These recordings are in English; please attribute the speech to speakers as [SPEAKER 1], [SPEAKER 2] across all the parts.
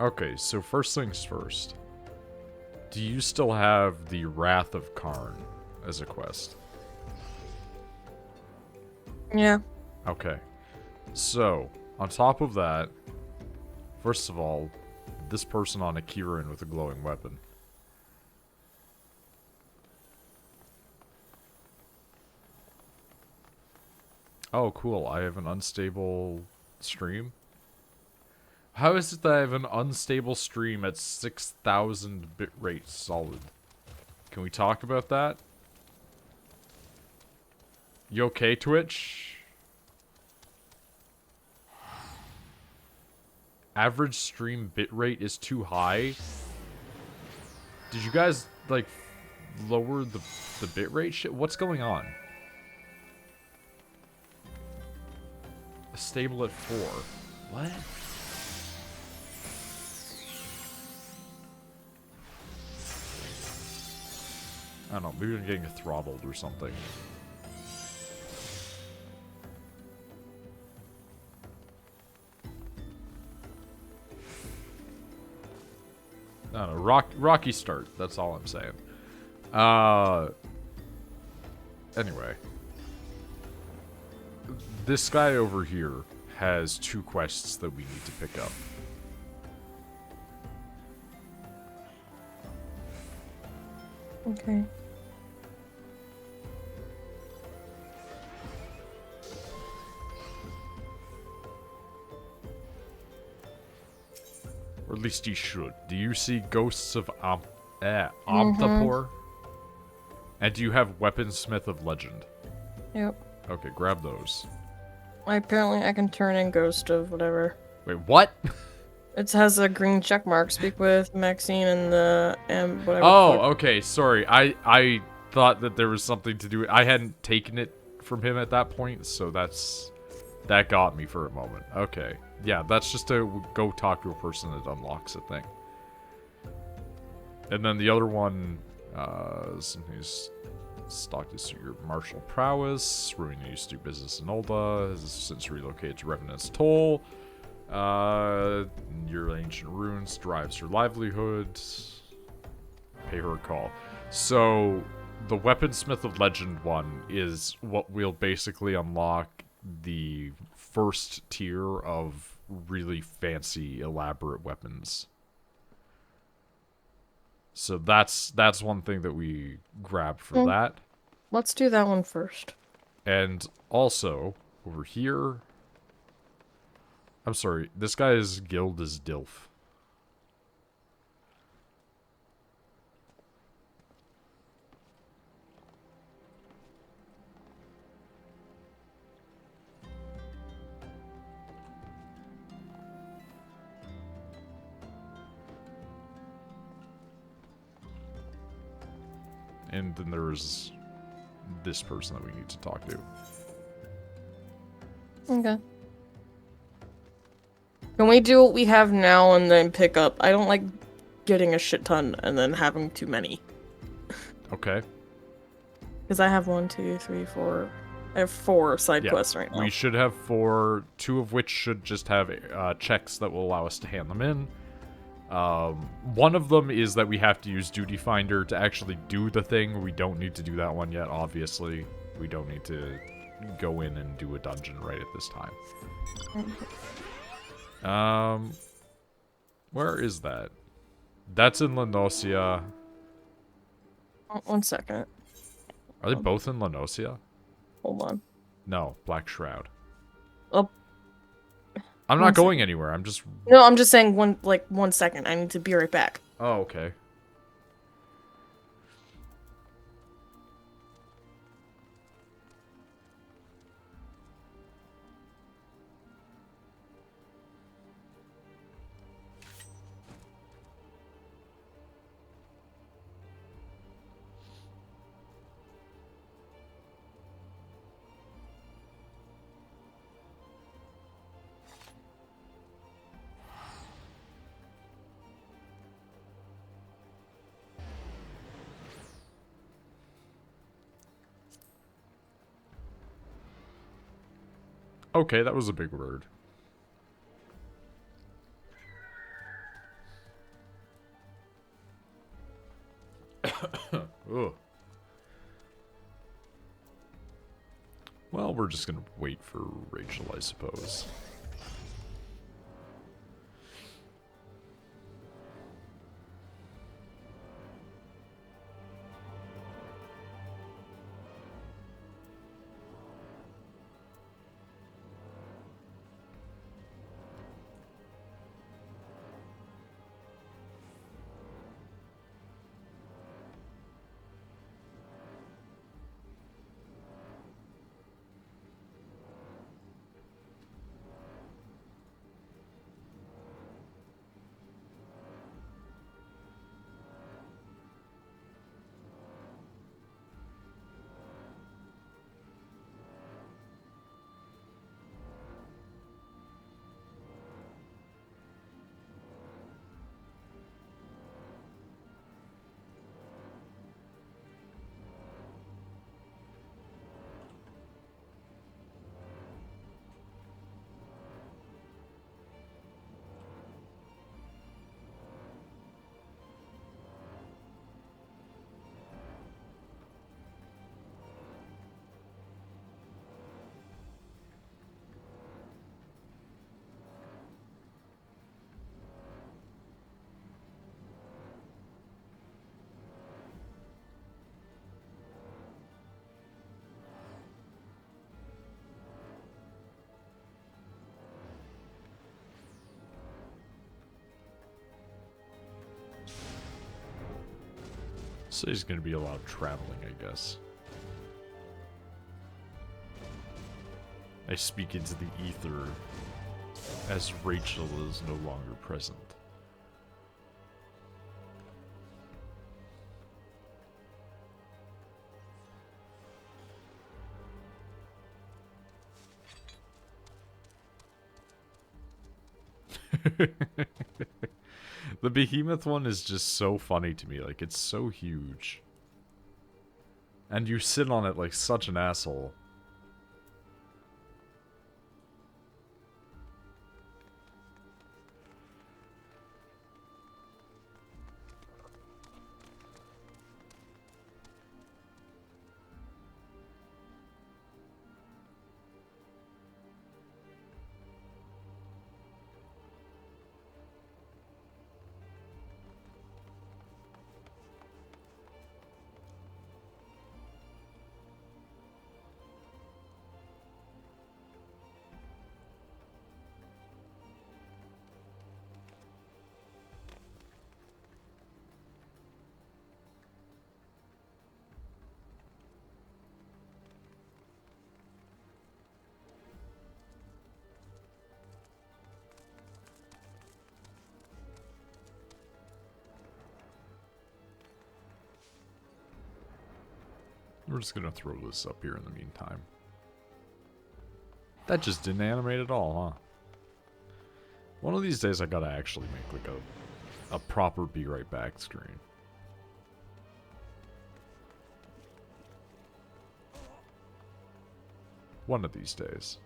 [SPEAKER 1] Okay, so first things first. Do you still have the Wrath of Karn as a quest?
[SPEAKER 2] Yeah.
[SPEAKER 1] Okay. So, on top of that, first of all, this person on a Kieran with a glowing weapon. Oh, cool. I have an unstable stream. How is it that I have an unstable stream at 6,000 bitrate solid? Can we talk about that? You okay, Twitch? Average stream bitrate is too high. Did you guys, like, lower the bitrate shit? What's going on? Stable at 4. What? I don't know, maybe I'm getting throttled or something. I don't know, rocky start, that's all I'm saying. Anyway. This guy over here has 2 quests that we need to pick up.
[SPEAKER 2] Okay.
[SPEAKER 1] Or at least you should. Do you see Ghosts of Amtapor? And do you have Weaponsmith of Legend?
[SPEAKER 2] Yep.
[SPEAKER 1] Okay, grab those.
[SPEAKER 2] Apparently I can turn in Ghost of whatever.
[SPEAKER 1] Wait, what?
[SPEAKER 2] It has a green check mark. Speak with Maxine and the whatever.
[SPEAKER 1] Oh, okay, sorry. I thought that there was something to do with... I hadn't taken it from him at that point, so that got me for a moment. Okay. Yeah, that's just to go talk to a person that unlocks a thing. And then the other one, somebody's stocked is your martial prowess. Ruin used to do business in Ulda. Has since relocated to Revenant's Toll. Your ancient runes drives her livelihood. Pay her a call. So, the Weaponsmith of Legend one is what will basically unlock the first tier of really fancy, elaborate weapons. So that's one thing that we grabbed for that.
[SPEAKER 2] Let's do that one first.
[SPEAKER 1] And also, over here... I'm sorry, this guy's guild is Dilf. And then there's this person that we need to talk to.
[SPEAKER 2] Okay. Can we do what we have now and then pick up? I don't like getting a shit ton and then having too many.
[SPEAKER 1] Okay.
[SPEAKER 2] Because I have 1, 2, 3, 4... I have 4 side quests right now.
[SPEAKER 1] We should have 4, 2 of which should just have checks that will allow us to hand them in. One of them is that we have to use Duty Finder to actually do the thing. We don't need to do that one yet, obviously. We don't need to go in and do a dungeon right at this time. Where is that? That's in Lenosia.
[SPEAKER 2] One second.
[SPEAKER 1] Are they both in Lenosia?
[SPEAKER 2] Hold on.
[SPEAKER 1] No, Black Shroud.
[SPEAKER 2] Oh.
[SPEAKER 1] I'm not going anywhere, I'm just...
[SPEAKER 2] No, I'm just saying 1 second. I need to be right back.
[SPEAKER 1] Oh, okay. Okay, that was a big word. Well, we're just gonna wait for Rachel, I suppose. So he's going to be allowed traveling, I guess. I speak into the ether as Rachel is no longer present. The behemoth one is just so funny to me. Like, it's so huge. And you sit on it like such an asshole. We're just gonna throw this up here in the meantime. That just didn't animate at all, huh? One of these days I gotta actually make like a proper be right back screen. One of these days.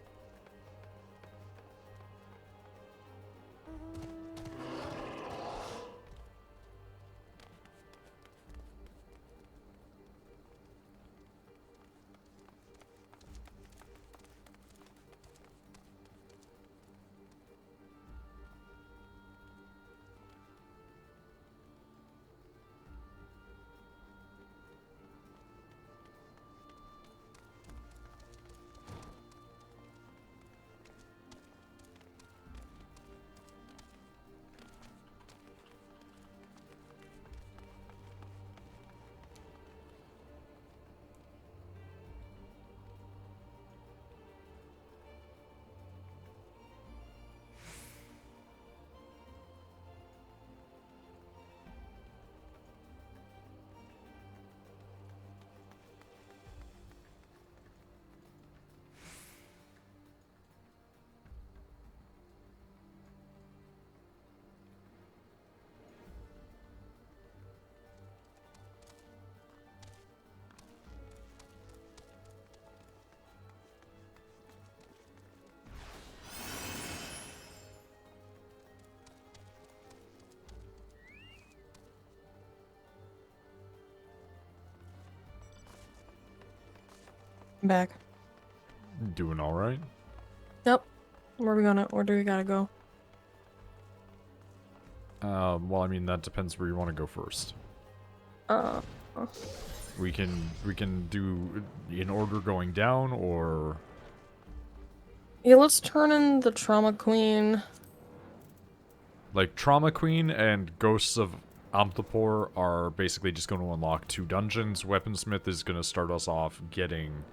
[SPEAKER 2] Back.
[SPEAKER 1] Doing alright?
[SPEAKER 2] Yep. Where do we gotta go?
[SPEAKER 1] Well, I mean, that depends where you want to go first.
[SPEAKER 2] Uh,
[SPEAKER 1] We can do in order going down, or...
[SPEAKER 2] yeah, let's turn in the Trauma Queen.
[SPEAKER 1] Like, Trauma Queen and Ghosts of Amthapor are basically just going to unlock 2 dungeons. Weaponsmith is going to start us off getting...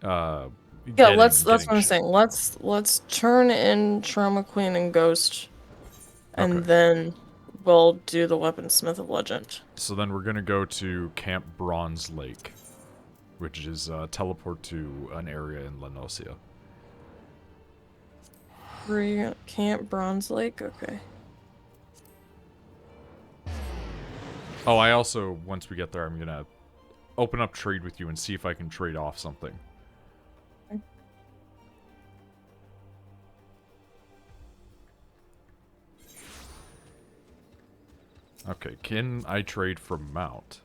[SPEAKER 2] Yeah,
[SPEAKER 1] getting
[SPEAKER 2] that's what I'm
[SPEAKER 1] shit.
[SPEAKER 2] saying. Let's turn in Trauma Queen and Ghost, and
[SPEAKER 1] Okay.
[SPEAKER 2] then we'll do the Weaponsmith of Legend.
[SPEAKER 1] So then we're going to go to Camp Bronze Lake, which is teleport to an area in Lenosia.
[SPEAKER 2] Camp Bronze Lake? Okay.
[SPEAKER 1] Oh, I also, once we get there, I'm going to open up trade with you and see if I can trade off something. Okay, can I trade from Mount?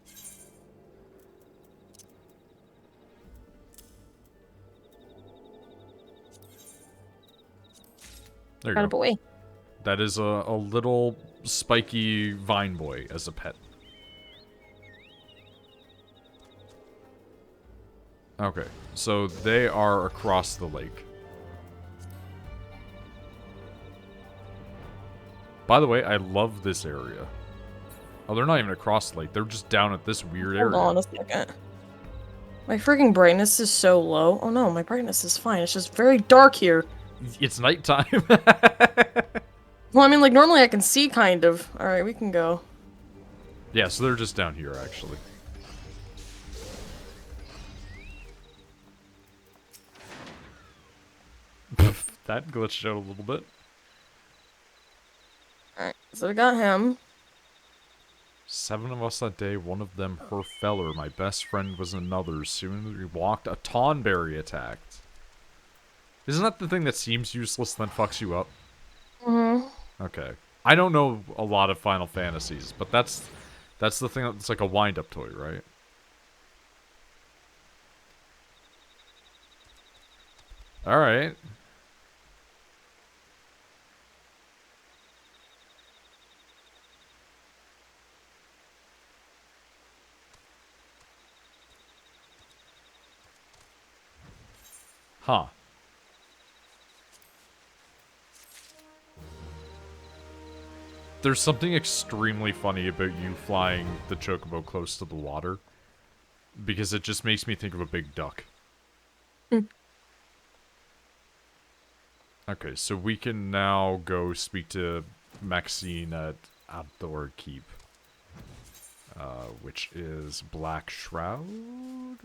[SPEAKER 1] There you go.
[SPEAKER 2] Boy.
[SPEAKER 1] That is a little spiky vine boy as a pet. Okay, so they are across the lake. By the way, I love this area. Oh, they're not even across the lake. They're just down at this weird area.
[SPEAKER 2] Hold on a second. My freaking brightness is so low. Oh no, my brightness is fine. It's just very dark here.
[SPEAKER 1] It's nighttime.
[SPEAKER 2] Well, I mean, like, normally I can see, kind of. Alright, we can go.
[SPEAKER 1] Yeah, so they're just down here, actually. That glitched out a little bit.
[SPEAKER 2] Alright, so we got him.
[SPEAKER 1] 7 of us that day, one of them her feller. My best friend was another. Soon as we walked, a Tonberry attacked. Isn't that the thing that seems useless and then fucks you up?
[SPEAKER 2] Mm-hmm.
[SPEAKER 1] Okay. I don't know a lot of Final Fantasies, but that's the thing that's like a wind-up toy, right? Alright. Huh. There's something extremely funny about you flying the chocobo close to the water. Because it just makes me think of a big duck. Okay, so we can now go speak to Maxine at Outdoor Keep. Which is Black Shroud?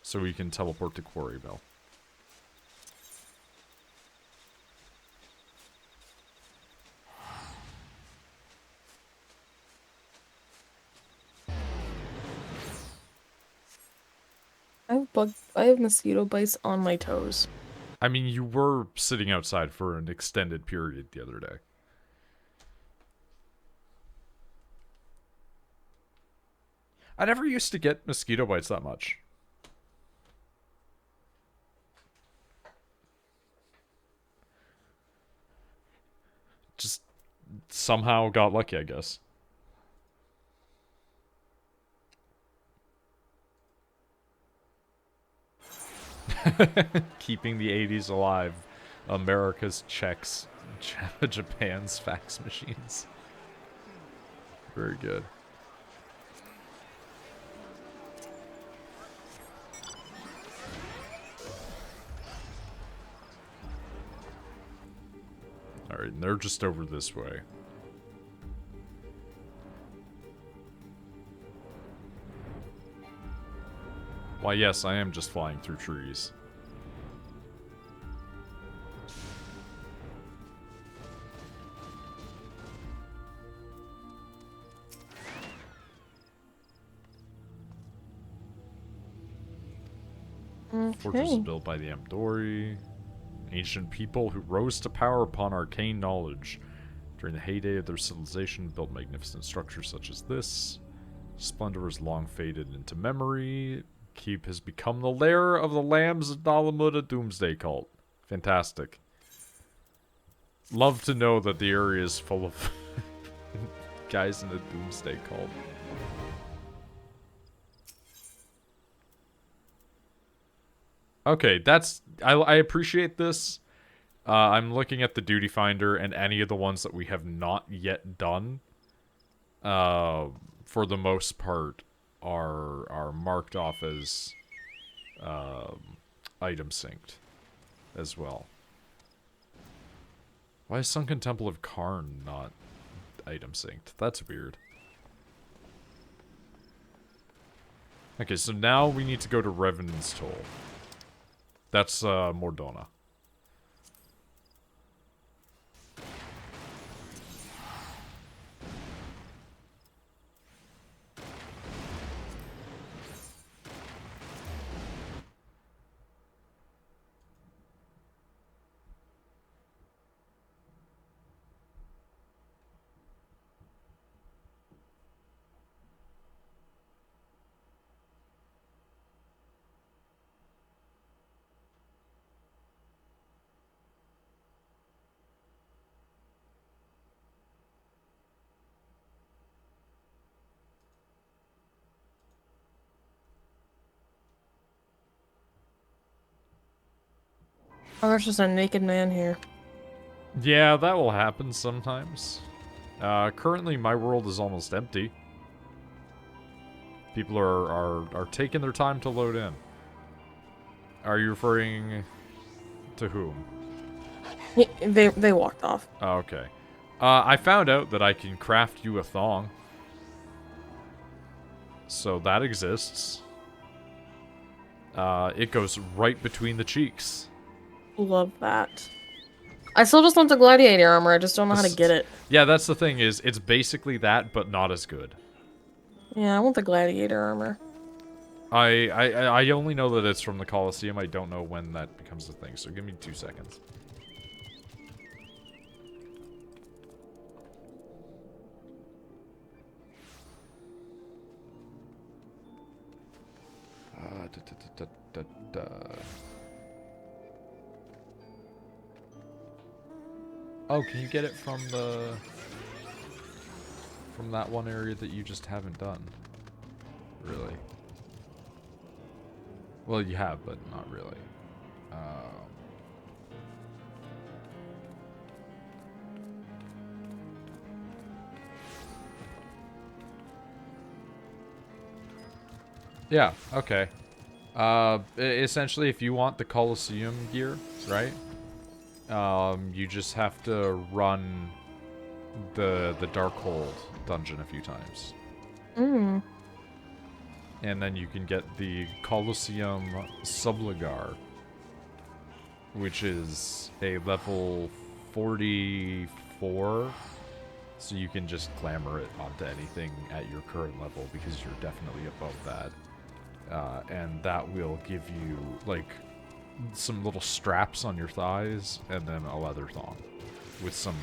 [SPEAKER 1] So we can teleport to Quarry Bell.
[SPEAKER 2] I have mosquito bites on my toes.
[SPEAKER 1] I mean, you were sitting outside for an extended period the other day. I never used to get mosquito bites that much. Just somehow got lucky, I guess. Keeping the 80s alive. America's checks. Japan's fax machines. Very good. Alright, and they're just over this way. Why, yes, I am just flying through trees. Fortress is built by the Amdori. Ancient people who rose to power upon arcane knowledge. During the heyday of their civilization, built magnificent structures such as this. Splendor is long faded into memory. keep has become the lair of the lambs of Dalamud Doomsday Cult. Fantastic. Love to know that the area is full of guys in the Doomsday Cult. Okay, that's... I appreciate this. I'm looking at the Duty Finder, and any of the ones that we have not yet done, for the most part, are marked off as item synced as well. Why is Sunken Temple of Karn not item synced? That's weird. Okay, so now we need to go to Revenant's Toll. That's Mordona.
[SPEAKER 2] Oh, there's just a naked man here.
[SPEAKER 1] Yeah, that will happen sometimes. Currently, my world is almost empty. People are taking their time to load in. Are you referring to whom?
[SPEAKER 2] Yeah, they walked off.
[SPEAKER 1] Oh, okay. I found out that I can craft you a thong. So that exists. It goes right between the cheeks.
[SPEAKER 2] Love that. I still just want the gladiator armor. I just don't know how to get it.
[SPEAKER 1] Yeah, that's the thing is, it's basically that, but not as good.
[SPEAKER 2] Yeah, I want the gladiator armor.
[SPEAKER 1] I only know that it's from the Colosseum. I don't know when that becomes a thing, so give me 2 seconds. Oh, can you get it from that one area that you just haven't done? Really? Well, you have, but not really. Yeah, okay. Essentially, if you want the Colosseum gear, right? You just have to run the Darkhold dungeon a few times.
[SPEAKER 2] Mm.
[SPEAKER 1] And then you can get the Colosseum Subligar, which is a level 44. So you can just clamor it onto anything at your current level because you're definitely above that. And that will give you, like, some little straps on your thighs and then a leather thong with some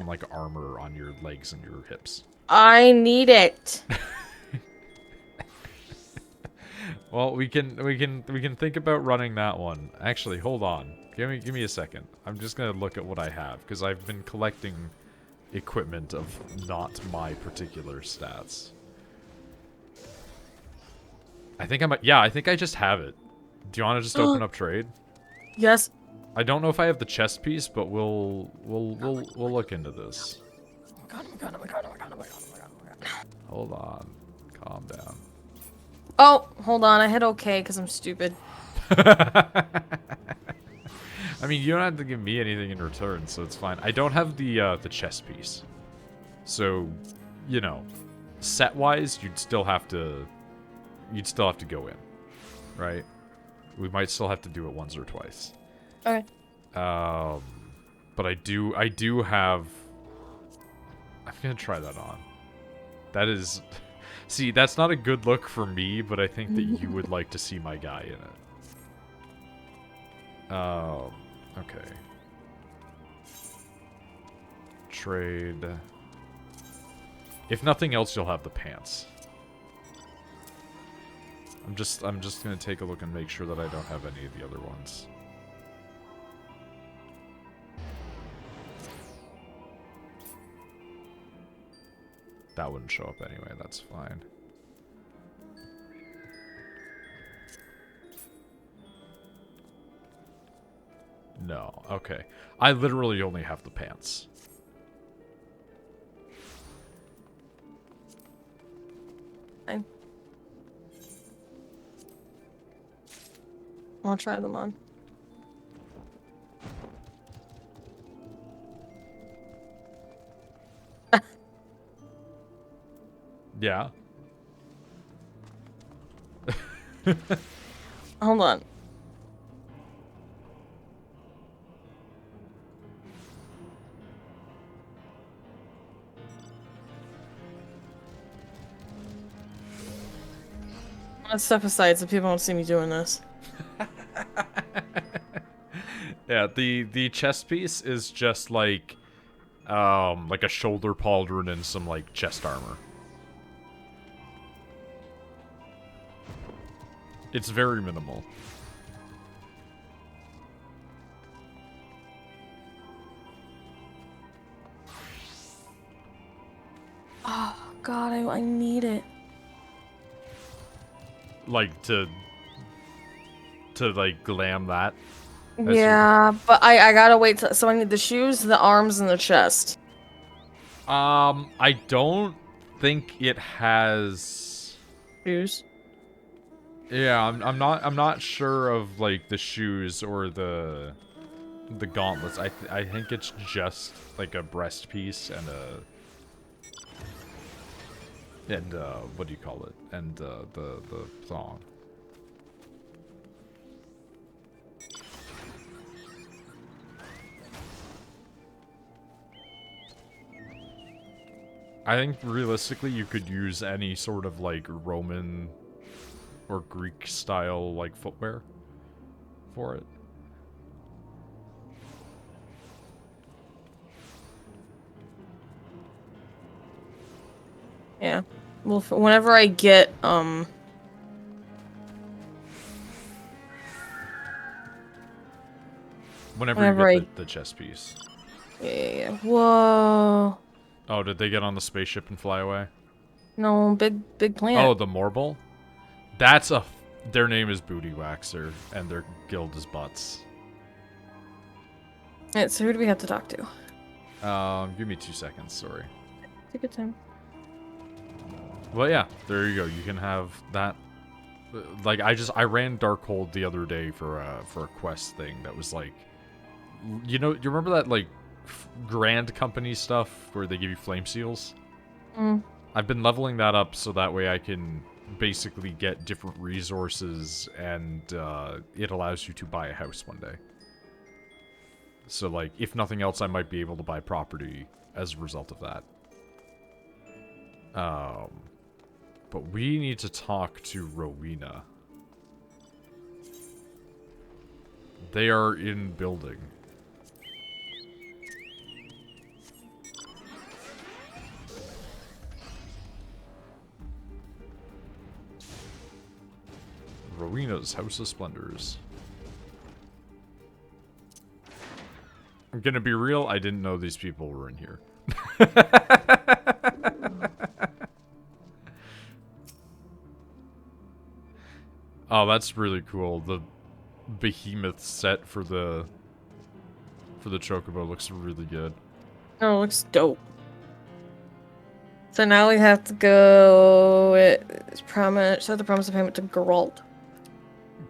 [SPEAKER 1] like armor on your legs and your hips.
[SPEAKER 2] I need it.
[SPEAKER 1] Well, we can think about running that one. Actually, hold on. Give me a second. I'm just gonna look at what I have because I've been collecting equipment of not my particular stats. I think I think I just have it. Do you want to just open up trade?
[SPEAKER 2] Yes.
[SPEAKER 1] I don't know if I have the chest piece, but we'll look into this. Hold on. Calm down.
[SPEAKER 2] Oh, hold on. I hit OK because I'm stupid.
[SPEAKER 1] I mean, you don't have to give me anything in return, so it's fine. I don't have the chest piece. So, you know, set-wise, you'd still have to go in, right? We might still have to do it once or twice.
[SPEAKER 2] Okay.
[SPEAKER 1] But I do have... I'm gonna try that on. That is... See, that's not a good look for me, but I think that you would like to see my guy in it. Okay. Trade. If nothing else, you'll have the pants. I'm just gonna take a look and make sure that I don't have any of the other ones. That wouldn't show up anyway, that's fine. No, okay. I literally only have the pants.
[SPEAKER 2] Fine. I'll try them on.
[SPEAKER 1] Yeah.
[SPEAKER 2] Hold on. Let's step aside so people don't see me doing this.
[SPEAKER 1] Yeah, the chest piece is just like a shoulder pauldron and some like chest armor. It's very minimal.
[SPEAKER 2] Oh god, I need it.
[SPEAKER 1] Like to like glam that.
[SPEAKER 2] Yeah, but I gotta wait till, so I need the shoes, the arms, and the chest.
[SPEAKER 1] I don't think it has.
[SPEAKER 2] Shoes.
[SPEAKER 1] Yeah, I'm not sure of like the shoes or the gauntlets. I think it's just like a breast piece and what do you call it? And the thong. I think realistically you could use any sort of like Roman or Greek style like footwear for it.
[SPEAKER 2] Yeah. Well, whenever I get
[SPEAKER 1] Whenever you get the chest piece.
[SPEAKER 2] Yeah. Whoa.
[SPEAKER 1] Oh, did they get on the spaceship and fly away?
[SPEAKER 2] No, big plant.
[SPEAKER 1] Oh, the Morble? That's a... Their name is Booty Waxer, and their guild is Butts.
[SPEAKER 2] Yeah, so who do we have to talk to?
[SPEAKER 1] Give me 2 seconds, sorry.
[SPEAKER 2] Take your time.
[SPEAKER 1] Well, yeah, there you go. You can have that. Like, I ran Darkhold the other day for a quest thing that was like... You know, you remember that, like, Grand Company stuff where they give you flame seals?
[SPEAKER 2] Mm.
[SPEAKER 1] I've been leveling that up so that way I can basically get different resources and it allows you to buy a house one day. So, like, if nothing else, I might be able to buy property as a result of that. But we need to talk to Rowena. They are in building. Rowena's House of Splendors. I'm gonna be real, I didn't know these people were in here. Oh, that's really cool. The behemoth set for the Chocobo looks really good.
[SPEAKER 2] Oh, it looks dope. So now we have to go. It's set the promise of payment to Geralt.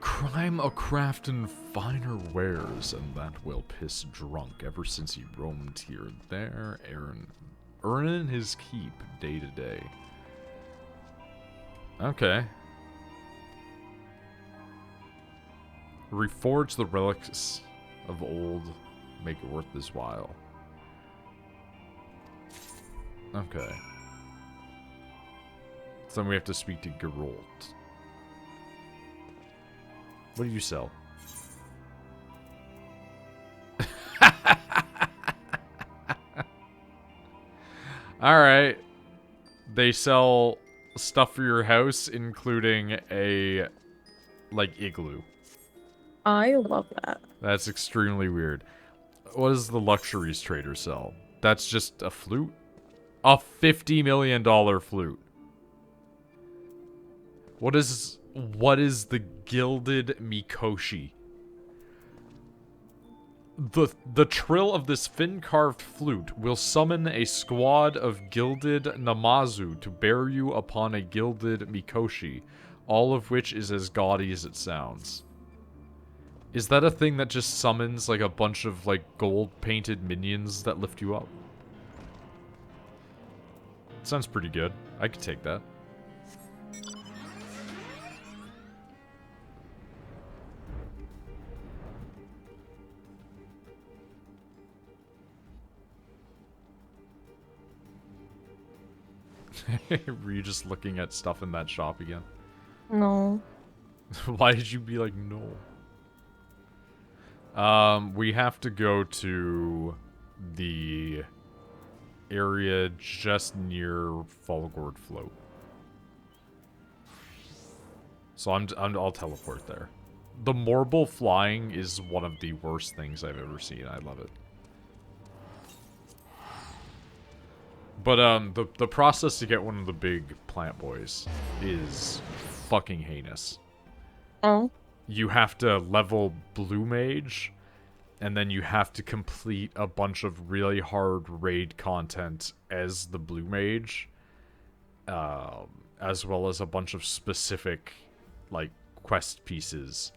[SPEAKER 1] Crime a craft in finer wares, and that will piss drunk ever since he roamed here and there, earning his keep day to day. Okay. Reforge the relics of old, make it worth his while. Okay. So then we have to speak to Geralt. What do you sell? Alright. They sell stuff for your house, including a, like, igloo.
[SPEAKER 2] I love that.
[SPEAKER 1] That's extremely weird. What does the luxuries trader sell? That's just a flute? A $50 million flute. What is the gilded Mikoshi? The trill of this fin-carved flute will summon a squad of gilded Namazu to bear you upon a gilded Mikoshi, all of which is as gaudy as it sounds. Is that a thing that just summons, like, a bunch of, like, gold-painted minions that lift you up? Sounds pretty good. I could take that. Were you just looking at stuff in that shop again?
[SPEAKER 2] No.
[SPEAKER 1] Why did you be like, no? We have to go to the area just near Fulgord Float. So I'll teleport there. The Morble flying is one of the worst things I've ever seen. I love it. But the process to get one of the big plant boys is fucking heinous.
[SPEAKER 2] Oh.
[SPEAKER 1] You have to level Blue Mage, and then you have to complete a bunch of really hard raid content as the Blue Mage, as well as a bunch of specific, like, quest pieces.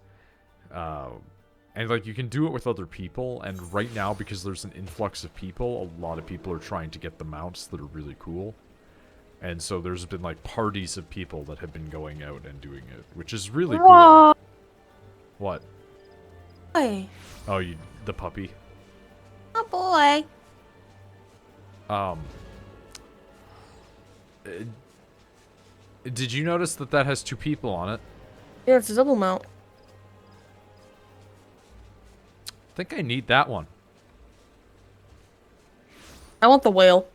[SPEAKER 1] And, like, you can do it with other people, and right now, because there's an influx of people, a lot of people are trying to get the mounts that are really cool. And so there's been, like, parties of people that have been going out and doing it, which is really cool. What?
[SPEAKER 2] Boy.
[SPEAKER 1] Oh, the puppy.
[SPEAKER 2] Oh boy.
[SPEAKER 1] Did you notice that has 2 people on it?
[SPEAKER 2] Yeah, it's a double mount.
[SPEAKER 1] I think I need that one.
[SPEAKER 2] I want the whale.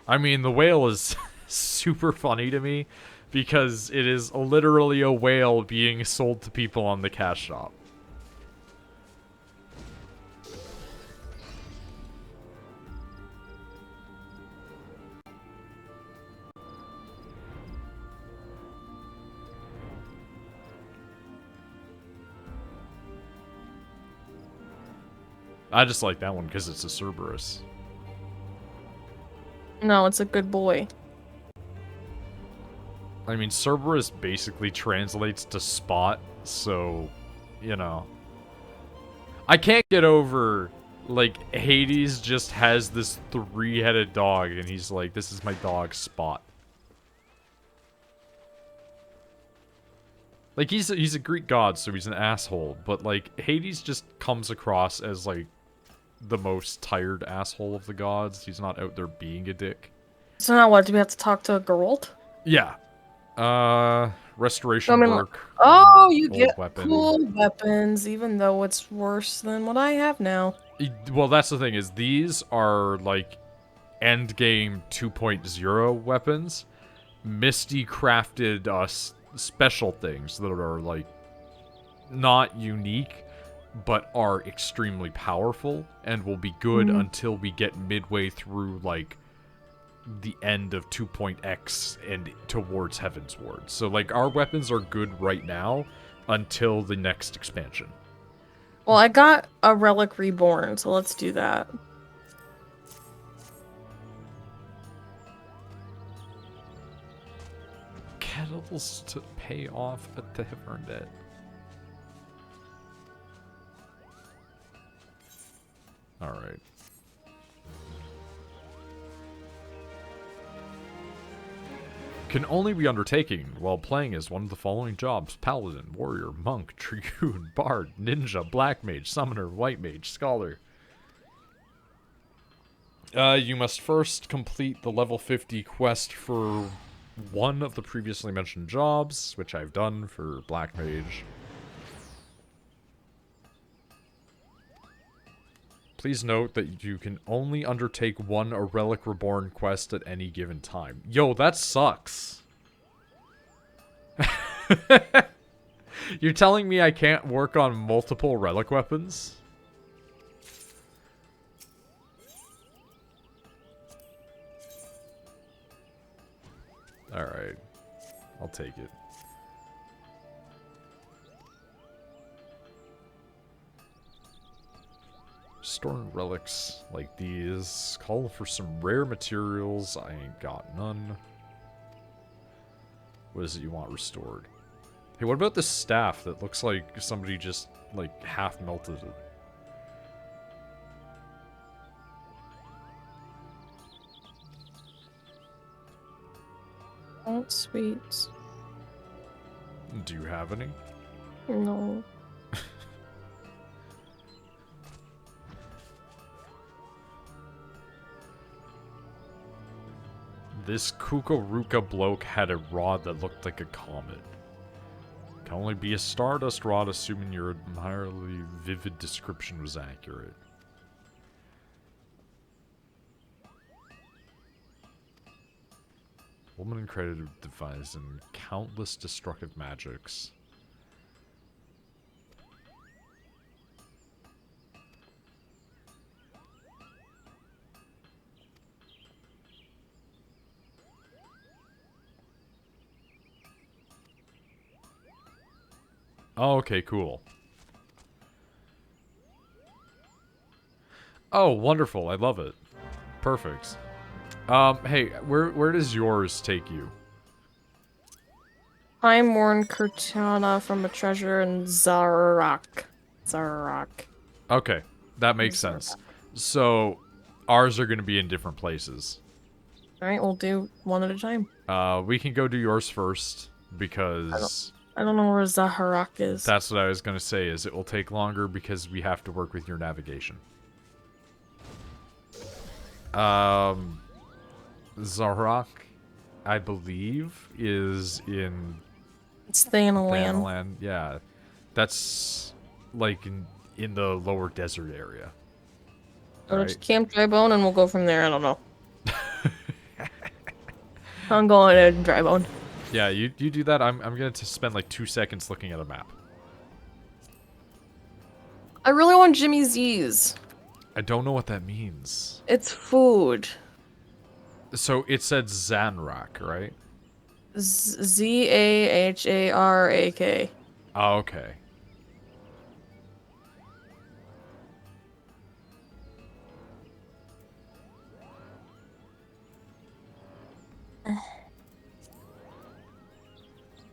[SPEAKER 1] I mean, the whale is super funny to me because it is literally a whale being sold to people on the cash shop. I just like that one because it's a Cerberus.
[SPEAKER 2] No, it's a good boy.
[SPEAKER 1] I mean, Cerberus basically translates to spot, so, you know. I can't get over, like, Hades just has this 3-headed dog, and he's like, this is my dog, Spot. Like, he's a Greek god, so he's an asshole, but, like, Hades just comes across as, like, the most tired asshole of the gods. He's not out there being a dick.
[SPEAKER 2] So now what? Do we have to talk to Geralt?
[SPEAKER 1] Yeah. Restoration work.
[SPEAKER 2] Oh, you get
[SPEAKER 1] weapon.
[SPEAKER 2] cool weapons, even though it's worse than what I have now.
[SPEAKER 1] Well, that's the thing, is these are, like, endgame 2.0 weapons. Misty crafted us special things that are, like, not unique, but are extremely powerful, and will be good until we get midway through, like, the end of 2.x and towards Heaven's Ward. So, like, our weapons are good right now until the next expansion.
[SPEAKER 2] Well, I got a Relic Reborn, so let's do that.
[SPEAKER 1] Kettles to pay off a tavern debt. Alright. Can only be undertaken while playing as one of the following jobs: Paladin, Warrior, Monk, Dragoon, Bard, Ninja, Black Mage, Summoner, White Mage, Scholar. You must first complete the level 50 quest for one of the previously mentioned jobs, which I've done for Black Mage. Please note that you can only undertake one A Relic Reborn quest at any given time. Yo, that sucks. You're telling me I can't work on multiple relic weapons? Alright. I'll take it. Storing relics like these. Call for some rare materials. I ain't got none. What is it you want restored? Hey, what about this staff that looks like somebody just, like, half melted it?
[SPEAKER 2] Oh, sweet.
[SPEAKER 1] Do you have any?
[SPEAKER 2] No.
[SPEAKER 1] This Kukuruka bloke had a rod that looked like a comet. Can only be a stardust rod, assuming your entirely vivid description was accurate. Woman credited with devising countless destructive magics. Oh, okay, cool. Oh, wonderful. I love it. Perfect. Hey, where does yours take you?
[SPEAKER 2] Time-worn Cortana from a treasure in Zarak.
[SPEAKER 1] Okay, that makes sense. So, ours are going to be in different places.
[SPEAKER 2] Alright, we'll do one at a time.
[SPEAKER 1] We can go do yours first, because...
[SPEAKER 2] I don't know where Zaharak is.
[SPEAKER 1] That's what I was going to say, is it will take longer because we have to work with your navigation. Zarak, I believe, is in...
[SPEAKER 2] It's Thanalan.
[SPEAKER 1] Thanalan, yeah. That's, like, in the lower desert area.
[SPEAKER 2] Go to Camp Drybone and we'll go from there, I don't know. I'm going to Drybone.
[SPEAKER 1] Yeah, you do that. I'm going to spend like 2 seconds looking at a map.
[SPEAKER 2] I really want Jimmy Z's.
[SPEAKER 1] I don't know what that means.
[SPEAKER 2] It's food.
[SPEAKER 1] So it said Zanrak, right?
[SPEAKER 2] Zaharak.
[SPEAKER 1] Oh, okay.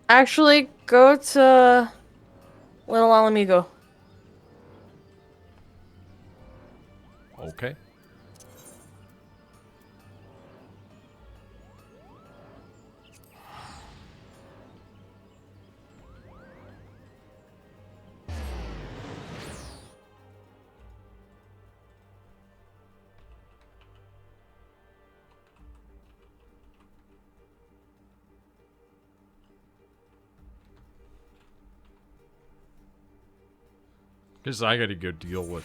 [SPEAKER 2] Actually, go to Little Alamigo.
[SPEAKER 1] Okay. Because I gotta go deal with,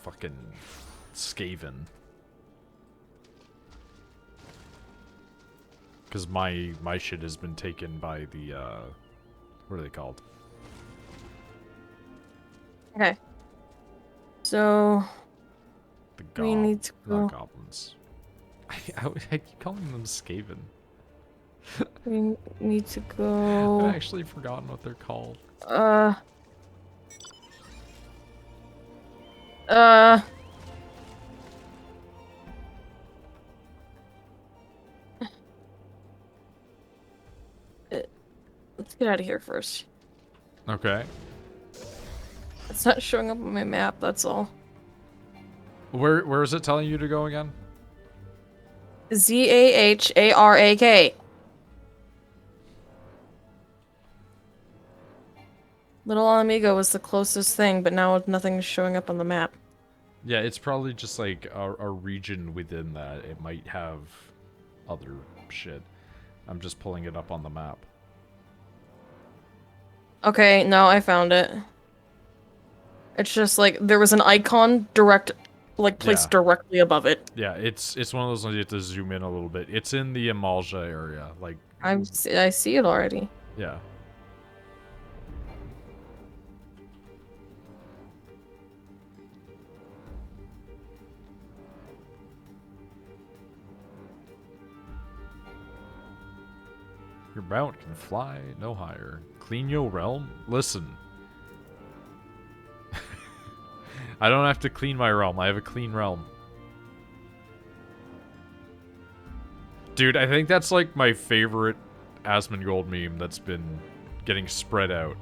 [SPEAKER 1] fucking Skaven. Because my shit has been taken by the, what are they called?
[SPEAKER 2] Okay. So... we need to go...
[SPEAKER 1] Not goblins. I keep calling them Skaven.
[SPEAKER 2] We need to go...
[SPEAKER 1] I've actually forgotten what they're called.
[SPEAKER 2] Let's get out of here first.
[SPEAKER 1] Okay.
[SPEAKER 2] It's not showing up on my map, that's all.
[SPEAKER 1] Where is it telling you to go again?
[SPEAKER 2] Zaharak. Little Amigo was the closest thing, but now nothing's showing up on the map.
[SPEAKER 1] Yeah, it's probably just like a region within that. It might have other shit. I'm just pulling it up on the map.
[SPEAKER 2] Okay, no, I found it. It's just like there was an icon placed directly above it.
[SPEAKER 1] Yeah, it's one of those ones you have to zoom in a little bit. It's in the Amalja area, like
[SPEAKER 2] I see it already.
[SPEAKER 1] yeah. Your mount can fly no higher. Clean your realm? Listen. I don't have to clean my realm. I have a clean realm. Dude, I think that's like my favorite Asmongold meme that's been getting spread out.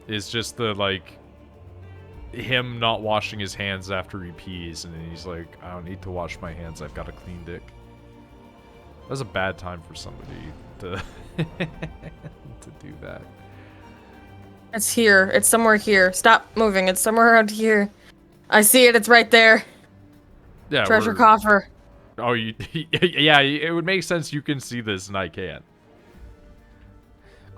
[SPEAKER 1] Is just the, like, him not washing his hands after he pees, and then he's like, I don't need to wash my hands, I've got a clean dick. That was a bad time for somebody to to do that.
[SPEAKER 2] It's here. It's somewhere here. Stop moving. It's somewhere around here. I see it. It's right there.
[SPEAKER 1] Yeah,
[SPEAKER 2] Treasure coffer.
[SPEAKER 1] Oh, yeah, it would make sense you can see this and I can't.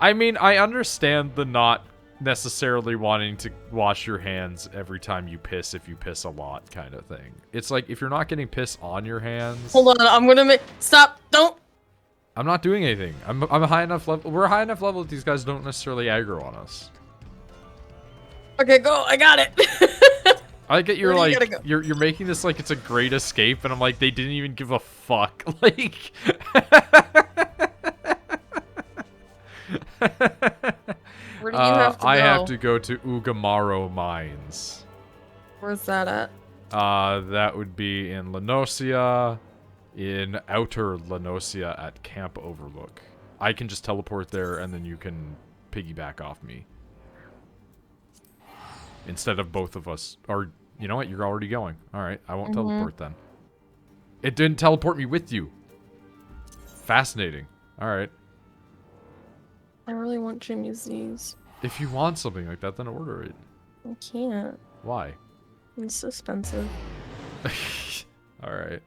[SPEAKER 1] I mean, I understand the not necessarily wanting to wash your hands every time you piss if you piss a lot kind of thing. It's like, if you're not getting piss on your hands...
[SPEAKER 2] Hold on, I'm gonna make... Stop! Don't!
[SPEAKER 1] I'm not doing anything. I'm a high enough level... We're a high enough level that these guys don't necessarily aggro on us.
[SPEAKER 2] Okay, go! I got it!
[SPEAKER 1] I get you're
[SPEAKER 2] Where do
[SPEAKER 1] like...
[SPEAKER 2] you gotta go?
[SPEAKER 1] You're making this like it's a great escape, and I'm like, they didn't even give a fuck. Like...
[SPEAKER 2] Where do you have to go?
[SPEAKER 1] I have to go to Ugamaro Mines.
[SPEAKER 2] Where's that at?
[SPEAKER 1] That would be in Lenosia, in outer Lenosia at Camp Overlook. I can just teleport there, and then you can piggyback off me. Instead of both of us. Or, you know what? You're already going. Alright, I won't teleport then. It didn't teleport me with you. Fascinating. Alright.
[SPEAKER 2] I really want Jimmy's Z's.
[SPEAKER 1] If you want something like that, then order it.
[SPEAKER 2] I can't.
[SPEAKER 1] Why?
[SPEAKER 2] It's expensive.
[SPEAKER 1] Alright.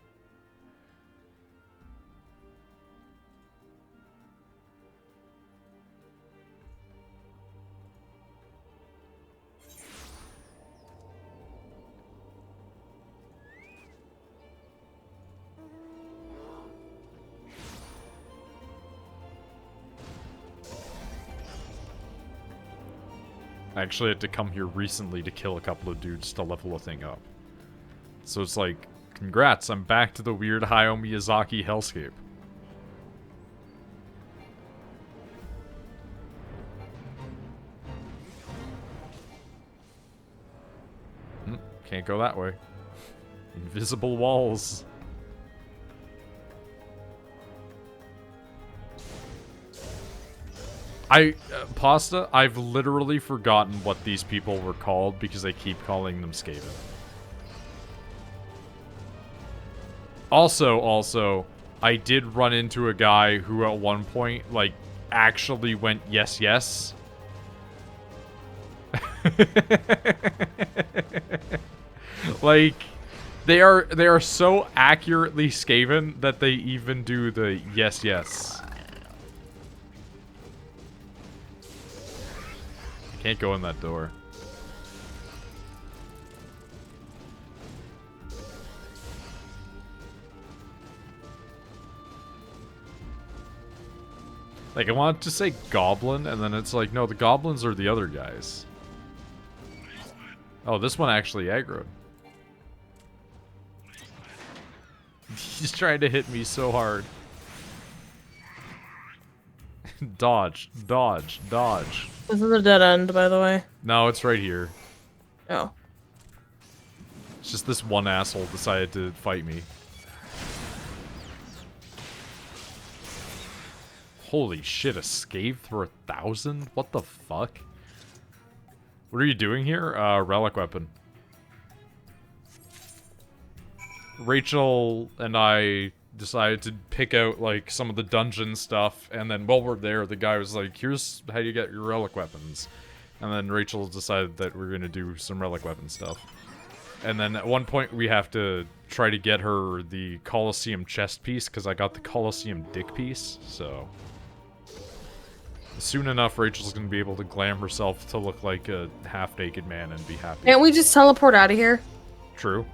[SPEAKER 1] I actually had to come here recently to kill a couple of dudes to level a thing up. So it's like, congrats, I'm back to the weird Hayao Miyazaki hellscape. Can't go that way. Invisible walls. Pasta, I've literally forgotten what these people were called because I keep calling them Skaven. Also, I did run into a guy who at one point, like, actually went yes, yes. Like, they are so accurately Skaven that they even do the yes, yes. Can't go in that door. Like, I wanted to say goblin, and then it's like, no, the goblins are the other guys. Oh, this one actually aggroed. He's trying to hit me so hard. Dodge, dodge, dodge.
[SPEAKER 2] This is a dead end, by the way.
[SPEAKER 1] No, it's right here.
[SPEAKER 2] Oh.
[SPEAKER 1] It's just this one asshole decided to fight me. Holy shit, a scathe for 1,000? What the fuck? What are you doing here? Relic weapon. Rachel and I decided to pick out, like, some of the dungeon stuff, and then while we're there, the guy was like, here's how you get your relic weapons. And then Rachel decided that we're gonna do some relic weapon stuff. And then at one point, we have to try to get her the Colosseum chest piece, because I got the Colosseum dick piece, so... Soon enough, Rachel's gonna be able to glam herself to look like a half-naked man and be happy.
[SPEAKER 2] Can't we just teleport out of here?
[SPEAKER 1] True.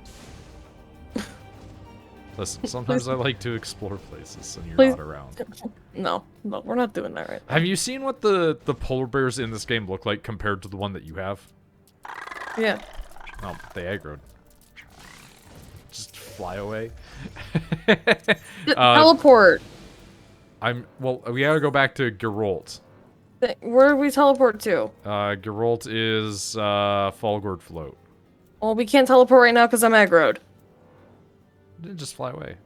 [SPEAKER 1] Listen, sometimes I like to explore places and you're
[SPEAKER 2] Please.
[SPEAKER 1] not around.
[SPEAKER 2] No, we're not doing that right now.
[SPEAKER 1] Have you seen what the polar bears in this game look like compared to the one that you have?
[SPEAKER 2] Yeah.
[SPEAKER 1] Oh, they aggroed. Just fly away.
[SPEAKER 2] Teleport.
[SPEAKER 1] Well, we gotta go back to Geralt.
[SPEAKER 2] Where do we teleport to?
[SPEAKER 1] Geralt is, Falgord Float.
[SPEAKER 2] Well, we can't teleport right now because I'm aggroed.
[SPEAKER 1] Just fly away.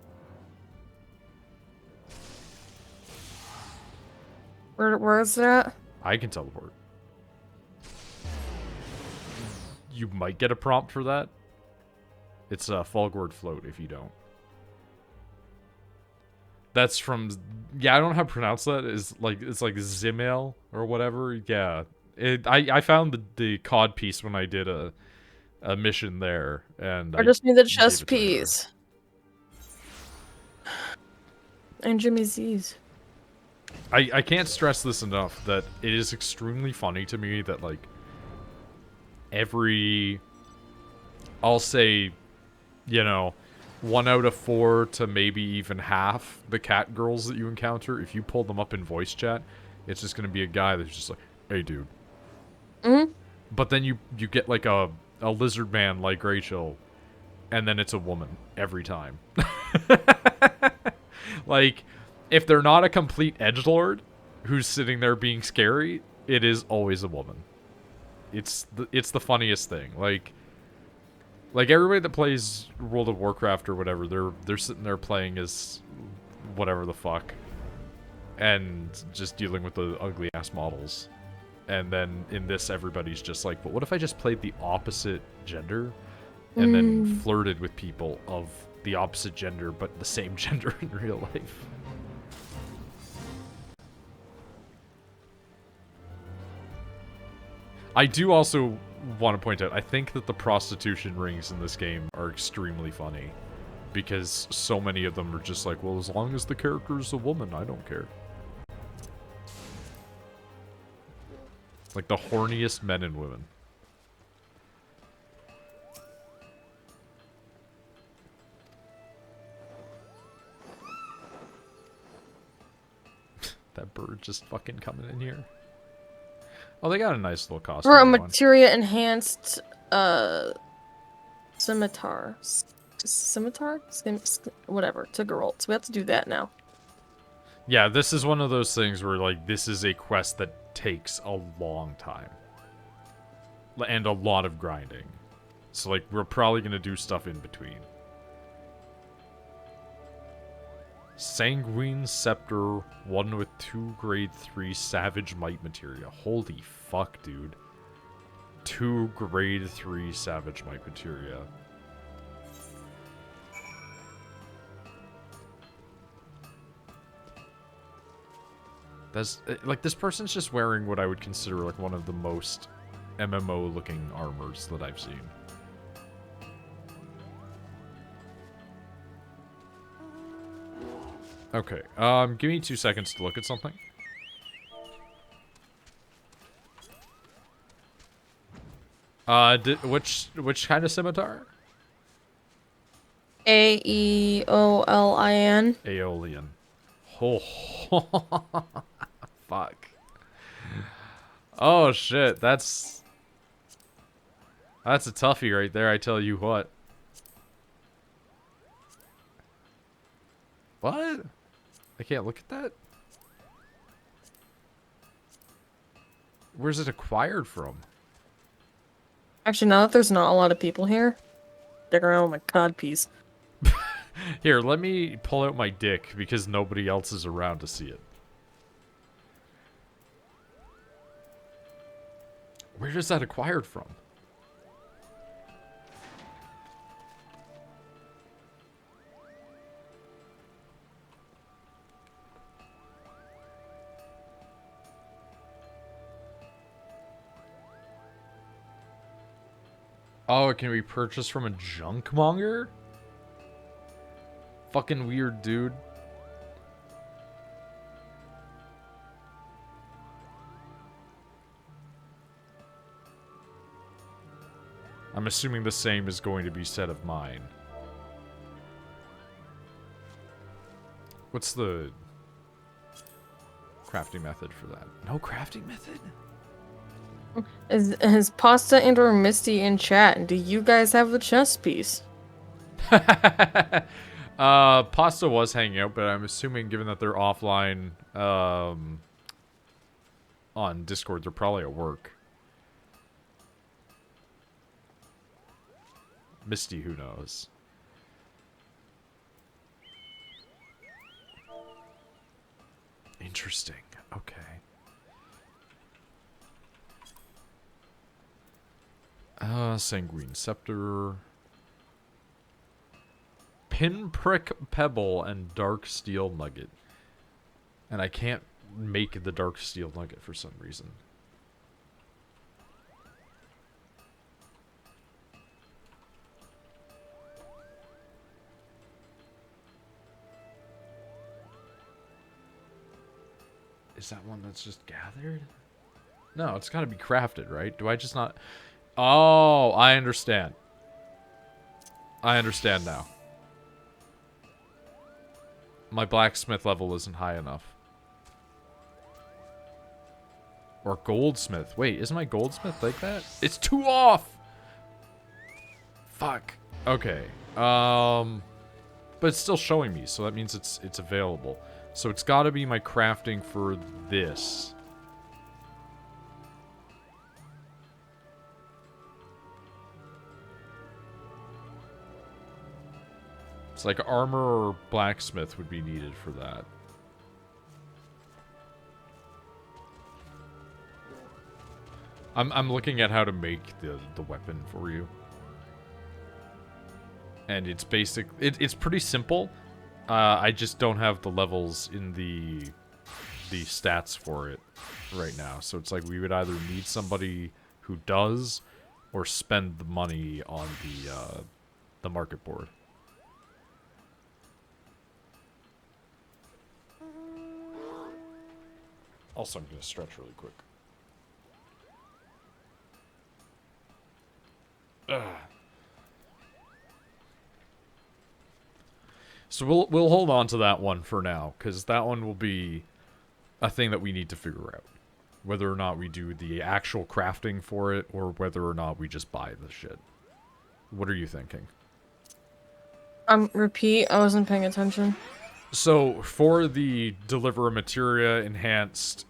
[SPEAKER 2] Where is it at?
[SPEAKER 1] I can teleport. You might get a prompt for that. It's a Falgord Float if you don't. That's from... Yeah, I don't know how to pronounce that. It's like Zimail or whatever. Yeah. I found the COD piece when I did a mission there. And
[SPEAKER 2] I just need the
[SPEAKER 1] gave
[SPEAKER 2] chest
[SPEAKER 1] it to her.
[SPEAKER 2] piece. And Jimmy Z's.
[SPEAKER 1] I can't stress this enough that it is extremely funny to me that, like, every... I'll say, you know... 1 out of 4 to maybe even half the cat girls that you encounter, if you pull them up in voice chat, it's just gonna be a guy that's just like, hey dude.
[SPEAKER 2] Mm-hmm.
[SPEAKER 1] But then you get like a lizard man like Rachel, and then it's a woman every time. Like, if they're not a complete edgelord who's sitting there being scary, it is always a woman. It's the funniest thing. Like, everybody that plays World of Warcraft or whatever, they're sitting there playing as whatever the fuck. And just dealing with the ugly-ass models. And then in this, everybody's just like, but what if I just played the opposite gender? And then flirted with people of the opposite gender, but the same gender in real life? I do also... want to point out, I think that the prostitution rings in this game are extremely funny. Because so many of them are just like, well, as long as the character is a woman, I don't care. Like the horniest men and women. That bird just fucking coming in here. Oh, they got a nice little costume.
[SPEAKER 2] For a
[SPEAKER 1] going.
[SPEAKER 2] materia enhanced scimitar. Scimitar? Whatever. To Geralt. So we have to do that now.
[SPEAKER 1] Yeah, this is one of those things where, like, this is a quest that takes a long time. And a lot of grinding. So, like, we're probably going to do stuff in between. Sanguine Scepter, one with 2 grade 3 Savage Might materia. Holy fuck, dude. 2 grade 3 Savage Might materia. That's, like, this person's just wearing what I would consider, like, one of the most MMO-looking armors that I've seen. Okay, give me 2 seconds to look at something. Which kind of scimitar?
[SPEAKER 2] Aeolin.
[SPEAKER 1] Aeolian. Oh, fuck. Oh shit, that's a toughie right there, I tell you what. What? I can't look at that? Where's it acquired from?
[SPEAKER 2] Actually, now that there's not a lot of people here, dig around with my cod piece.
[SPEAKER 1] Here, let me pull out my dick because nobody else is around to see it. Where is that acquired from? Oh, it can be purchased from a junk monger? Fucking weird, dude. I'm assuming the same is going to be said of mine. What's the crafting method for that? No crafting method?
[SPEAKER 2] Is Pasta and or Misty in chat? Do you guys have the chess piece?
[SPEAKER 1] Pasta was hanging out, but I'm assuming given that they're offline, on Discord, they're probably at work. Misty, who knows? Interesting. Okay. Sanguine Scepter. Pinprick Pebble and Dark Steel Nugget. And I can't make the Dark Steel Nugget for some reason. Is that one that's just gathered? No, it's gotta be crafted, right? Do I just not... Oh, I understand. I understand now. My blacksmith level isn't high enough. Or goldsmith. Wait, isn't my goldsmith like that? It's 2 off! Fuck. Okay. But it's still showing me, so that means it's available. So it's gotta be my crafting for this. It's like armor or blacksmith would be needed for that. I'm looking at how to make the weapon for you. And it's basic. It's pretty simple. I just don't have the levels in the stats for it right now. So it's like we would either need somebody who does or spend the money on the market board. Also, I'm going to stretch really quick. Ugh. So we'll hold on to that one for now, because that one will be a thing that we need to figure out. Whether or not we do the actual crafting for it, or whether or not we just buy the shit. What are you thinking?
[SPEAKER 2] Repeat, I wasn't paying attention.
[SPEAKER 1] So, for the Deliver a Materia Enhanced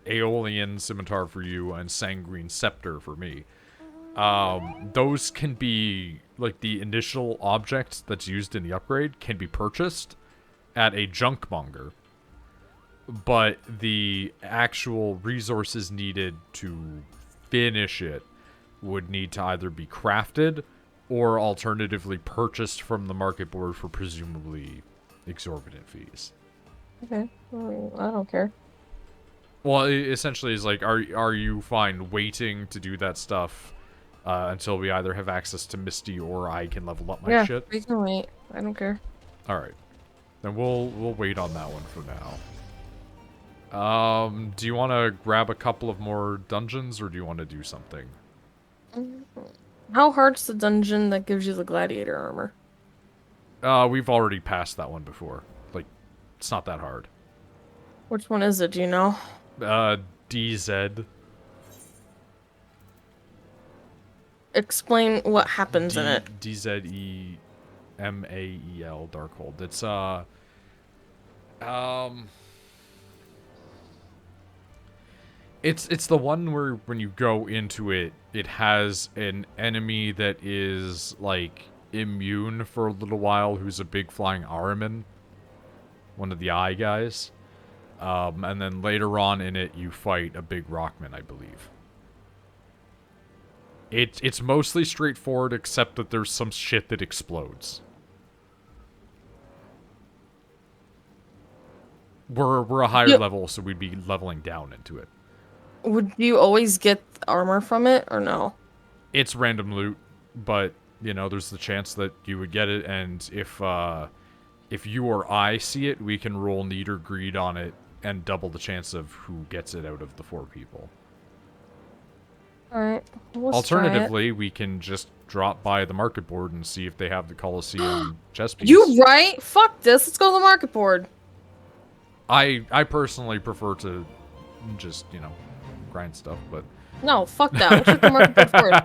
[SPEAKER 1] Aeolian Scimitar for you and Sanguine Scepter for me, those can be, like, the initial object that's used in the upgrade can be purchased at a junk monger. But the actual resources needed to finish it would need to either be crafted or alternatively purchased from the market board for presumably exorbitant fees.
[SPEAKER 2] Okay, well, I don't care.
[SPEAKER 1] Well, essentially, it's like, are you fine waiting to do that stuff until we either have access to Misty or I can level up my shit?
[SPEAKER 2] Yeah, we can wait. I don't care.
[SPEAKER 1] All right, then we'll wait on that one for now. Do you want to grab a couple of more dungeons, or do you want to do something?
[SPEAKER 2] How hard's the dungeon that gives you the gladiator armor?
[SPEAKER 1] We've already passed that one before. Like, it's not that hard.
[SPEAKER 2] Which one is it, do you know?
[SPEAKER 1] DZ.
[SPEAKER 2] Explain what happens in it.
[SPEAKER 1] DZEMAEL, Darkhold. It's, It's the one where when you go into it, it has an enemy that is, like, immune for a little while, who's a big flying Ahriman. One of the eye guys. And then later on in it, you fight a big Rockman, I believe. It's mostly straightforward, except that there's some shit that explodes. We're a higher level, so we'd be leveling down into it.
[SPEAKER 2] Would you always get armor from it, or no?
[SPEAKER 1] It's random loot, but, you know, there's the chance that you would get it, and if you or I see it, we can roll need or greed on it, and double the chance of who gets it out of the 4 people.
[SPEAKER 2] Alright,
[SPEAKER 1] alternatively, we can just drop by the market board and see if they have the Colosseum chess piece.
[SPEAKER 2] You right? Fuck this, let's go to the market board.
[SPEAKER 1] I personally prefer to just, you know, grind stuff, but
[SPEAKER 2] no, fuck that. We'll check the market board first.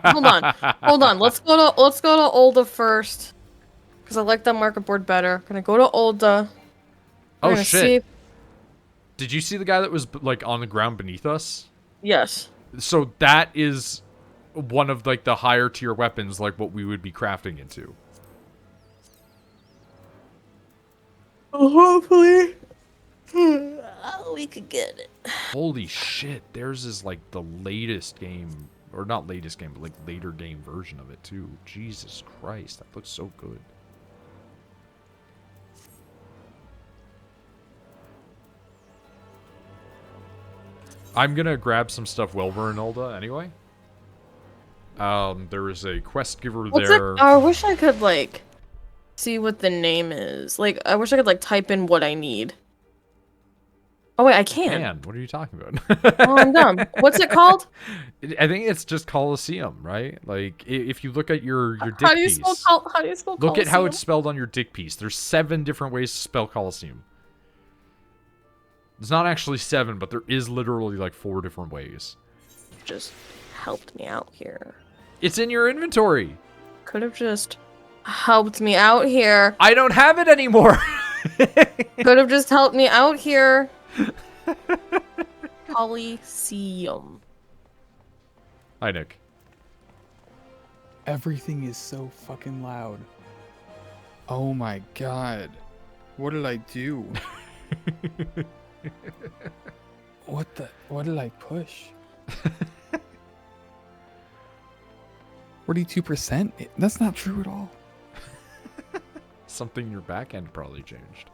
[SPEAKER 2] Hold on. Let's go to Olda first. because I like that market board better. Gonna go to Olda. We're
[SPEAKER 1] Oh
[SPEAKER 2] gonna
[SPEAKER 1] shit!
[SPEAKER 2] see.
[SPEAKER 1] Did you see the guy that was like on the ground beneath us?
[SPEAKER 2] Yes.
[SPEAKER 1] So that is one of like the higher tier weapons, like what we would be crafting into.
[SPEAKER 2] Well, hopefully, we could get it.
[SPEAKER 1] Holy shit! Theirs is like the latest game, or not latest game, but like later game version of it too. Jesus Christ, that looks so good. I'm gonna grab some stuff while we're in Ulda anyway. There is a quest giver there.
[SPEAKER 2] I wish I could like see what the name is. Like, I wish I could like type in what I need. Oh wait, I can.
[SPEAKER 1] Man, what are you talking about?
[SPEAKER 2] Oh, I'm dumb. What's it called?
[SPEAKER 1] I think it's just Colosseum, right? Like, if you look at your dick
[SPEAKER 2] How do you
[SPEAKER 1] piece,
[SPEAKER 2] spell how do you spell
[SPEAKER 1] look at how
[SPEAKER 2] Colosseum?
[SPEAKER 1] it's spelled on your dick piece. There's 7 different ways to spell Colosseum. It's not actually 7, but there is literally like 4 different ways.
[SPEAKER 2] Just helped me out here.
[SPEAKER 1] It's in your inventory.
[SPEAKER 2] Could have just helped me out here.
[SPEAKER 1] I don't have it anymore.
[SPEAKER 2] Could have just helped me out here. Coliseum.
[SPEAKER 1] Hi, Nick.
[SPEAKER 3] Everything is so fucking loud. Oh my god. What did I do? What did I push? 42%? That's not true at all.
[SPEAKER 1] Something in your back end probably changed.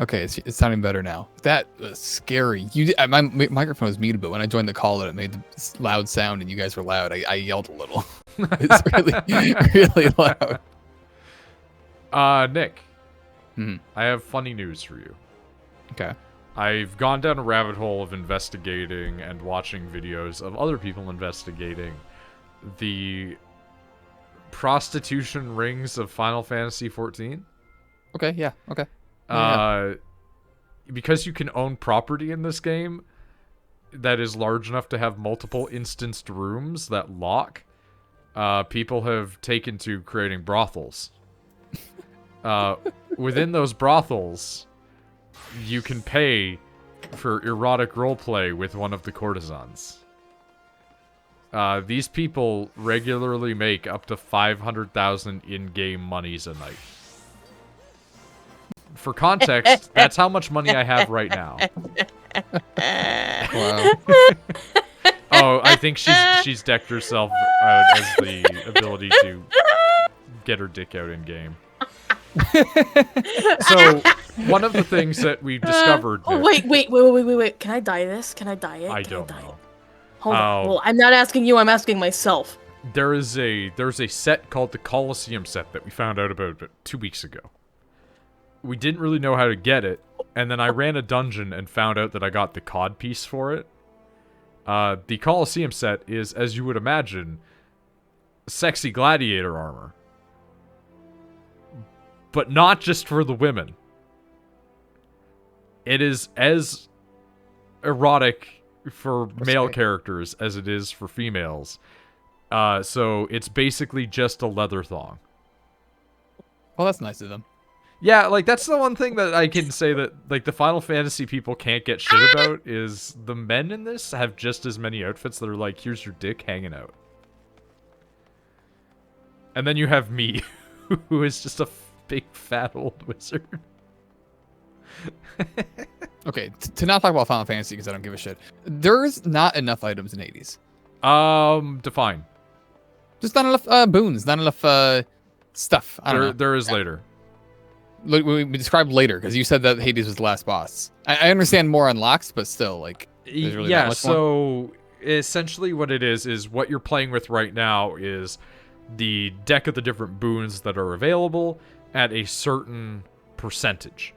[SPEAKER 3] Okay, it's sounding better now. That was scary. My microphone was muted, but when I joined the call and it made the loud sound and you guys were loud, I yelled a little. It's really, really loud.
[SPEAKER 1] Nick.
[SPEAKER 3] Hmm.
[SPEAKER 1] I have funny news for you.
[SPEAKER 3] Okay.
[SPEAKER 1] I've gone down a rabbit hole of investigating and watching videos of other people investigating the prostitution rings of Final Fantasy XIV.
[SPEAKER 3] Okay, yeah, okay. Yeah.
[SPEAKER 1] Because you can own property in this game that is large enough to have multiple instanced rooms that lock, people have taken to creating brothels. Within those brothels, you can pay for erotic roleplay with one of the courtesans. These people regularly make up to 500,000 in-game monies a night. For context, that's how much money I have right now.
[SPEAKER 3] Wow.
[SPEAKER 1] Oh, I think she's decked herself out as the ability to get her dick out in game. So, one of the things that we've discovered.
[SPEAKER 2] Oh, wait. Can I dye this? Can I dye it?
[SPEAKER 1] I don't know.
[SPEAKER 2] Hold on. Well, I'm not asking you, I'm asking myself.
[SPEAKER 1] There's a set called the Colosseum set that we found out about 2 weeks ago. We didn't really know how to get it, and then I ran a dungeon and found out that I got the COD piece for it. The Colosseum set is, as you would imagine, sexy gladiator armor. But not just for the women. It is as erotic for male characters as it is for females. So it's basically just a leather thong.
[SPEAKER 3] Well, that's nice of them.
[SPEAKER 1] Yeah, like, that's the one thing that I can say that, like, the Final Fantasy people can't get shit about is the men in this have just as many outfits that are like, here's your dick hanging out. And then you have me, who is just a big fat old wizard.
[SPEAKER 3] Okay, to not talk about Final Fantasy because I don't give a shit. There's not enough items in Hades.
[SPEAKER 1] Define.
[SPEAKER 3] Just not enough boons, not enough stuff. I don't know.
[SPEAKER 1] There is later.
[SPEAKER 3] Look, we described later because you said that Hades was the last boss. I understand more unlocks, but still, like, there's really not much more.
[SPEAKER 1] So essentially what it is what you're playing with right now is the deck of the different boons that are available at a certain percentage.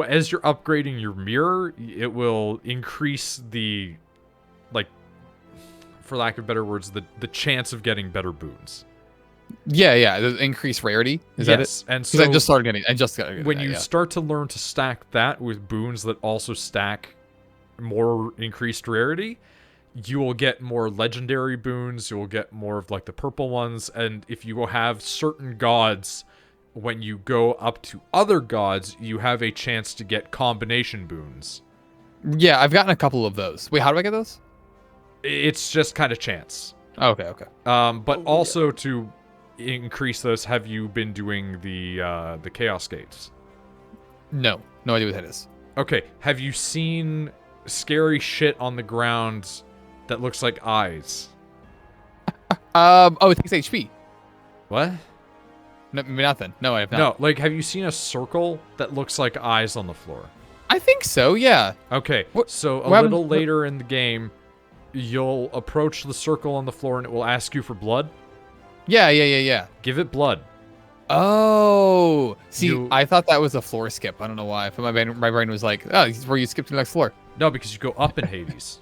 [SPEAKER 1] As you're upgrading your mirror, it will increase the, like, for lack of better words, the chance of getting better boons.
[SPEAKER 3] Yeah, the increased rarity. Is that it?
[SPEAKER 1] And
[SPEAKER 3] Because
[SPEAKER 1] so
[SPEAKER 3] I just started getting. I just got to get
[SPEAKER 1] when
[SPEAKER 3] that,
[SPEAKER 1] you
[SPEAKER 3] yeah.
[SPEAKER 1] start to learn to stack that with boons that also stack more increased rarity, you will get more legendary boons. You will get more of like the purple ones, and if you will have certain gods when you go up to other gods, you have a chance to get combination boons.
[SPEAKER 3] Yeah, I've gotten a couple of those. Wait, how do I get those?
[SPEAKER 1] It's just kind of chance.
[SPEAKER 3] Oh, okay.
[SPEAKER 1] But also to increase those, have you been doing the Chaos Gates? No
[SPEAKER 3] idea what that is.
[SPEAKER 1] Okay, have you seen scary shit on the ground that looks like eyes?
[SPEAKER 3] Oh, it takes HP.
[SPEAKER 1] What?
[SPEAKER 3] No, nothing. No, I have not.
[SPEAKER 1] No, like, have you seen a circle that looks like eyes on the floor?
[SPEAKER 3] I think so, yeah.
[SPEAKER 1] Okay, so a little later in the game, you'll approach the circle on the floor and it will ask you for blood.
[SPEAKER 3] Yeah.
[SPEAKER 1] Give it blood.
[SPEAKER 3] Oh, see, I thought that was a floor skip. I don't know why. But my brain was like, oh, this is where you skip to the next floor.
[SPEAKER 1] No, because you go up in Hades.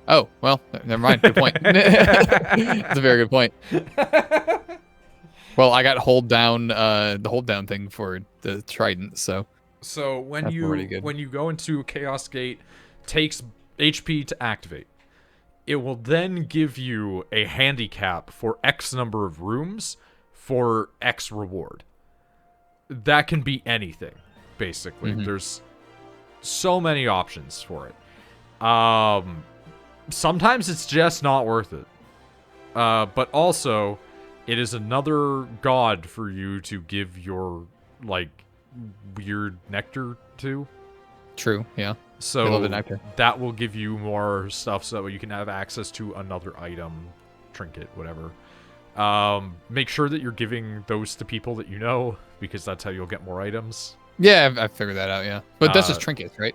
[SPEAKER 3] Oh, well, never mind. Good point. That's a very good point. Well, I got the hold down thing for the trident, so.
[SPEAKER 1] So when you go into Chaos Gate, takes HP to activate. It will then give you a handicap for X number of rooms for X reward. That can be anything, basically.
[SPEAKER 3] Mm-hmm.
[SPEAKER 1] There's so many options for it. Sometimes it's just not worth it. But also, it is another god for you to give your, like, weird nectar to.
[SPEAKER 3] True, yeah.
[SPEAKER 1] So
[SPEAKER 3] I love the nectar.
[SPEAKER 1] That will give you more stuff so you can have access to another item, trinket, whatever. Make sure that you're giving those to people that you know, because that's how you'll get more items.
[SPEAKER 3] Yeah, I figured that out, yeah. But that's just trinkets, right?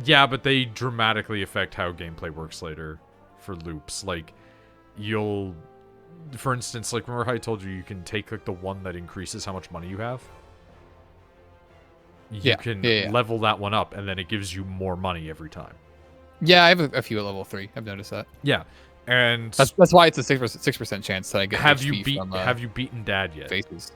[SPEAKER 1] Yeah, but they dramatically affect how gameplay works later for loops. Like, you'll... For instance, like, remember how I told you can take, like, the one that increases how much money you have? You can level that one up, and then it gives you more money every time.
[SPEAKER 3] Yeah, I have a few at level 3. I've noticed that.
[SPEAKER 1] Yeah, and...
[SPEAKER 3] That's why it's a 6% chance that I get
[SPEAKER 1] Have
[SPEAKER 3] HP
[SPEAKER 1] you beaten Dad yet?
[SPEAKER 3] Phases.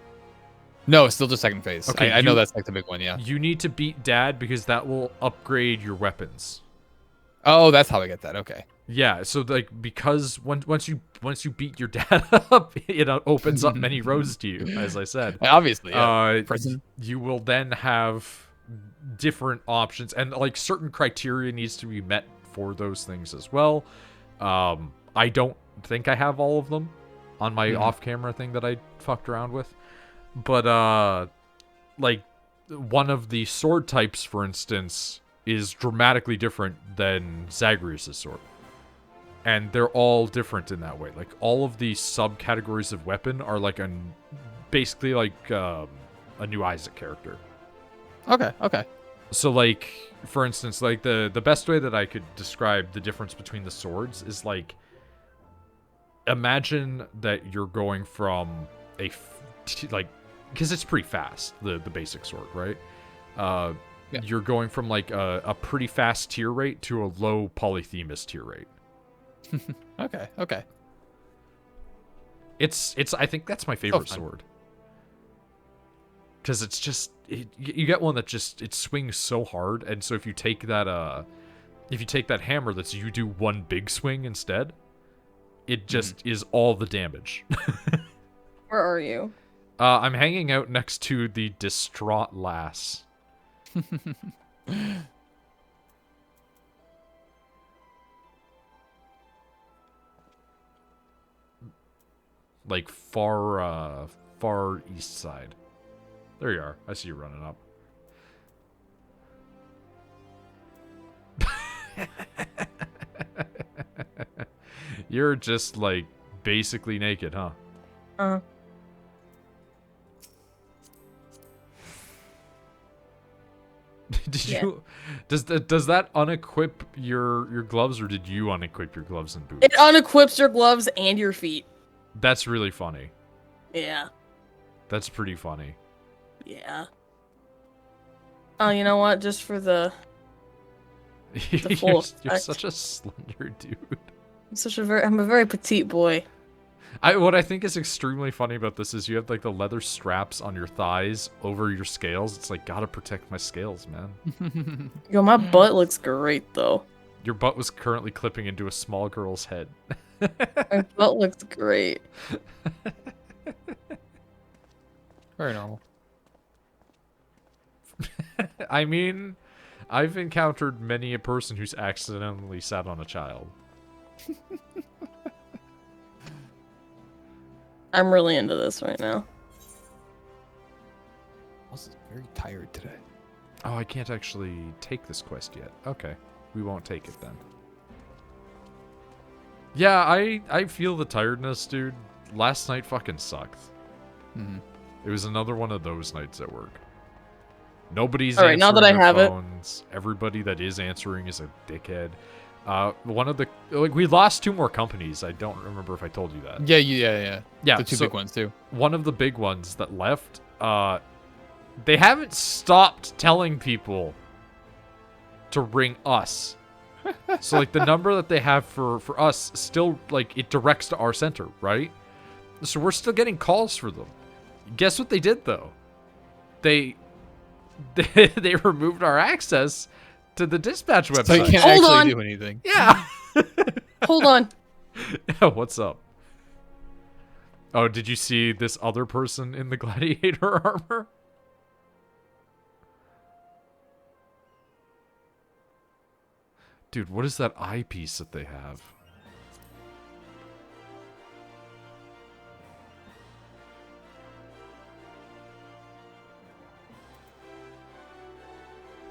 [SPEAKER 3] No, it's still just second phase.
[SPEAKER 1] Okay,
[SPEAKER 3] I know that's like the big one, yeah.
[SPEAKER 1] You need to beat Dad because that will upgrade your weapons.
[SPEAKER 3] Oh, that's how I get that. Okay.
[SPEAKER 1] Yeah, so like because once you beat your dad up, it opens up many roads to you, as I said.
[SPEAKER 3] Obviously, yeah.
[SPEAKER 1] You will then have different options, and like certain criteria needs to be met for those things as well. I don't think I have all of them on my off-camera thing that I fucked around with, but like one of the sword types, for instance, is dramatically different than Zagreus' sword. And they're all different in that way. Like, all of the subcategories of weapon are like basically like a new Isaac character.
[SPEAKER 3] Okay.
[SPEAKER 1] So, like, for instance, like, the best way that I could describe the difference between the swords is, like, imagine that you're going from like, because it's pretty fast, the basic sword, right? Yeah. You're going from, like, a pretty fast tier rate to a low Polyphemus tier rate.
[SPEAKER 3] Okay.
[SPEAKER 1] It's I think that's my favorite sword. Because it's just you get one that just it swings so hard, and so if you take that hammer that's you do one big swing instead, it just is all the damage.
[SPEAKER 2] Where are you?
[SPEAKER 1] I'm hanging out next to the distraught lass. Like far east side. There you are. I see you running up. You're just like basically naked, huh? Did you? Does that unequip your gloves, or did you unequip your gloves and boots?
[SPEAKER 2] It unequips your gloves and your feet.
[SPEAKER 1] That's really funny.
[SPEAKER 2] Yeah.
[SPEAKER 1] That's pretty funny.
[SPEAKER 2] Yeah. Oh, you know what? Just for the full
[SPEAKER 1] you're such a slender dude.
[SPEAKER 2] I'm a very petite boy.
[SPEAKER 1] What I think is extremely funny about this is you have like the leather straps on your thighs over your scales. It's like, gotta protect my scales, man.
[SPEAKER 2] Yo, my butt looks great though.
[SPEAKER 1] Your butt was currently clipping into a small girl's head.
[SPEAKER 2] My butt looks great.
[SPEAKER 3] Very normal.
[SPEAKER 1] I mean, I've encountered many a person who's accidentally sat on a child.
[SPEAKER 2] I'm really into this right now.
[SPEAKER 3] I was very tired today.
[SPEAKER 1] Oh, I can't actually take this quest yet. Okay, we won't take it then. Yeah, I feel the tiredness, dude. Last night fucking sucked.
[SPEAKER 3] Mm-hmm.
[SPEAKER 1] It was another one of those nights at work. Nobody's
[SPEAKER 2] All right,
[SPEAKER 1] answering
[SPEAKER 2] now that I
[SPEAKER 1] their
[SPEAKER 2] have it.
[SPEAKER 1] phones. Everybody that is answering is a dickhead. One of the we lost 2 more companies. I don't remember if I told you that.
[SPEAKER 3] Yeah.
[SPEAKER 1] Yeah,
[SPEAKER 3] The two
[SPEAKER 1] so
[SPEAKER 3] big ones too.
[SPEAKER 1] one of the big ones that left, they haven't stopped telling people to ring us. So like the number that they have for us still, like, it directs to our center, right? So we're still getting calls for them. Guess what they did though? They removed our access to the dispatch website.
[SPEAKER 3] So you can't
[SPEAKER 2] Hold
[SPEAKER 3] actually
[SPEAKER 2] on.
[SPEAKER 3] do anything.
[SPEAKER 1] Yeah.
[SPEAKER 2] Hold on.
[SPEAKER 1] Yeah, what's up? Oh, did you see this other person in the gladiator armor? Dude, what is that eyepiece that they have?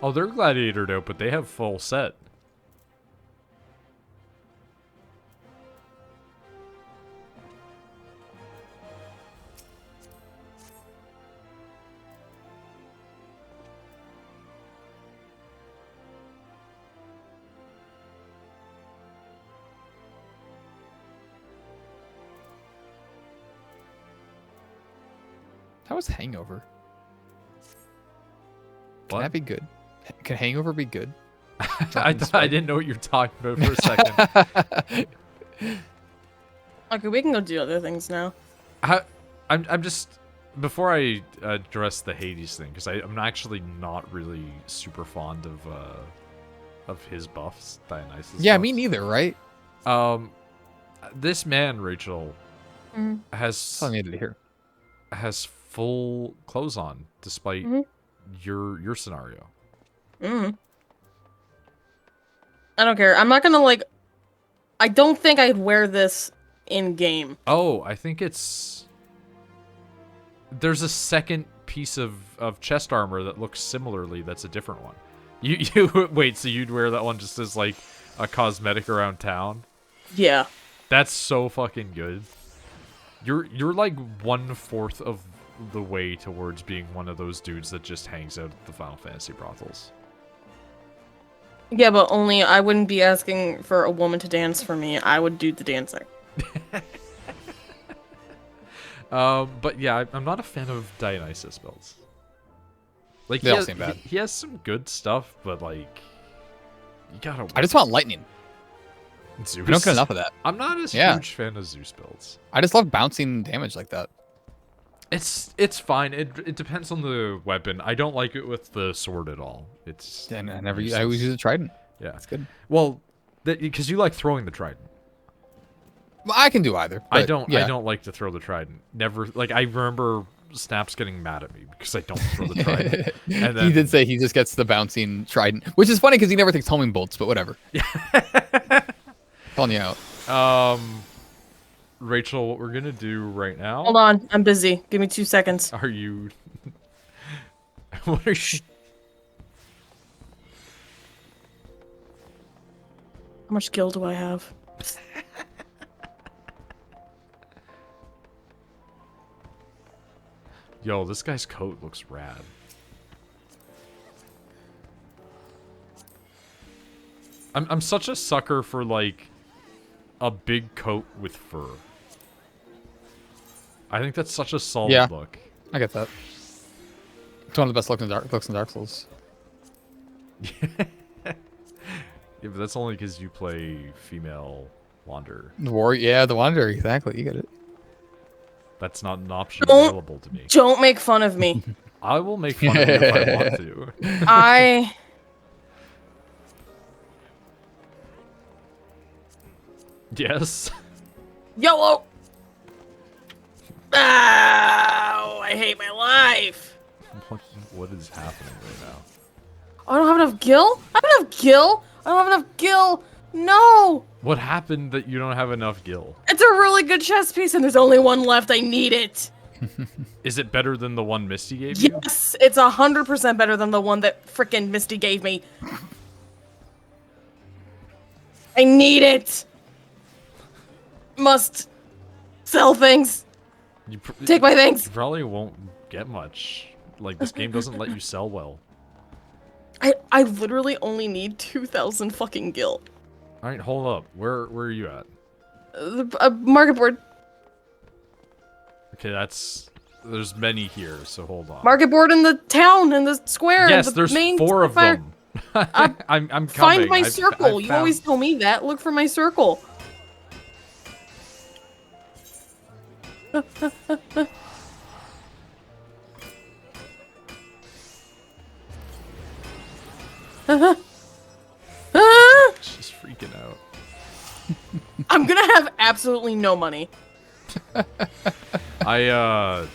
[SPEAKER 1] Oh, they're gladiatored out, but they have full set.
[SPEAKER 3] How was Hangover? Can
[SPEAKER 1] What?
[SPEAKER 3] that be good? Can Hangover be good?
[SPEAKER 1] I didn't know what you were talking about for a second.
[SPEAKER 2] Okay, we can go do other things now.
[SPEAKER 1] I'm just, before I address the Hades thing, because I'm actually not really super fond of his buffs, Dionysus.
[SPEAKER 3] Yeah,
[SPEAKER 1] buffs.
[SPEAKER 3] me neither, right?
[SPEAKER 1] This man, Rachel,
[SPEAKER 2] Mhm.
[SPEAKER 3] That's all I needed to hear.
[SPEAKER 1] has full clothes on, despite
[SPEAKER 2] Mhm.
[SPEAKER 1] your scenario.
[SPEAKER 2] Mm. I don't care. I'm not gonna like. I don't think I'd wear this in game.
[SPEAKER 1] Oh, I think it's... There's a second piece of chest armor that looks similarly. That's a different one. You wait, so you'd wear that one just as like a cosmetic around town?
[SPEAKER 2] Yeah.
[SPEAKER 1] That's so fucking good. You're like 1/4 of the way towards being one of those dudes that just hangs out at the Final Fantasy brothels.
[SPEAKER 2] Yeah, but only I wouldn't be asking for a woman to dance for me. I would do the dancing.
[SPEAKER 1] But yeah, I'm not a fan of Dionysus builds. Like
[SPEAKER 3] They all seem bad.
[SPEAKER 1] He has some good stuff, but like, you gotta.
[SPEAKER 3] I just want lightning.
[SPEAKER 1] Zeus.
[SPEAKER 3] We don't get enough of that.
[SPEAKER 1] I'm not a
[SPEAKER 3] Yeah.
[SPEAKER 1] huge fan of Zeus builds.
[SPEAKER 3] I just love bouncing damage like that.
[SPEAKER 1] It's fine. It depends on the weapon. I don't like it with the sword at all. It's
[SPEAKER 3] And I always use a trident.
[SPEAKER 1] yeah.
[SPEAKER 3] That's good.
[SPEAKER 1] Well, because you like throwing the trident.
[SPEAKER 3] Well, I can do either.
[SPEAKER 1] I
[SPEAKER 3] but
[SPEAKER 1] don't.
[SPEAKER 3] Yeah.
[SPEAKER 1] I don't like to throw the trident. Never. Like I remember Snaps getting mad at me because I don't throw the trident. And then,
[SPEAKER 3] He did say he just gets the bouncing trident, which is funny because he never takes homing bolts, but whatever. Calling you out.
[SPEAKER 1] Rachel, what we're gonna do right now?
[SPEAKER 2] Hold on, I'm busy. Give me 2 seconds.
[SPEAKER 1] Are you? What are you?
[SPEAKER 2] How much skill do I have?
[SPEAKER 1] Yo, this guy's coat looks rad. I'm such a sucker for like a big coat with fur. I think that's such a solid
[SPEAKER 3] Yeah.
[SPEAKER 1] look.
[SPEAKER 3] I get that. It's one of the best looks in Dark Souls.
[SPEAKER 1] Yeah, but that's only because you play female Wanderer.
[SPEAKER 3] The Warrior, yeah, the Wanderer, exactly. You get it.
[SPEAKER 1] That's not an option
[SPEAKER 2] Don't-
[SPEAKER 1] available to me.
[SPEAKER 2] Don't make fun of me.
[SPEAKER 1] I will make fun of you if I want to.
[SPEAKER 2] I.
[SPEAKER 1] Yes.
[SPEAKER 2] Yellow! Ow! I hate my life.
[SPEAKER 1] What is happening right now?
[SPEAKER 2] I don't have enough gil? I don't have enough gil! I don't have enough gil! No!
[SPEAKER 1] What happened that you don't have enough gil?
[SPEAKER 2] It's a really good chess piece and there's only one left. I need it.
[SPEAKER 1] Is it better than the one Misty gave you?
[SPEAKER 2] Yes! It's 100% better than the one that frickin' Misty gave me. I need it! Must sell things. Take my things.
[SPEAKER 1] You probably won't get much. Like, this game doesn't let you sell well.
[SPEAKER 2] I literally only need 2,000 fucking gil.
[SPEAKER 1] Alright, hold up. Where are you at?
[SPEAKER 2] The market board.
[SPEAKER 1] Okay, there's many here, so hold on.
[SPEAKER 2] Market board in the town, in the square.
[SPEAKER 1] Yes,
[SPEAKER 2] in the
[SPEAKER 1] there's
[SPEAKER 2] main
[SPEAKER 1] 4 of
[SPEAKER 2] fire.
[SPEAKER 1] them. I'm coming.
[SPEAKER 2] Find my
[SPEAKER 1] I've
[SPEAKER 2] circle. You
[SPEAKER 1] found-
[SPEAKER 2] always tell me that. Look for my circle.
[SPEAKER 1] She's freaking out.
[SPEAKER 2] I'm gonna have absolutely no money.
[SPEAKER 1] I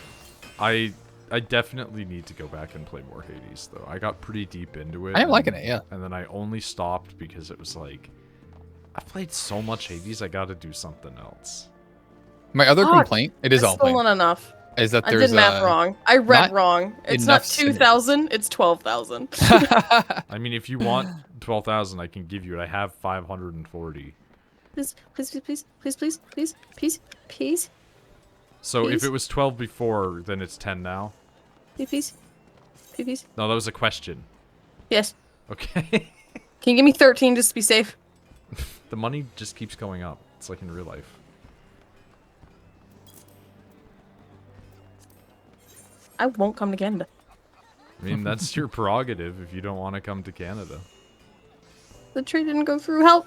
[SPEAKER 1] definitely need to go back and play more Hades, though. I got pretty deep into it.
[SPEAKER 3] I am liking it, yeah.
[SPEAKER 1] And then I only stopped because it was like, I played so much Hades, I gotta do something else.
[SPEAKER 3] My other
[SPEAKER 2] Fuck.
[SPEAKER 3] complaint, it is
[SPEAKER 2] That's
[SPEAKER 3] all
[SPEAKER 2] still
[SPEAKER 3] playing,
[SPEAKER 2] not enough.
[SPEAKER 3] is that
[SPEAKER 2] I
[SPEAKER 3] there's
[SPEAKER 2] did math wrong. I read
[SPEAKER 3] not
[SPEAKER 2] wrong. It's not
[SPEAKER 3] enough synergy.
[SPEAKER 2] 2,000. It's 12,000.
[SPEAKER 1] I mean, if you want 12,000, I can give you it. I have 540.
[SPEAKER 2] Please, please, please, please, please, please, please, please,
[SPEAKER 1] So if
[SPEAKER 2] Please?
[SPEAKER 1] it was 12 before, then it's 10 now?
[SPEAKER 2] please, please, please.
[SPEAKER 1] No, that was a question.
[SPEAKER 2] Yes.
[SPEAKER 1] Okay.
[SPEAKER 2] Can you give me 13 just to be safe?
[SPEAKER 1] The money just keeps going up. It's like in real life.
[SPEAKER 2] I won't come to Canada.
[SPEAKER 1] I mean, that's your prerogative if you don't want to come to Canada.
[SPEAKER 2] The trade didn't go through. Help!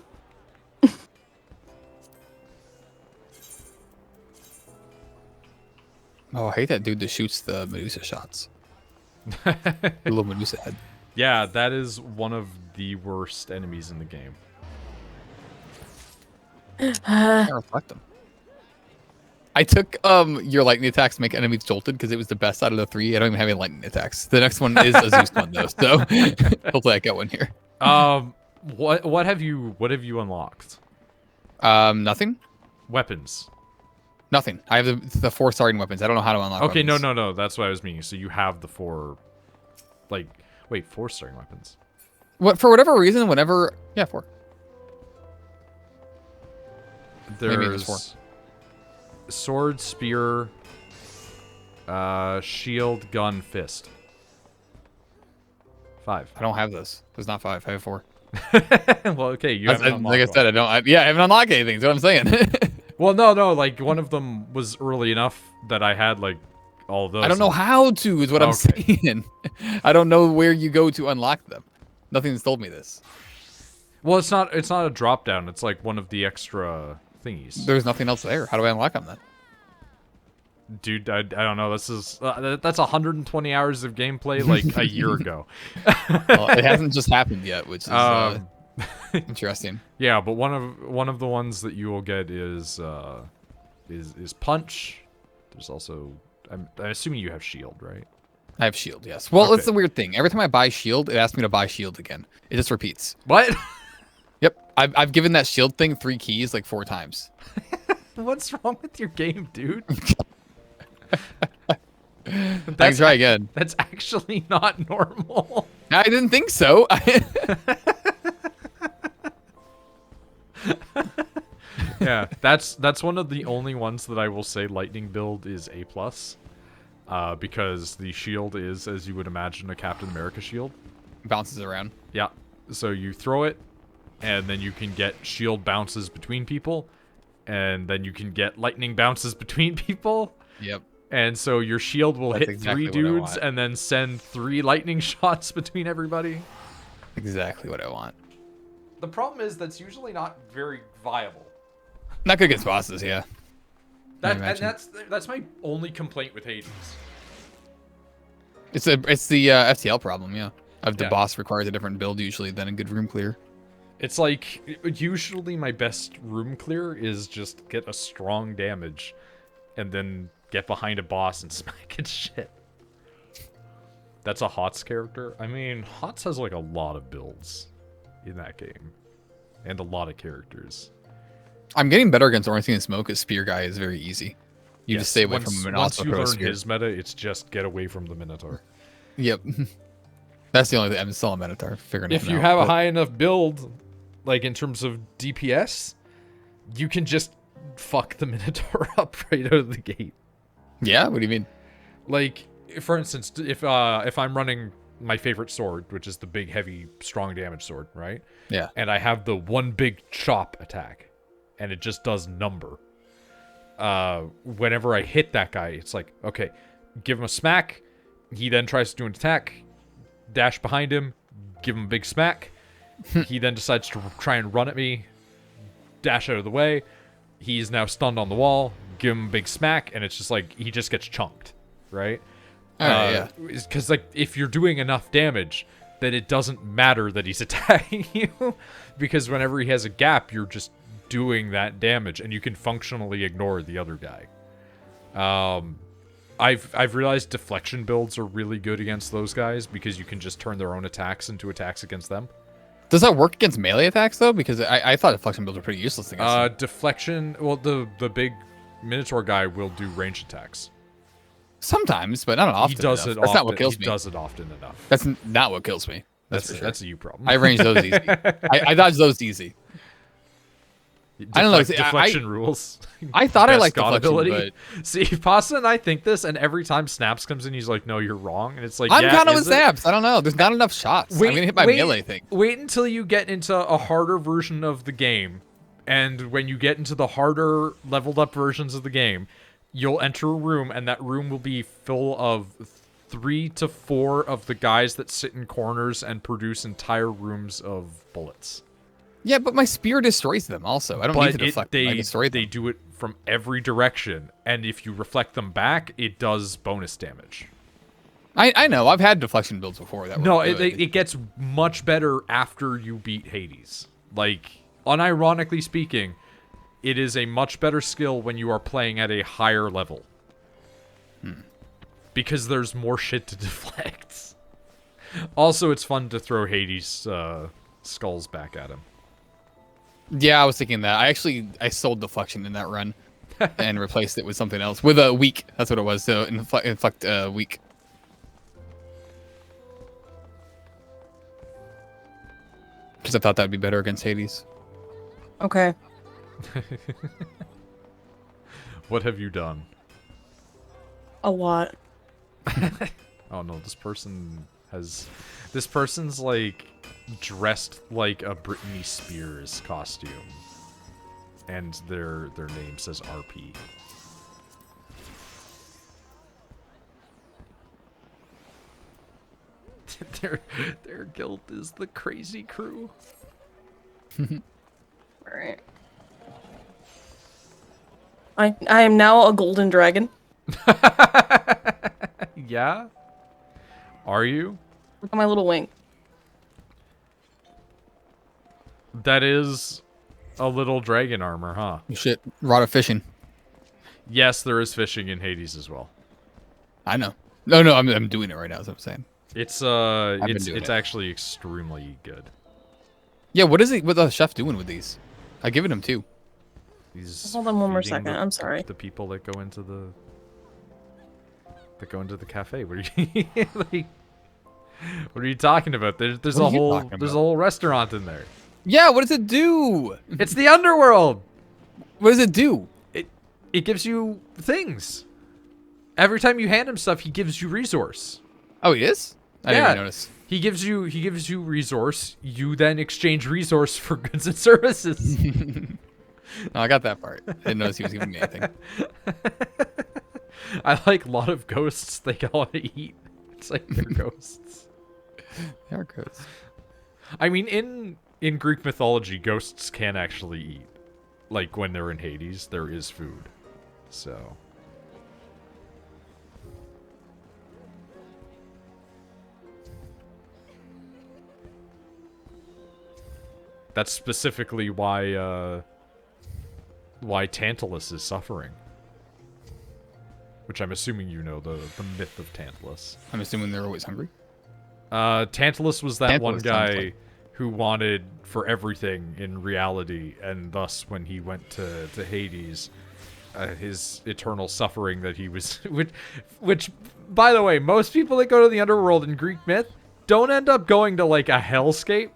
[SPEAKER 3] Oh, I hate that dude that shoots the Medusa shots. The little Medusa head.
[SPEAKER 1] Yeah, that is one of the worst enemies in the game.
[SPEAKER 3] I can't reflect them. I took your lightning attacks to make enemies jolted because it was the best out of the 3. I don't even have any lightning attacks. The next one is a Zeus one though, so hopefully I get one here.
[SPEAKER 1] What have you unlocked?
[SPEAKER 3] Nothing.
[SPEAKER 1] Weapons.
[SPEAKER 3] Nothing. I have the 4 starting weapons. I don't know how to unlock.
[SPEAKER 1] Okay,
[SPEAKER 3] weapons.
[SPEAKER 1] no. That's what I was meaning. So you have the 4, like, wait, 4 starting weapons.
[SPEAKER 3] What for whatever reason, whenever 4. Maybe it was 4.
[SPEAKER 1] There's sword, spear, shield, gun, fist. 5.
[SPEAKER 3] I don't have this. There's not 5. I have 4.
[SPEAKER 1] Well, okay, you haven't
[SPEAKER 3] Like I
[SPEAKER 1] unlocked
[SPEAKER 3] said, I haven't unlocked anything. Is what I'm saying.
[SPEAKER 1] Well, no, like one of them was early enough that I had like all of those.
[SPEAKER 3] I don't know how to. Is what I'm
[SPEAKER 1] Okay.
[SPEAKER 3] saying. I don't know where you go to unlock them. Nothing's told me this.
[SPEAKER 1] Well, it's not a drop down. It's like one of the extra thingies.
[SPEAKER 3] There's nothing else there. How do I unlock them then?
[SPEAKER 1] Dude, I don't know. This is that's 120 hours of gameplay like a year ago.
[SPEAKER 3] Well, it hasn't just happened yet, which is interesting.
[SPEAKER 1] Yeah, but one of the ones that you will get is punch. There's also I'm assuming you have shield, right?
[SPEAKER 3] I have shield, yes. Well,
[SPEAKER 1] Okay.
[SPEAKER 3] that's the weird thing. Every time I buy shield, it asks me to buy shield again. It just repeats.
[SPEAKER 1] What?
[SPEAKER 3] Yep. I've given that shield thing 3 keys like 4 times.
[SPEAKER 1] What's wrong with your game, dude?
[SPEAKER 3] I can try again.
[SPEAKER 1] That's actually not normal.
[SPEAKER 3] I didn't think so.
[SPEAKER 1] Yeah, that's one of the only ones that I will say lightning build is A+. Because the shield is, as you would imagine, a Captain America shield.
[SPEAKER 3] Bounces around.
[SPEAKER 1] Yeah, so you throw it, and then you can get shield bounces between people, and then you can get lightning bounces between people.
[SPEAKER 3] Yep.
[SPEAKER 1] And so your shield will
[SPEAKER 3] That's
[SPEAKER 1] hit
[SPEAKER 3] exactly
[SPEAKER 1] 3
[SPEAKER 3] what I
[SPEAKER 1] dudes
[SPEAKER 3] want.
[SPEAKER 1] and then send 3 lightning shots between everybody.
[SPEAKER 3] Exactly what I want.
[SPEAKER 1] The problem is that's usually not very viable.
[SPEAKER 3] Not good against bosses, yeah.
[SPEAKER 1] And
[SPEAKER 3] imagine.
[SPEAKER 1] that's my only complaint with Hades.
[SPEAKER 3] It's the FTL problem, yeah. Of the
[SPEAKER 1] Yeah.
[SPEAKER 3] boss requires a different build usually than a good room clear.
[SPEAKER 1] It's like, usually my best room clear is just get a strong damage and then get behind a boss and smack its shit. That's a HOTS character. I mean, HOTS has like a lot of builds in that game. And a lot of characters.
[SPEAKER 3] I'm getting better against Ornstein and Smoke, because Spear Guy is very easy. You just stay away from him and
[SPEAKER 1] once
[SPEAKER 3] also
[SPEAKER 1] you
[SPEAKER 3] throw a
[SPEAKER 1] learn
[SPEAKER 3] spear.
[SPEAKER 1] his meta, it's just get away from the Minotaur.
[SPEAKER 3] Yep. That's the only thing. I'm still a Minotaur. Figuring
[SPEAKER 1] If
[SPEAKER 3] him
[SPEAKER 1] you
[SPEAKER 3] out,
[SPEAKER 1] have a
[SPEAKER 3] but-
[SPEAKER 1] high enough build, like in terms of DPS, you can just fuck the Minotaur up right out of the gate.
[SPEAKER 3] Yeah? What do you mean?
[SPEAKER 1] Like, for instance, if I'm running my favorite sword, which is the big, heavy, strong damage sword, right?
[SPEAKER 3] Yeah.
[SPEAKER 1] And I have the one big chop attack, and it just does number. Whenever I hit that guy, it's like, okay, give him a smack. He then tries to do an attack, dash behind him, give him a big smack. He then decides to try and run at me, dash out of the way. He's now stunned on the wall, give him a big smack, and it's just like, he just gets chunked, right?
[SPEAKER 3] Yeah.
[SPEAKER 1] Because, like, if you're doing enough damage, then it doesn't matter that he's attacking you. Because whenever he has a gap, you're just doing that damage, and you can functionally ignore the other guy. I've realized deflection builds are really good against those guys, because you can just turn their own attacks into attacks against them.
[SPEAKER 3] Does that work against melee attacks, though? Because I thought deflection builds were pretty useless against them.
[SPEAKER 1] Deflection, well, the big Minotaur guy will do range attacks.
[SPEAKER 3] Sometimes, but not often.
[SPEAKER 1] He does
[SPEAKER 3] enough.
[SPEAKER 1] it
[SPEAKER 3] That's
[SPEAKER 1] often.
[SPEAKER 3] not what kills
[SPEAKER 1] He
[SPEAKER 3] me.
[SPEAKER 1] does it often enough.
[SPEAKER 3] That's not what kills me. That's for sure.
[SPEAKER 1] That's a you problem.
[SPEAKER 3] I range those easy. I dodge those easy. I don't know. See,
[SPEAKER 1] Deflection rules.
[SPEAKER 3] I thought I
[SPEAKER 1] Best
[SPEAKER 3] liked
[SPEAKER 1] god
[SPEAKER 3] deflection, but
[SPEAKER 1] See, Pasta and I think this, and every time Snaps comes in, he's like, "No, you're wrong," and it's like,
[SPEAKER 3] I'm
[SPEAKER 1] yeah,
[SPEAKER 3] kind of
[SPEAKER 1] is
[SPEAKER 3] with
[SPEAKER 1] it?
[SPEAKER 3] Snaps. I don't know. There's not enough shots. I'm gonna hit my melee thing.
[SPEAKER 1] Wait until you get into a harder version of the game, and when you get into the harder leveled up versions of the game, you'll enter a room, and that room will be full of 3 to 4 of the guys that sit in corners and produce entire rooms of bullets.
[SPEAKER 3] Yeah, but my spear destroys them. Also, I don't need to deflect them. I destroy them.
[SPEAKER 1] They do it from every direction, and if you reflect them back, it does bonus damage.
[SPEAKER 3] I know. I've had deflection builds before. That
[SPEAKER 1] No,
[SPEAKER 3] were good.
[SPEAKER 1] it gets much better after you beat Hades. Like, unironically speaking, it is a much better skill when you are playing at a higher level. Because there's more shit to deflect. Also, it's fun to throw Hades' skulls back at him.
[SPEAKER 3] Yeah, I was thinking that. I sold deflection in that run and replaced it with something else. With a weak. That's what it was. So inflect weak. Because I thought that would be better against Hades.
[SPEAKER 2] Okay.
[SPEAKER 1] What have you done?
[SPEAKER 2] A lot.
[SPEAKER 1] Oh no, this person's like dressed like a Britney Spears costume. And their name says RP. their guild is the Crazy Crew.
[SPEAKER 2] Alright. I am now a golden dragon.
[SPEAKER 1] Yeah? Are you?
[SPEAKER 2] Look at my little wing.
[SPEAKER 1] That is a little dragon armor, huh?
[SPEAKER 3] Shit. Rod of fishing.
[SPEAKER 1] Yes, there is fishing in Hades as well.
[SPEAKER 3] I know. No, I'm doing it right now. Is what I'm saying.
[SPEAKER 1] It's
[SPEAKER 3] been doing
[SPEAKER 1] it's
[SPEAKER 3] it.
[SPEAKER 1] actually extremely good.
[SPEAKER 3] Yeah. What is the chef doing with these? I give it him 2.
[SPEAKER 1] He's
[SPEAKER 2] Hold on one more
[SPEAKER 1] feeding
[SPEAKER 2] second. I'm sorry.
[SPEAKER 1] The people that go into the cafe. What are you like, what are you talking about? There's
[SPEAKER 3] What
[SPEAKER 1] a
[SPEAKER 3] are you
[SPEAKER 1] whole
[SPEAKER 3] talking
[SPEAKER 1] there's a
[SPEAKER 3] about?
[SPEAKER 1] whole restaurant in there.
[SPEAKER 3] Yeah. What does it do?
[SPEAKER 1] It's the underworld.
[SPEAKER 3] What does it do?
[SPEAKER 1] It gives you things. Every time you hand him stuff, he gives you resource.
[SPEAKER 3] Oh, he is. I didn't even notice.
[SPEAKER 1] He gives you resource. You then exchange resource for goods and services.
[SPEAKER 3] No, I got that part. I didn't notice he was giving me anything.
[SPEAKER 1] I like a lot of ghosts. They all eat. It's like they're ghosts.
[SPEAKER 3] There it goes.
[SPEAKER 1] I mean, in Greek mythology, ghosts can actually eat. Like when they're in Hades, there is food. So. That's specifically why Tantalus is suffering. which I'm assuming you know, the myth of Tantalus.
[SPEAKER 3] I'm assuming they're always hungry.
[SPEAKER 1] Tantalus was that one
[SPEAKER 3] Tantalus sounds
[SPEAKER 1] guy
[SPEAKER 3] like-
[SPEAKER 1] who wanted for everything in reality, and thus when he went to Hades, his eternal suffering that he was... Which, by the way, most people that go to the underworld in Greek myth don't end up going to, like, a hellscape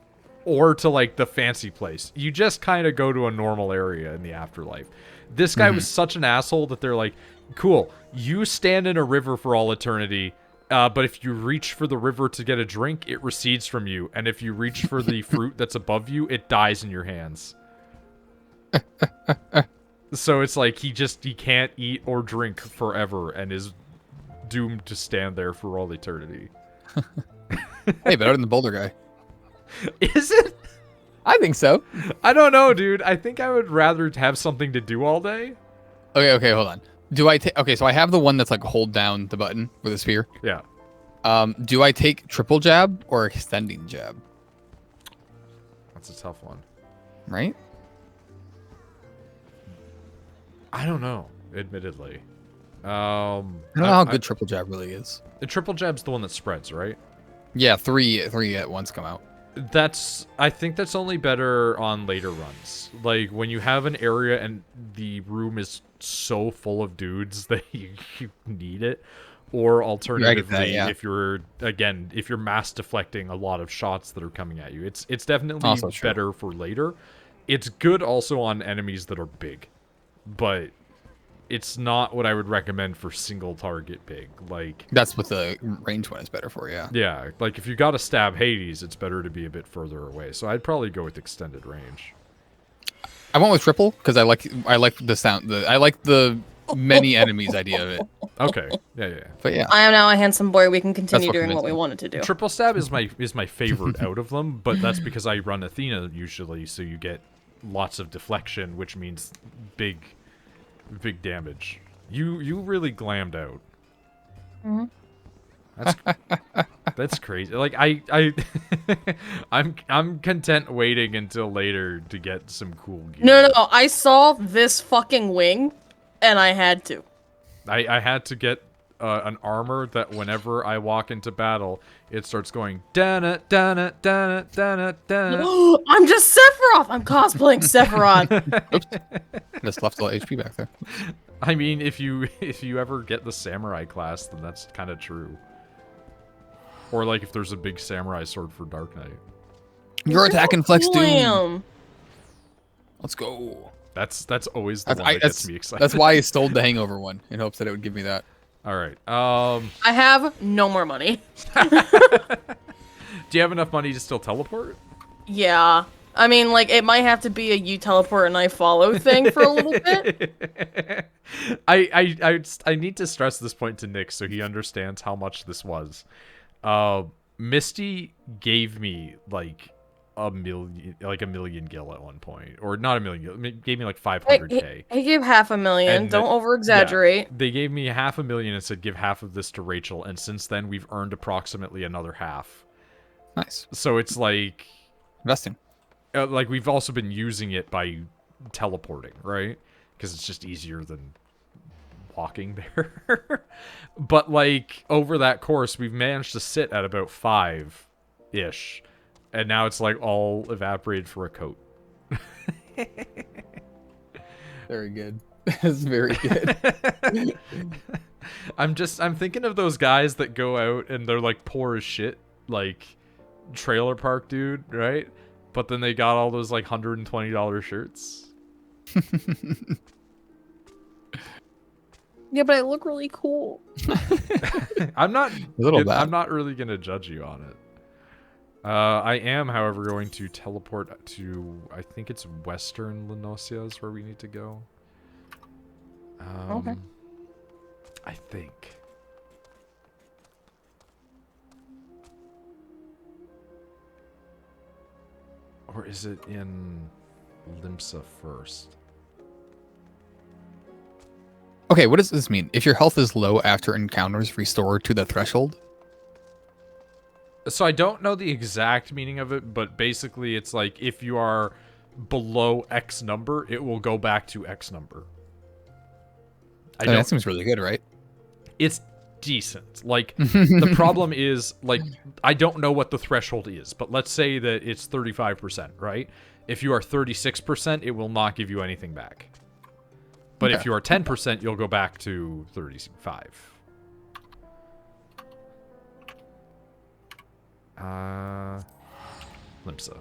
[SPEAKER 1] or to, like, the fancy place. You just kind of go to a normal area in the afterlife. This guy was such an asshole that they're like, cool, you stand in a river for all eternity, but if you reach for the river to get a drink, it recedes from you. And if you reach for the fruit that's above you, it dies in your hands. So it's like he can't eat or drink forever and is doomed to stand there for all eternity.
[SPEAKER 3] Hey, better than the boulder guy.
[SPEAKER 1] Is it?
[SPEAKER 3] I think so.
[SPEAKER 1] I don't know, dude. I think I would rather have something to do all day.
[SPEAKER 3] Okay, hold on. Do I take... Okay, so I have the one that's like hold down the button with a spear.
[SPEAKER 1] Yeah.
[SPEAKER 3] Do I take triple jab or extending jab?
[SPEAKER 1] That's a tough one.
[SPEAKER 3] Right?
[SPEAKER 1] I don't know, admittedly.
[SPEAKER 3] I don't know how good triple jab really is.
[SPEAKER 1] The triple jab's the one that spreads, right?
[SPEAKER 3] Yeah, three at once come out.
[SPEAKER 1] I think that's only better on later runs. Like, when you have an area and the room is so full of dudes that you need it. Or alternatively,
[SPEAKER 3] yeah.
[SPEAKER 1] if you're mass deflecting a lot of shots that are coming at you. It's definitely
[SPEAKER 3] Also true.
[SPEAKER 1] better for later. It's good also on enemies that are big. But it's not what I would recommend for single target big. Like,
[SPEAKER 3] That's what the range one is better for, yeah.
[SPEAKER 1] yeah, like if you gotta stab Hades, it's better to be a bit further away. So I'd probably go with extended range.
[SPEAKER 3] I went with triple because I like the sound. I like the many enemies idea of it.
[SPEAKER 1] Okay, yeah.
[SPEAKER 3] But yeah,
[SPEAKER 2] I am now a handsome boy. We can continue
[SPEAKER 3] what
[SPEAKER 2] doing what
[SPEAKER 3] convinced
[SPEAKER 2] we
[SPEAKER 3] me.
[SPEAKER 2] wanted to do.
[SPEAKER 1] Triple stab is my favorite out of them, but that's because I run Athena usually, so you get lots of deflection, which means big damage. You really glammed out. That's crazy. Like I'm content waiting until later to get some cool gear.
[SPEAKER 2] No, I saw this fucking wing, and I had to.
[SPEAKER 1] I had to get an armor that whenever I walk into battle, it starts going dana dana dana dana dana.
[SPEAKER 2] I'm just Sephiroth. I'm cosplaying Sephiroth.
[SPEAKER 3] just left a little HP back there.
[SPEAKER 1] I mean, if you ever get the samurai class, then that's kind of true. Or like if there's a big samurai sword for Dark Knight.
[SPEAKER 3] You're attacking Flex Doom.
[SPEAKER 2] Damn.
[SPEAKER 3] Let's go.
[SPEAKER 1] That's always the one that gets me excited.
[SPEAKER 3] That's why I stole the Hangover one in hopes that it would give me that.
[SPEAKER 1] All right.
[SPEAKER 2] I have no more money.
[SPEAKER 1] Do you have enough money to still teleport?
[SPEAKER 2] Yeah. I mean, like, it might have to be a you teleport and I follow thing for a little bit.
[SPEAKER 1] I need to stress this point to Nick so he understands how much this was. Misty gave me like a million gil at one point, or not a million gil. Gave me like 500k.
[SPEAKER 2] He gave $500,000.
[SPEAKER 1] And
[SPEAKER 2] Don't over exaggerate.
[SPEAKER 1] Yeah, they gave me $500,000 and said give half of this to Rachel, and since then we've earned approximately another half.
[SPEAKER 3] Nice.
[SPEAKER 1] So it's like
[SPEAKER 3] Investing.
[SPEAKER 1] Like we've also been using it by teleporting, right? Because it's just easier than walking there. But like over that course, we've managed to sit at about 5-ish, and now it's like all evaporated for a coat.
[SPEAKER 3] Very good. That's very good.
[SPEAKER 1] I'm thinking of those guys that go out and they're like poor as shit, like trailer park dude, right? But then they got all those like $120 shirts.
[SPEAKER 2] Yeah, but I look really cool.
[SPEAKER 1] I'm not
[SPEAKER 3] bad.
[SPEAKER 1] really gonna judge you on it. I am, however, going to teleport to, I think it's Western Lenosia is where we need to go.
[SPEAKER 2] Okay.
[SPEAKER 1] I think. Or is it in Limsa first?
[SPEAKER 3] Okay, what does this mean? If your health is low after encounters, restore to the threshold?
[SPEAKER 1] So I don't know the exact meaning of it, but basically it's like if you are below X number, it will go back to X number.
[SPEAKER 3] That seems really good, right?
[SPEAKER 1] It's decent. Like, the problem is, like, I don't know what the threshold is, but let's say that it's 35%, right? If you are 36%, it will not give you anything back. But if you are 10%, you'll go back to 35. Limsa.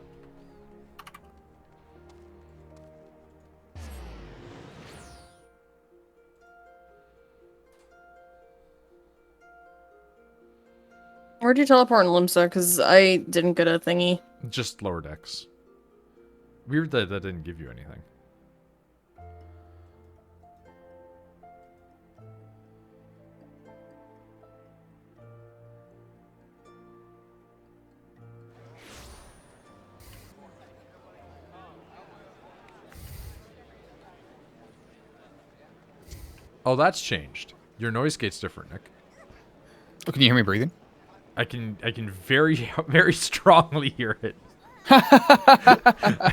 [SPEAKER 2] Where'd you teleport in Limsa? Because I didn't get a thingy.
[SPEAKER 1] Just lower decks. Weird that that didn't give you anything. Oh, that's changed. Your noise gate's different, Nick.
[SPEAKER 3] Oh, can you hear me breathing?
[SPEAKER 1] I can very very strongly hear it.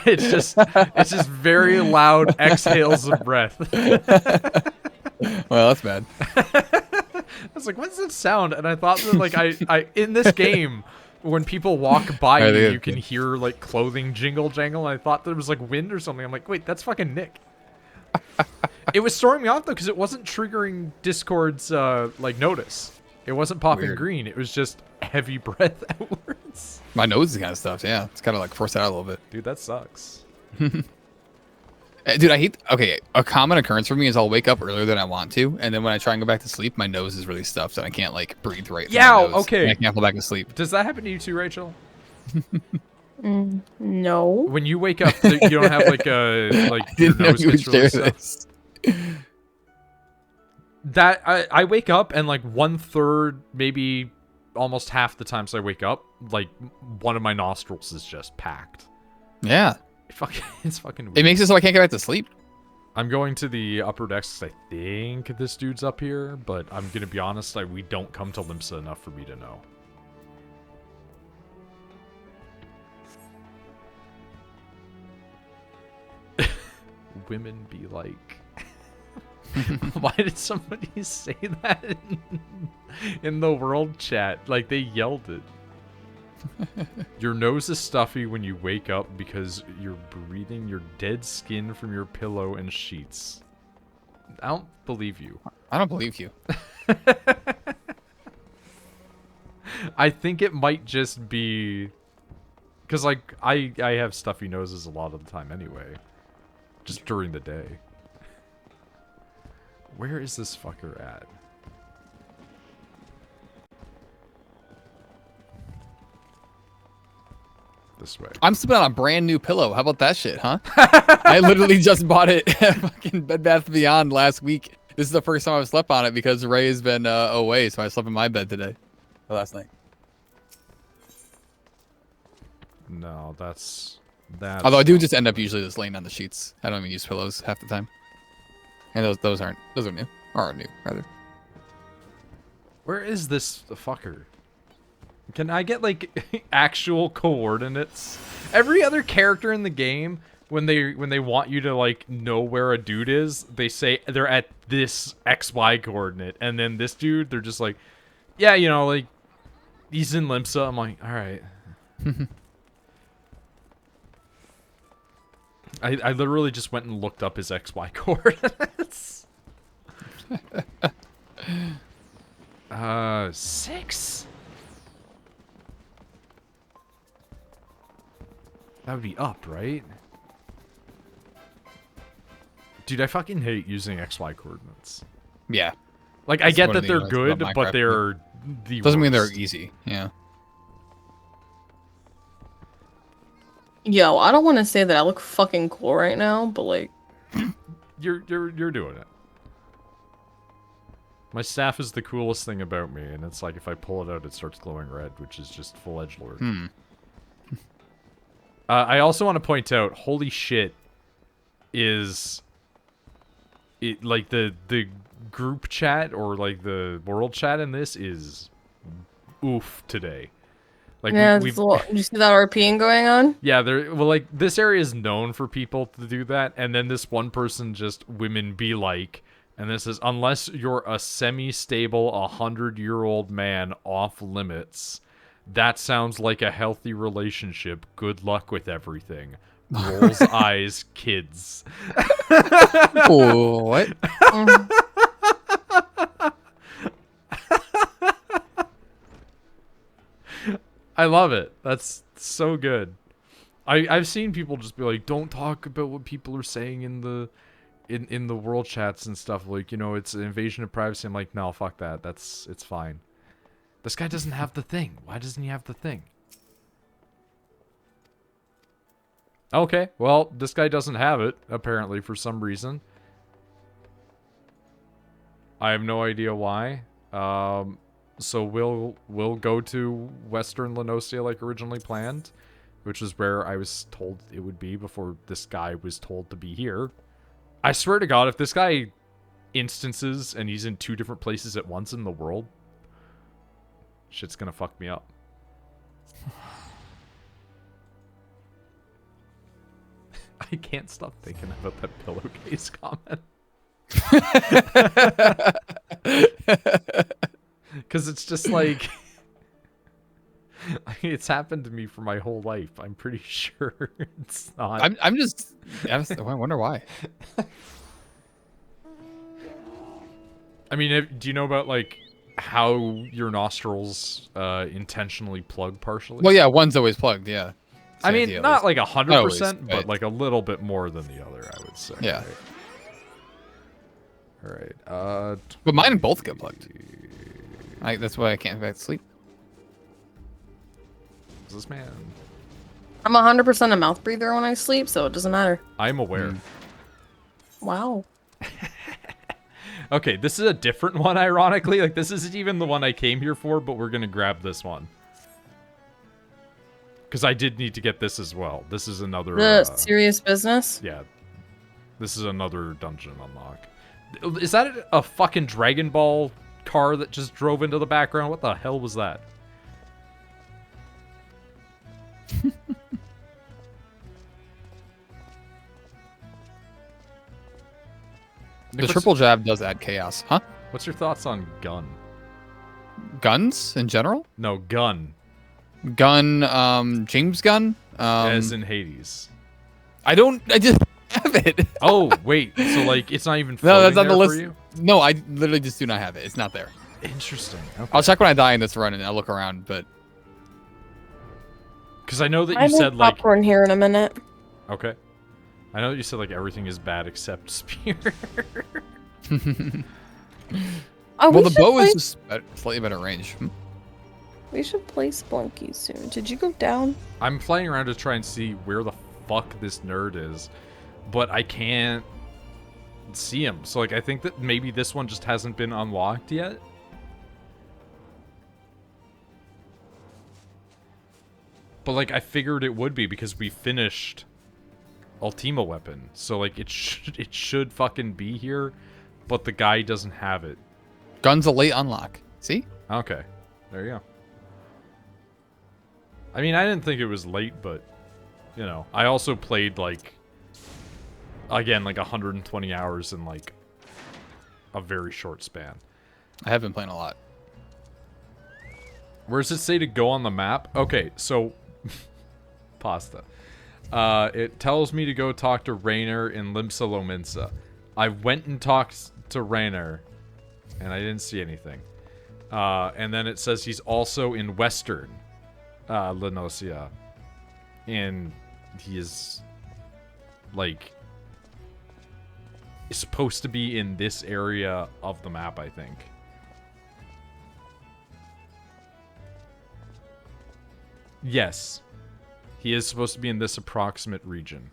[SPEAKER 1] it's just very loud exhales of breath.
[SPEAKER 3] Well, that's bad.
[SPEAKER 1] I was like, what's that sound? And I thought that, like, I in this game, when people walk by you can hear, like, clothing jingle jangle. And I thought there was, like, wind or something. I'm like, wait, that's fucking Nick. It was throwing me off, though, because it wasn't triggering Discord's, like, notice. It wasn't popping green. It was just heavy breath outwards.
[SPEAKER 3] My nose is kind of stuffed, yeah. It's kind of, like, forced out a little bit.
[SPEAKER 1] Dude, that sucks.
[SPEAKER 3] Dude, I hate... Okay, a common occurrence for me is I'll wake up earlier than I want to, and then when I try and go back to sleep, my nose is really stuffed, and I can't, like, breathe right through my nose,
[SPEAKER 1] okay.
[SPEAKER 3] and I can't go back to sleep.
[SPEAKER 1] Does that happen to you too, Rachel?
[SPEAKER 2] No.
[SPEAKER 1] When you wake up, you don't have, like, a... Like,
[SPEAKER 3] I didn't know you would share this.
[SPEAKER 1] That I wake up and, like, 1/3, maybe almost half the times I wake up, like, one of my nostrils is just packed.
[SPEAKER 3] Yeah.
[SPEAKER 1] It's fucking weird.
[SPEAKER 3] It makes it so I can't get back to sleep.
[SPEAKER 1] I'm going to the upper decks 'cause I think this dude's up here, but I'm gonna be honest, we don't come to Limsa enough for me to know. Women be like... Why did somebody say that in the world chat? Like, they yelled it. Your nose is stuffy when you wake up because you're breathing your dead skin from your pillow and sheets. I don't believe you.
[SPEAKER 3] I don't believe you.
[SPEAKER 1] I think it might just be... Because, like, I have stuffy noses a lot of the time anyway. Just during the day. Where is this fucker at? This way.
[SPEAKER 3] I'm sleeping on a brand new pillow. How about that shit, huh? I literally just bought it at fucking Bed Bath & Beyond last week. This is the first time I've slept on it because Ray has been away, so I slept in my bed today. Or last night.
[SPEAKER 1] No, that's...
[SPEAKER 3] Although I do just end up usually just laying on the sheets. I don't even use pillows half the time. And those are new. Or are new, rather.
[SPEAKER 1] Where is this fucker? Can I get, like, actual coordinates? Every other character in the game, when they want you to, like, know where a dude is, they say they're at this XY coordinate. And then this dude, they're just like, yeah, you know, like, he's in Limsa. I'm like, alright. I literally just went and looked up his XY coordinates. 6? That would be up, right? Dude, I fucking hate using XY coordinates.
[SPEAKER 3] Yeah.
[SPEAKER 1] Like, I get that they're good, but they're the
[SPEAKER 3] Doesn't mean they're
[SPEAKER 1] worst.
[SPEAKER 3] easy, yeah.
[SPEAKER 2] Yo, I don't want to say that I look fucking cool right now, but, like...
[SPEAKER 1] You're doing it. My staff is the coolest thing about me, and it's like if I pull it out, it starts glowing red, which is just full edgelord. I also want to point out, holy shit, is it like the group chat or like the world chat in this is oof today. Like,
[SPEAKER 2] yeah, did you see that RPing going on?
[SPEAKER 1] Yeah, well, like, this area is known for people to do that, and then this one person just women be like And this is, unless you're a semi-stable 100-year-old man off limits. That sounds like a healthy relationship. Good luck with everything. Rolls eyes, kids.
[SPEAKER 3] Oh, what?
[SPEAKER 2] Mm.
[SPEAKER 1] I love it. That's so good. I've seen people just be like, don't talk about what people are saying in the in the world chats and stuff. Like, you know, it's an invasion of privacy. I'm like, no, fuck that. It's fine. This guy doesn't have the thing. Why doesn't he have the thing? Okay, well, this guy doesn't have it, apparently, for some reason. I have no idea why. So we'll go to Western Lenosia like originally planned, which is where I was told it would be before this guy was told to be here. I swear to God, if this guy instances and he's in 2 different places at once in the world, shit's gonna fuck me up. I can't stop thinking about that pillowcase comment. Because it's just like... it's happened to me for my whole life. I'm pretty sure it's not.
[SPEAKER 3] I wonder why.
[SPEAKER 1] I mean, do you know about, like, how your nostrils intentionally plug partially?
[SPEAKER 3] Well, yeah, one's always plugged, yeah.
[SPEAKER 1] I mean, not like 100%, but
[SPEAKER 3] right.
[SPEAKER 1] like a little bit more than the other, I would say.
[SPEAKER 3] Yeah.
[SPEAKER 1] Right. All right.
[SPEAKER 3] But mine both get plugged. That's why I can't go back to sleep.
[SPEAKER 1] Is this man?
[SPEAKER 2] I'm 100% a mouth breather when I sleep, so it doesn't matter.
[SPEAKER 1] I'm aware.
[SPEAKER 2] Wow.
[SPEAKER 1] Okay, this is a different one, ironically. Like, this isn't even the one I came here for, but we're gonna grab this one. Because I did need to get this as well. This is another...
[SPEAKER 2] The serious business?
[SPEAKER 1] Yeah. This is another dungeon unlock. Is that a fucking Dragon Ball car that just drove into the background? What the hell was that?
[SPEAKER 3] The triple jab does add chaos, huh?
[SPEAKER 1] What's your thoughts on gun?
[SPEAKER 3] Guns in general?
[SPEAKER 1] No, gun.
[SPEAKER 3] Gun, James Gunn?
[SPEAKER 1] As in Hades.
[SPEAKER 3] I just have it.
[SPEAKER 1] Oh, wait. So, like, it's not even
[SPEAKER 3] No, that's
[SPEAKER 1] floating
[SPEAKER 3] on the
[SPEAKER 1] there
[SPEAKER 3] list.
[SPEAKER 1] for you?
[SPEAKER 3] No, I literally just do not have it. It's not there.
[SPEAKER 1] Interesting. Okay.
[SPEAKER 3] I'll check when I die in this run and I'll look around, but...
[SPEAKER 1] Because I know that
[SPEAKER 2] I
[SPEAKER 1] you said, like...
[SPEAKER 2] popcorn here in a minute.
[SPEAKER 1] Okay. I know that you said, like, everything is bad except spear.
[SPEAKER 2] Oh,
[SPEAKER 3] well, the bow is just slightly better range.
[SPEAKER 2] We should play Splunky soon. Did you go down?
[SPEAKER 1] I'm playing around to try and see where the fuck this nerd is, but I can't see him. So, like, I think that maybe this one just hasn't been unlocked yet. But, like, I figured it would be because we finished Ultima Weapon. So, like, it should fucking be here, but the guy doesn't have it.
[SPEAKER 3] Gun's a late unlock. See?
[SPEAKER 1] Okay. There you go. I mean, I didn't think it was late, but, you know. I also played, like, again, like 120 hours in, like, a very short span.
[SPEAKER 3] I have been playing a lot.
[SPEAKER 1] Where does it say to go on the map? Okay, so... Pasta. It tells me to go talk to Raynor in Limsa Lominsa. I went and talked to Raynor, and I didn't see anything. And then it says he's also in Western Lenosia. And he is, like, supposed to be in this area of the map, I think. Yes. He is supposed to be in this approximate region.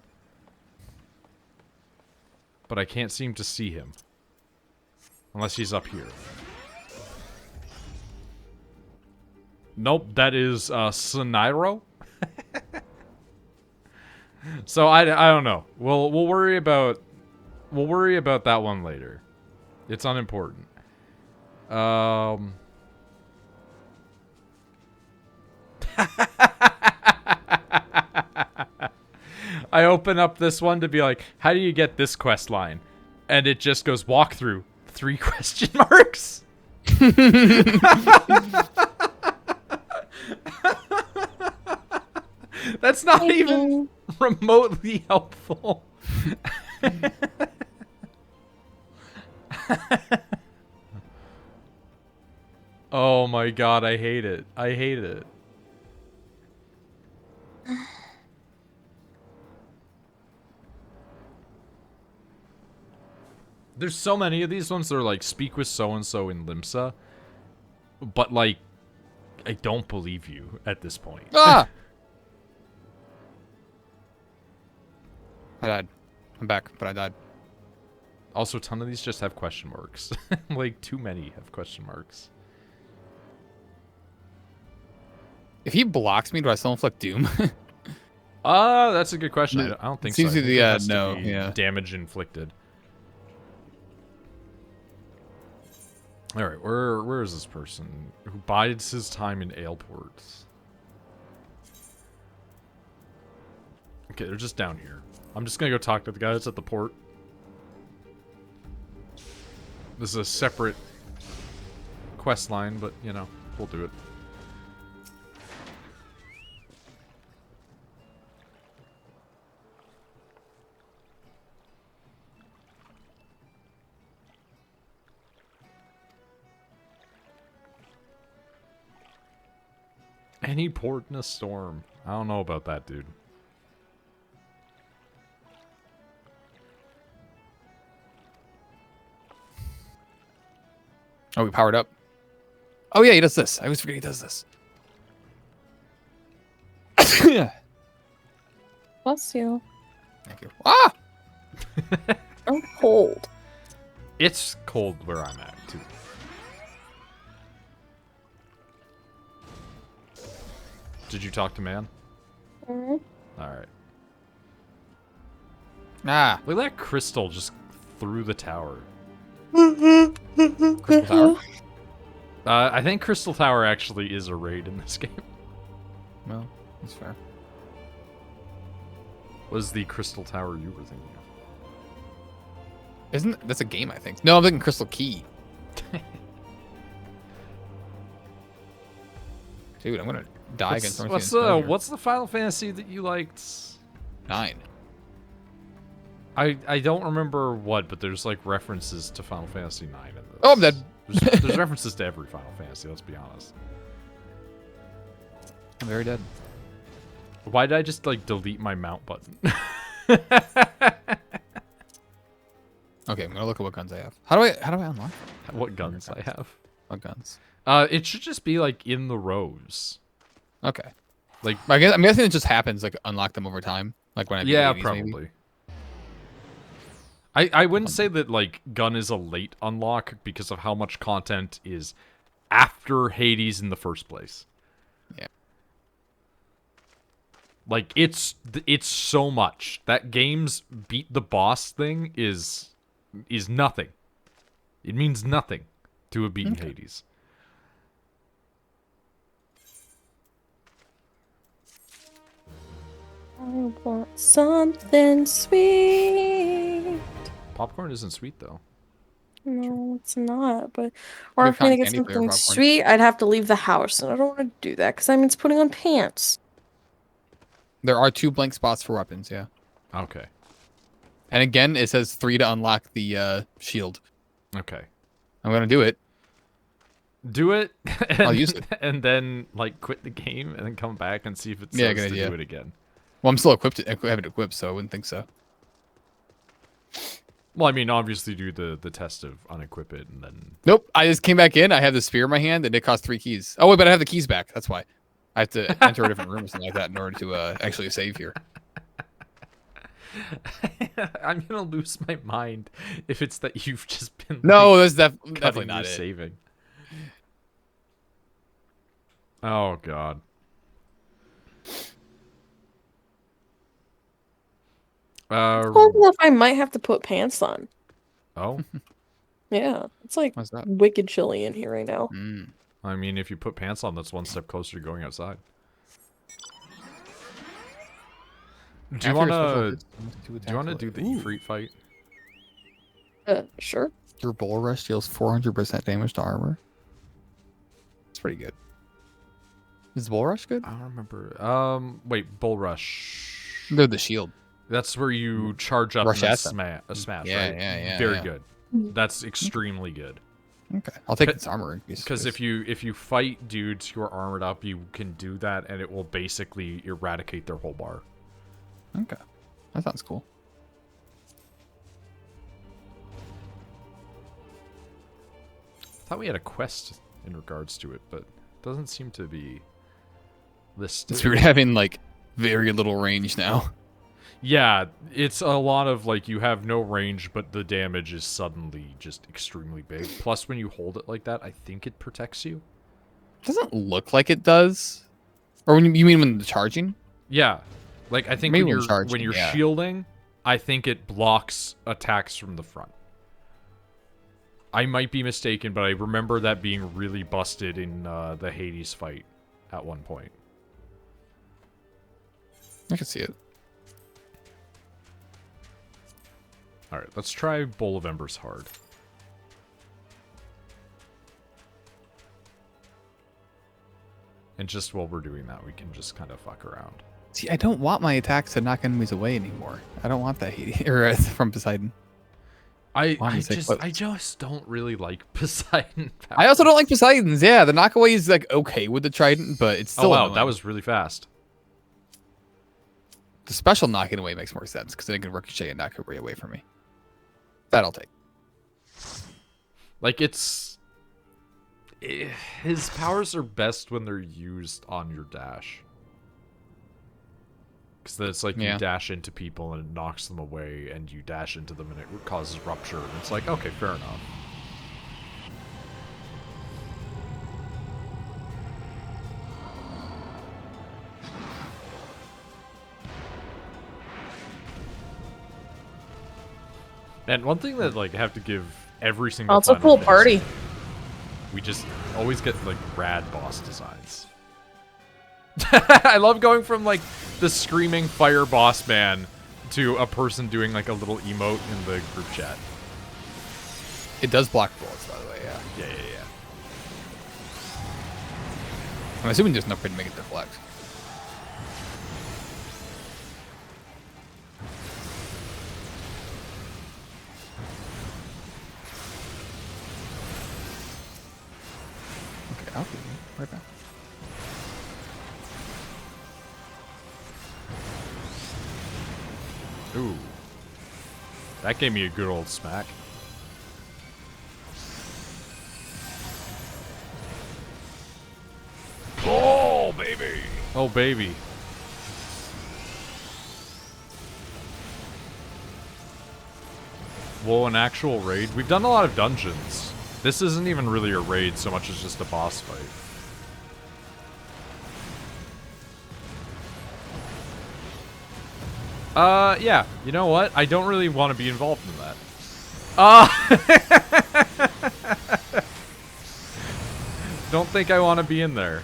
[SPEAKER 1] But I can't seem to see him. Unless he's up here. Nope, that is Sonairo. So I don't know. We'll worry about that one later. It's unimportant. I open up this one to be like, how do you get this quest line? And it just goes walk through. 3 question marks? That's not even remotely helpful. Oh my god, I hate it. I hate it. There's so many of these ones that are like, speak with so-and-so in Limsa. But like, I don't believe you at this point.
[SPEAKER 3] Ah! I died. I'm back, but I died.
[SPEAKER 1] Also, a ton of these just have question marks. Like, too many have question marks.
[SPEAKER 3] If he blocks me, do I still inflict doom?
[SPEAKER 1] That's a good question. I don't think so.
[SPEAKER 3] Seems
[SPEAKER 1] I
[SPEAKER 3] to
[SPEAKER 1] think
[SPEAKER 3] be,
[SPEAKER 1] it has to
[SPEAKER 3] no,
[SPEAKER 1] be
[SPEAKER 3] yeah.
[SPEAKER 1] damage inflicted. Alright, where is this person who bides his time in Aleport? Okay, they're just down here. I'm just gonna go talk to the guy that's at the port. This is a separate quest line, but, you know, we'll do it. Any port in a storm. I don't know about that, dude.
[SPEAKER 3] Oh, we powered up. Oh yeah, he does this. I always forget he does this.
[SPEAKER 2] Bless you.
[SPEAKER 3] Thank you. Ah!
[SPEAKER 2] I'm cold.
[SPEAKER 1] It's cold where I'm at, too. Did you talk to man?
[SPEAKER 2] Mhm.
[SPEAKER 1] Alright.
[SPEAKER 3] Ah.
[SPEAKER 1] Look at that crystal just through the tower.
[SPEAKER 3] Crystal Tower?
[SPEAKER 1] I think Crystal Tower actually is a raid in this game.
[SPEAKER 3] Well, that's fair.
[SPEAKER 1] Was the Crystal Tower you were thinking of?
[SPEAKER 3] Isn't that's a game, I think. No, I'm thinking Crystal Key. Dude, I'm gonna die against
[SPEAKER 1] What's the Final Fantasy that you liked?
[SPEAKER 3] 9.
[SPEAKER 1] I don't remember what, but there's like references to Final Fantasy 9 in this.
[SPEAKER 3] Oh, I'm dead.
[SPEAKER 1] There's references to every Final Fantasy, let's be honest.
[SPEAKER 3] I'm very dead.
[SPEAKER 1] Why did I just like delete my mount button?
[SPEAKER 3] Okay, I'm gonna look at what guns I have. How do I unlock?
[SPEAKER 1] What guns I have?
[SPEAKER 3] What guns?
[SPEAKER 1] It should just be like in the rows.
[SPEAKER 3] Okay.
[SPEAKER 1] Like,
[SPEAKER 3] I'm guessing it just happens, like unlock them over time. Like when I beat
[SPEAKER 1] yeah,
[SPEAKER 3] Hades,
[SPEAKER 1] probably.
[SPEAKER 3] maybe?
[SPEAKER 1] I wouldn't say that like gun is a late unlock because of how much content is after Hades in the first place.
[SPEAKER 3] Yeah.
[SPEAKER 1] Like it's so much. That game's beat the boss thing is nothing. It means nothing to have beaten Hades.
[SPEAKER 2] I want something sweet.
[SPEAKER 1] Popcorn isn't sweet though.
[SPEAKER 2] No, it's not. But or
[SPEAKER 3] Good
[SPEAKER 2] if I'm gonna get
[SPEAKER 3] cotton candy flavor
[SPEAKER 2] something
[SPEAKER 3] popcorn.
[SPEAKER 2] sweet, I'd have to leave the house, and I don't want to do that because that means putting on pants.
[SPEAKER 3] There are 2 blank spots for weapons, yeah.
[SPEAKER 1] Okay.
[SPEAKER 3] And again, it says 3 to unlock the shield.
[SPEAKER 1] Okay.
[SPEAKER 3] I'm gonna do it.
[SPEAKER 1] Do it. And,
[SPEAKER 3] I'll use it.
[SPEAKER 1] And then like quit the game and then come back and see if it
[SPEAKER 3] Yeah,
[SPEAKER 1] says
[SPEAKER 3] good
[SPEAKER 1] to
[SPEAKER 3] idea.
[SPEAKER 1] do it again.
[SPEAKER 3] Well, I'm still equipped. I have it equipped, so I wouldn't think so.
[SPEAKER 1] Well, I mean, obviously do the test of unequip it and then...
[SPEAKER 3] Nope. I just came back in. I have the spear in my hand, and it costs 3 keys. Oh, wait, but I have the keys back. That's why. I have to enter a different room or something like that in order to actually save here.
[SPEAKER 1] I'm gonna lose my mind if it's that you've just been...
[SPEAKER 3] No,
[SPEAKER 1] like,
[SPEAKER 3] that's definitely
[SPEAKER 1] cutting
[SPEAKER 3] not
[SPEAKER 1] your
[SPEAKER 3] it.
[SPEAKER 1] saving. Oh, God.
[SPEAKER 2] Cold enough, I might have to put pants on.
[SPEAKER 1] Oh?
[SPEAKER 2] Yeah, it's like
[SPEAKER 3] What's that?
[SPEAKER 2] wicked chilly in here right now.
[SPEAKER 3] Mm.
[SPEAKER 1] I mean, if you put pants on, that's one step closer to going outside. Do you want to do the Ifrit fight?
[SPEAKER 2] Sure.
[SPEAKER 3] Your bull rush deals 400% damage to armor. It's pretty good. Is bull rush good?
[SPEAKER 1] I don't remember. Wait, bull rush.
[SPEAKER 3] They're the shield.
[SPEAKER 1] That's where you charge up
[SPEAKER 3] Rush
[SPEAKER 1] and then
[SPEAKER 3] at them.
[SPEAKER 1] smash,
[SPEAKER 3] Yeah,
[SPEAKER 1] right?
[SPEAKER 3] yeah,
[SPEAKER 1] Very
[SPEAKER 3] yeah.
[SPEAKER 1] good. That's extremely good.
[SPEAKER 3] Okay, I'll take this armor increase.
[SPEAKER 1] Because if you fight dudes who are armored up, you can do that, and it will basically eradicate their whole bar.
[SPEAKER 3] Okay, that sounds cool.
[SPEAKER 1] Thought we had a quest in regards to it, but it doesn't seem to be listed.
[SPEAKER 3] So we're having like very little range now.
[SPEAKER 1] Yeah, it's a lot of like you have no range, but the damage is suddenly just extremely big. Plus, when you hold it like that, I think it protects you.
[SPEAKER 3] Doesn't look like it does. Or when you mean when the charging?
[SPEAKER 1] Yeah, like I think
[SPEAKER 3] Maybe
[SPEAKER 1] when
[SPEAKER 3] when
[SPEAKER 1] you're
[SPEAKER 3] charging, yeah.
[SPEAKER 1] shielding, I think it blocks attacks from the front. I might be mistaken, but I remember that being really busted in the Hades fight at one point.
[SPEAKER 3] I can see it.
[SPEAKER 1] All right, let's try Bowl of Embers hard. And just while we're doing that, we can just kind of fuck around.
[SPEAKER 3] See, I don't want my attacks to knock enemies away anymore. I don't want that Hades or from Poseidon.
[SPEAKER 1] I
[SPEAKER 3] Close.
[SPEAKER 1] just don't really like Poseidon power.
[SPEAKER 3] I also don't like Poseidon's. Yeah, the knockaway is like okay with the trident, but it's still.
[SPEAKER 1] Oh wow,
[SPEAKER 3] annoying.
[SPEAKER 1] that was really fast.
[SPEAKER 3] The special knocking away makes more sense because then it can ricochet and knock away from me. That I'll take.
[SPEAKER 1] Like his powers are best when they're used on your dash. Because then it's like you dash into people and it knocks them away, and you dash into them and it causes rupture. And it's like, okay, fair enough. And one thing that like I have to give every single
[SPEAKER 2] Oh, it's a
[SPEAKER 1] Final
[SPEAKER 2] cool
[SPEAKER 1] Fantasy,
[SPEAKER 2] party.
[SPEAKER 1] we just always get like rad boss designs. I love going from like the screaming fire boss man to a person doing like a little emote in the group chat.
[SPEAKER 3] It does block bullets, by the way. Yeah.
[SPEAKER 1] Yeah.
[SPEAKER 3] I'm assuming there's no way to make it deflect. Okay, I'll be right back.
[SPEAKER 1] Ooh. That gave me a good old smack. Oh, baby. Oh, baby. Whoa, an actual raid? We've done a lot of dungeons. This isn't even really a raid so much as just a boss fight. Yeah. You know what? I don't really want to be involved in that. Don't think I want to be in there.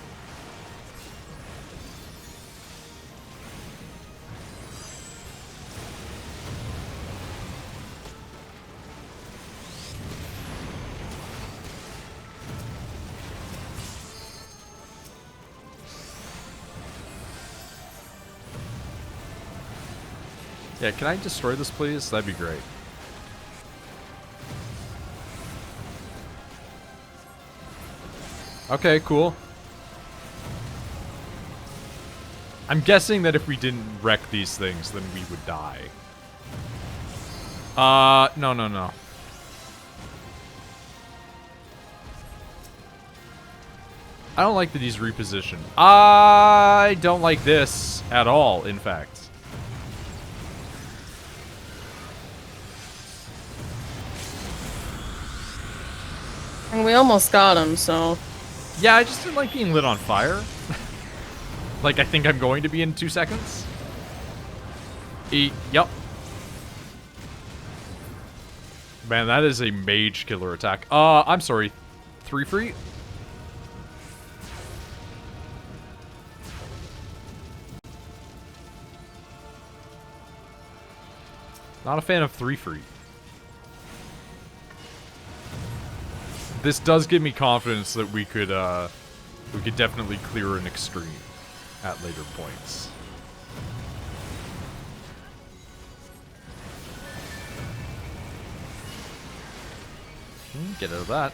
[SPEAKER 1] Yeah, can I destroy this, please? That'd be great. Okay, cool. I'm guessing that if we didn't wreck these things, then we would die. No. I don't like that he's repositioned. I don't like this at all, in fact.
[SPEAKER 2] And we almost got him, so...
[SPEAKER 1] Yeah, I just didn't like being lit on fire. Like I think I'm going to be in 2 seconds. Yup. Man, that is a mage killer attack. I'm sorry. 3 free? Not a fan of 3 free. this does give me confidence that we could definitely clear an extreme at later points. Get out of that.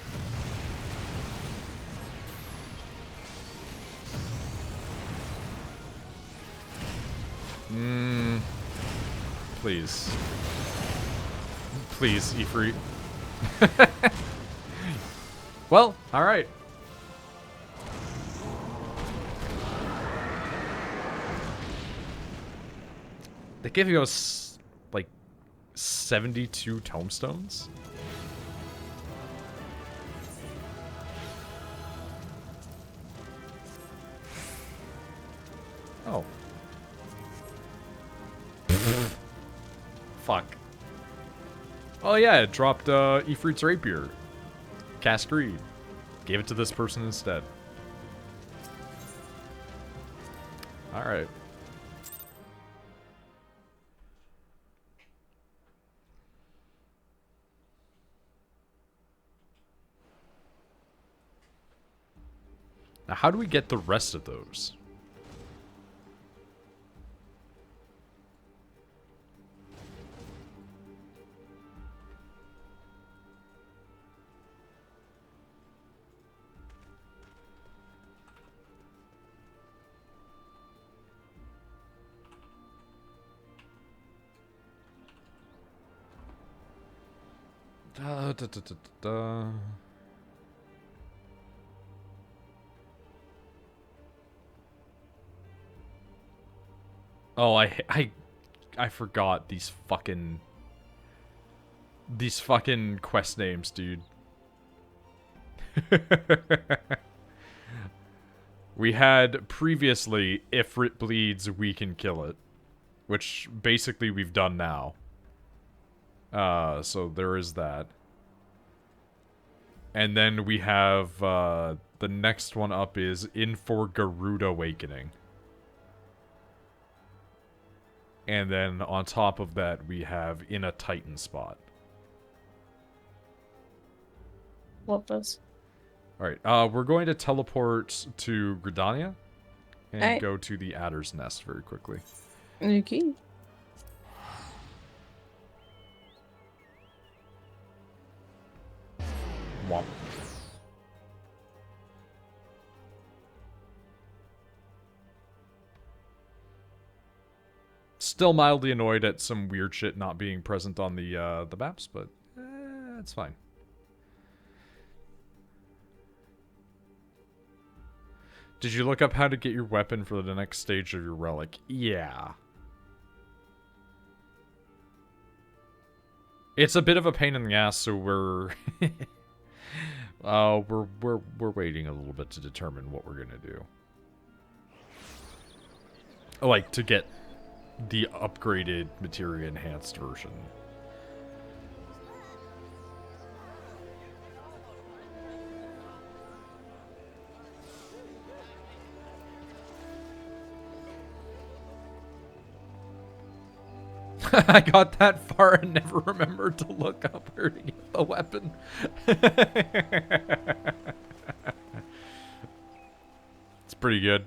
[SPEAKER 1] Please. Please, Ifrit. Well, alright. They give you us, like, 72 tomestones? Oh. Fuck. Oh yeah, it dropped Ifrit's Rapier. Cast Greed. Gave it to this person instead. Alright. Now how do we get the rest of those? Oh, I forgot these fucking quest names, dude. We had previously, if it bleeds, we can kill it, which basically we've done now. So there is that. And then we have, the next one up is In for Garuda Awakening. And then on top of that, we have In a Titan Spot.
[SPEAKER 2] Love this.
[SPEAKER 1] Alright, we're going to teleport to Gridania. And go to the Adder's Nest very quickly.
[SPEAKER 2] Okay.
[SPEAKER 1] Womp. Still mildly annoyed at some weird shit not being present on the maps, but it's fine. Did you look up how to get your weapon for the next stage of your relic? Yeah. It's a bit of a pain in the ass, so we're we're waiting a little bit to determine what we're gonna do. Like to get the upgraded materia enhanced version. I got that far and never remembered to look up where to get the weapon. It's pretty good.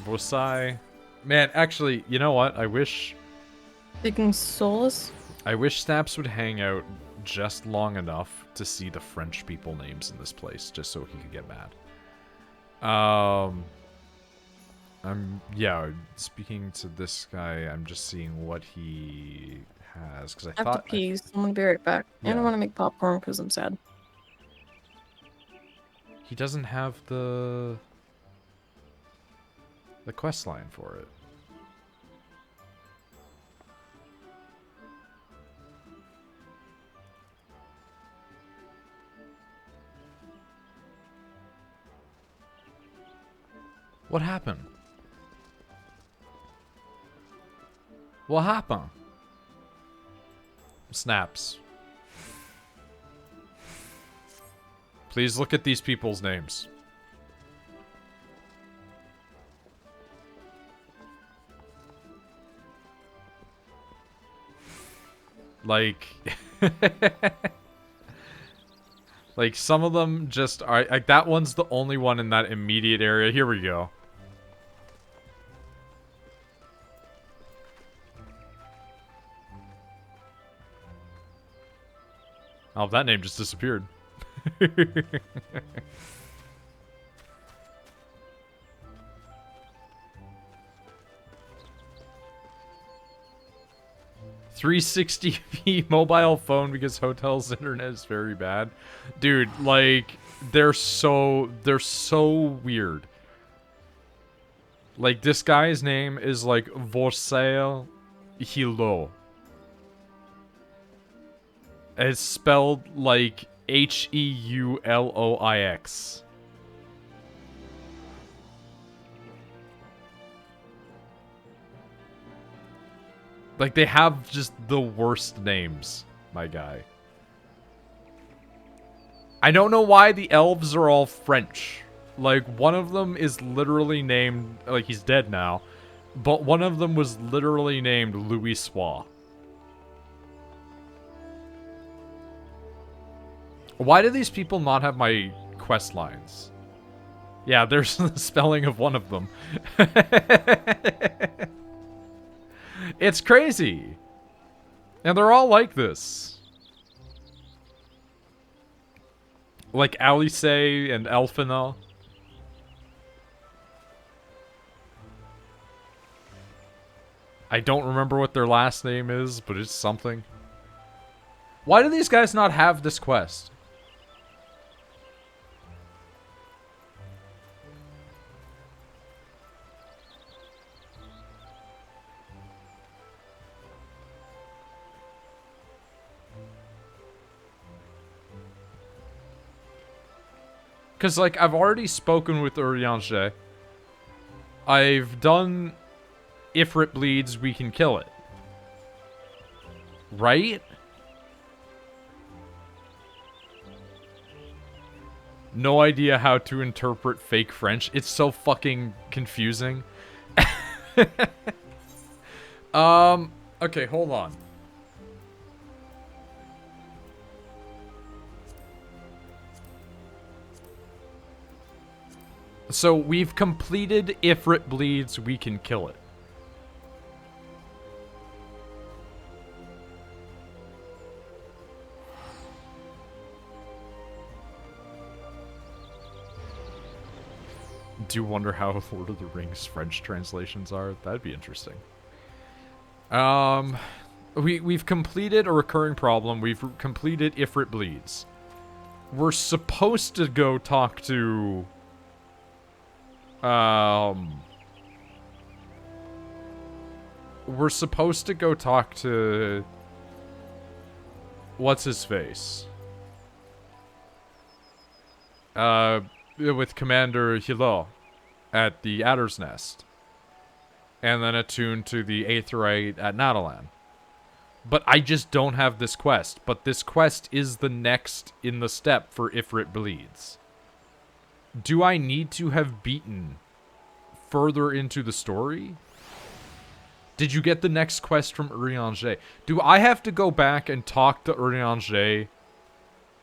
[SPEAKER 1] Bosai. Man, actually, you know what? I wish Snaps would hang out just long enough to see the French people names in this place, just so he could get mad. Yeah, speaking to this guy, I'm just seeing what he has, because I
[SPEAKER 2] have to pee, so I'm gonna be right back. Yeah. And I want to make popcorn because I'm sad.
[SPEAKER 1] He doesn't have the quest line for it. What happened? What happened? Snaps. Please look at these people's names. Like... Like, some of them just are... Like, that one's the only one in that immediate area. Here we go. Oh, that name just disappeared. 360p mobile phone because hotel's internet is very bad. Dude, like, they're so weird. Like, this guy's name is like Vorsail Hilo. It's spelled like Heuloix. Like, they have just the worst names, my guy. I don't know why the elves are all French. Like, one of them is literally named... Like, he's dead now. But one of them was literally named Louis Sois. Why do these people not have my quest lines? Yeah, there's the spelling of one of them. It's crazy. And they're all like this. Like Alice and Elfina. I don't remember what their last name is, but it's something. Why do these guys not have this quest? Because, like, I've already spoken with Urianger. I've done... Ifrit bleeds, we can kill it. Right? No idea how to interpret fake French. It's so fucking confusing. Okay, hold on. So, we've completed Ifrit bleeds, we can kill it. Do wonder how Lord of the Rings French translations are. That'd be interesting. We've completed a recurring problem. We've completed Ifrit bleeds. We're supposed to go talk to... We're supposed to go talk to... What's his face? With Commander Hilo at the Adder's Nest. And then attune to the Aetheryte at Natalan. But I just don't have this quest. But this quest is the next in the step for Ifrit bleeds. Do I need to have beaten further into the story? Did you get the next quest from Urianger? Do I have to go back and talk to Urianger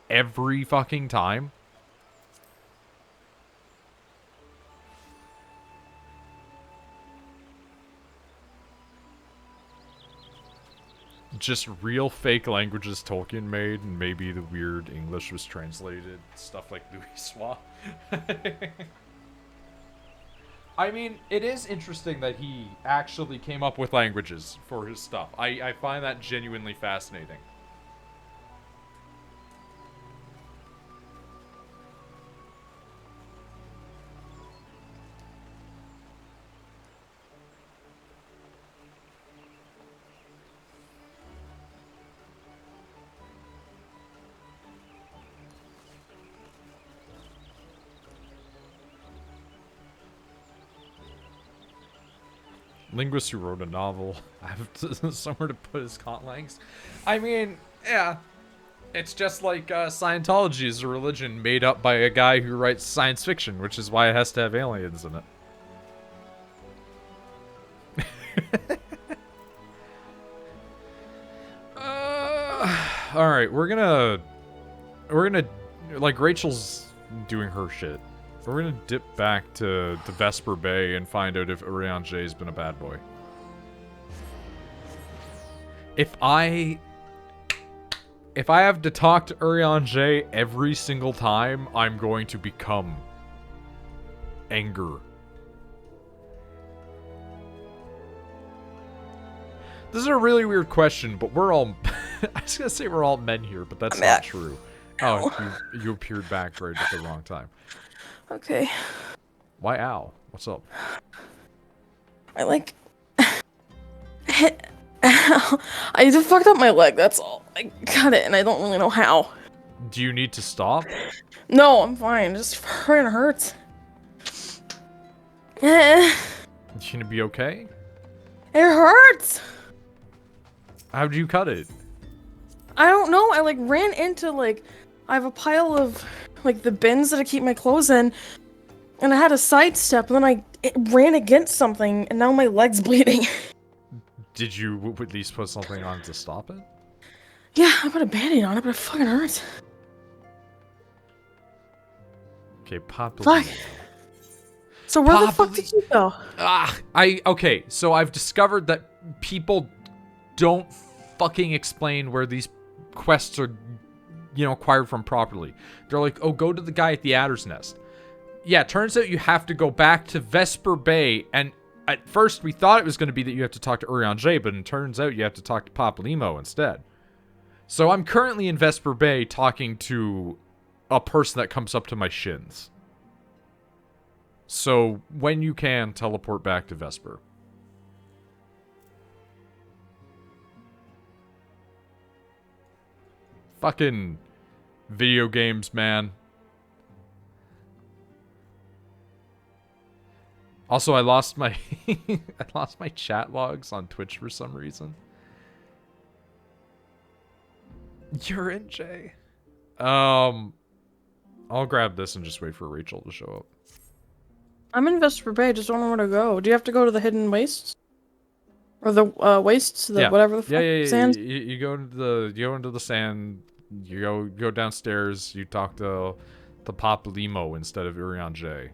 [SPEAKER 1] every fucking time? Just real fake languages Tolkien made, and maybe the weird English was translated. Stuff like Louis Sois. I mean, it is interesting that he actually came up with languages for his stuff. I find that genuinely fascinating. Linguist who wrote a novel. I have somewhere to put his conlangs. I mean, yeah. It's just like Scientology is a religion made up by a guy who writes science fiction, which is why it has to have aliens in it. All right, we're gonna like Rachel's doing her shit. We're gonna dip back to Vesper Bay and find out if Urian J's been a bad boy. If I have to talk to Urian J every single time, I'm going to become anger. This is a really weird question, but we're all... I was gonna say we're all men here, but that's not true.
[SPEAKER 2] Ow.
[SPEAKER 1] Oh, you appeared back right at the wrong time.
[SPEAKER 2] Okay.
[SPEAKER 1] Why ow? What's up?
[SPEAKER 2] I like... I just fucked up my leg, that's all. I got it, and I don't really know how.
[SPEAKER 1] Do you need to stop?
[SPEAKER 2] No, I'm fine. It just fucking hurts. It
[SPEAKER 1] You gonna be okay?
[SPEAKER 2] hurts!
[SPEAKER 1] How'd you cut it?
[SPEAKER 2] I don't know. I like ran into like I have a pile of like the bins that I keep my clothes in, and I had a sidestep, and then it ran against something, and now my leg's bleeding.
[SPEAKER 1] Did you at least put something on to stop it?
[SPEAKER 2] Yeah, I put a band-aid on it, but it fucking hurts.
[SPEAKER 1] Okay, pop.
[SPEAKER 2] Fuck. So where the fuck did you go?
[SPEAKER 1] Okay, so I've discovered that people don't fucking explain where these quests are, acquired from properly. They're like, oh, go to the guy at the Adder's Nest. Yeah, turns out you have to go back to Vesper Bay, and at first we thought it was going to be that you have to talk to Urian J, but it turns out you have to talk to Papa Limo instead. So I'm currently in Vesper Bay talking to a person that comes up to my shins. So when you can, teleport back to Vesper. Fucking video games, man. Also, I lost my chat logs on Twitch for some reason. You're in, Jay. I'll grab this and just wait for Rachel to show up.
[SPEAKER 2] I'm in Vesper Bay. Just don't know where to go. Do you have to go to the hidden wastes? Or the wastes? The whatever the fuck?
[SPEAKER 1] Yeah.
[SPEAKER 2] Sand?
[SPEAKER 1] You go into the sand. You go downstairs. You talk to Papa Limo instead of Urian J.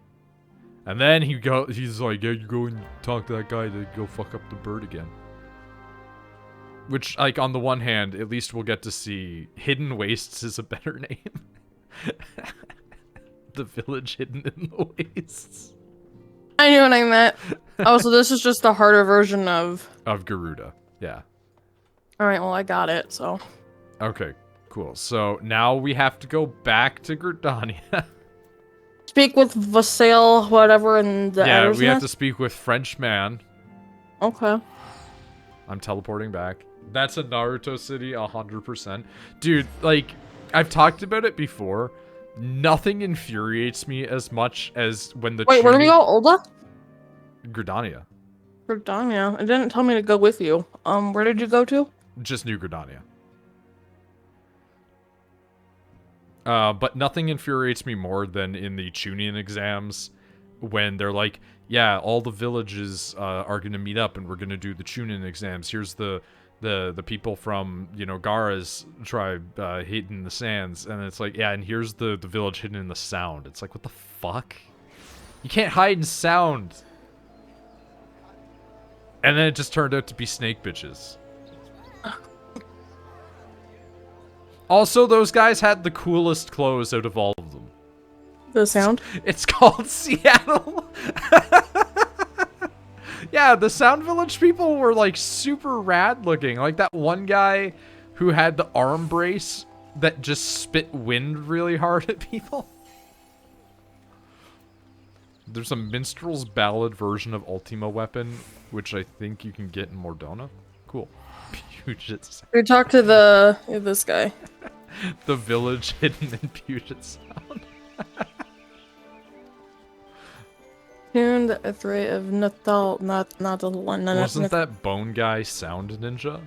[SPEAKER 1] And then he's like, yeah, you go and talk to that guy to go fuck up the bird again. Which, like, on the one hand, at least we'll get to see Hidden Wastes is a better name. The village hidden in the wastes.
[SPEAKER 2] I knew what I meant. Oh, so this is just the harder version of
[SPEAKER 1] Garuda, yeah.
[SPEAKER 2] Alright, well I got it, so.
[SPEAKER 1] Okay, cool. So now we have to go back to Gridania.
[SPEAKER 2] Speak with Vassail, whatever, and the
[SPEAKER 1] yeah,
[SPEAKER 2] Adder's
[SPEAKER 1] we have
[SPEAKER 2] Nest?
[SPEAKER 1] to speak with French man.
[SPEAKER 2] Okay.
[SPEAKER 1] I'm teleporting back. That's a Naruto city, 100%. Dude, like, I've talked about it before. Nothing infuriates me as much as when the
[SPEAKER 2] Wait, where do we go? Ulda?
[SPEAKER 1] Gridania.
[SPEAKER 2] Gridania. It didn't tell me to go with you. Where did you go to?
[SPEAKER 1] Just New Gridania. But nothing infuriates me more than in the Chunian exams when they're like, yeah, all the villages are going to meet up and we're going to do the Chunian exams. Here's the people from, Gara's tribe hidden in the sands. And it's like, yeah, and here's the village hidden in the sound. It's like, what the fuck? You can't hide in sound. And then it just turned out to be snake bitches. Also, those guys had the coolest clothes out of all of them.
[SPEAKER 2] The sound?
[SPEAKER 1] It's called Seattle. Yeah, the Sound Village people were like super rad looking. Like that one guy who had the arm brace that just spit wind really hard at people. There's a minstrel's ballad version of Ultima Weapon, which I think you can get in Mordona. Cool. Puget Sound.
[SPEAKER 2] We talked to this guy.
[SPEAKER 1] The village hidden in Puget Sound.
[SPEAKER 2] Tuned at the rate of Natal, not the one.
[SPEAKER 1] Wasn't that bone guy Sound Ninja?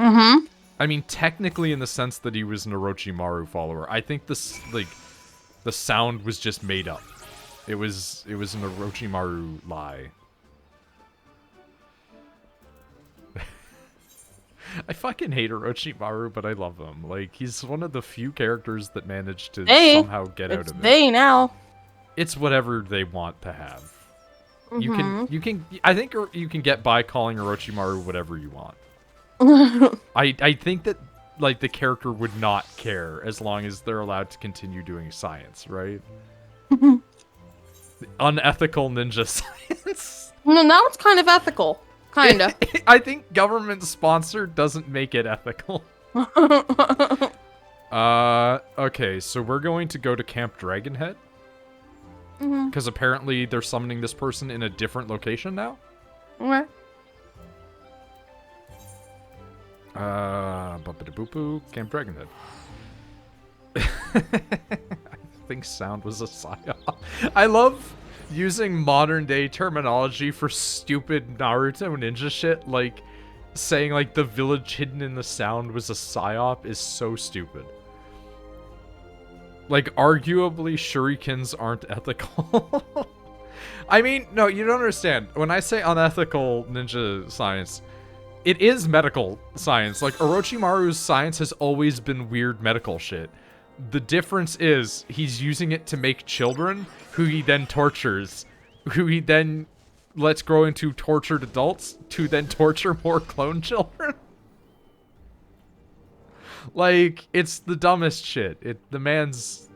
[SPEAKER 2] Mm-hmm.
[SPEAKER 1] I mean, technically in the sense that he was an Orochimaru follower. I think this, like, the sound was just made up. It was an Orochimaru lie. I fucking hate Orochimaru, but I love him. Like, he's one of the few characters that managed to
[SPEAKER 2] Hey,
[SPEAKER 1] somehow get out
[SPEAKER 2] it's
[SPEAKER 1] of it.
[SPEAKER 2] they now.
[SPEAKER 1] It's whatever they want to have.
[SPEAKER 2] Mm-hmm.
[SPEAKER 1] I think you can get by calling Orochimaru whatever you want. I think that, like, the character would not care as long as they're allowed to continue doing science, right? Unethical ninja science.
[SPEAKER 2] No, now it's kind of ethical. Kinda.
[SPEAKER 1] I think government sponsored doesn't make it ethical. Okay, so we're going to go to Camp Dragonhead. Because apparently they're summoning this person in a different location now.
[SPEAKER 2] Okay.
[SPEAKER 1] Boo-boo, Camp Dragonhead. I think sound was a psyop. I love using modern day terminology for stupid Naruto ninja shit, like saying like the village hidden in the sound was a psyop is so stupid. Like, arguably shurikens aren't ethical. I mean, no, you don't understand. When I say unethical ninja science, it is medical science. Like, Orochimaru's science has always been weird medical shit. The difference is he's using it to make children who he then tortures, who he then lets grow into tortured adults to then torture more clone children. Like, it's the dumbest shit. The man's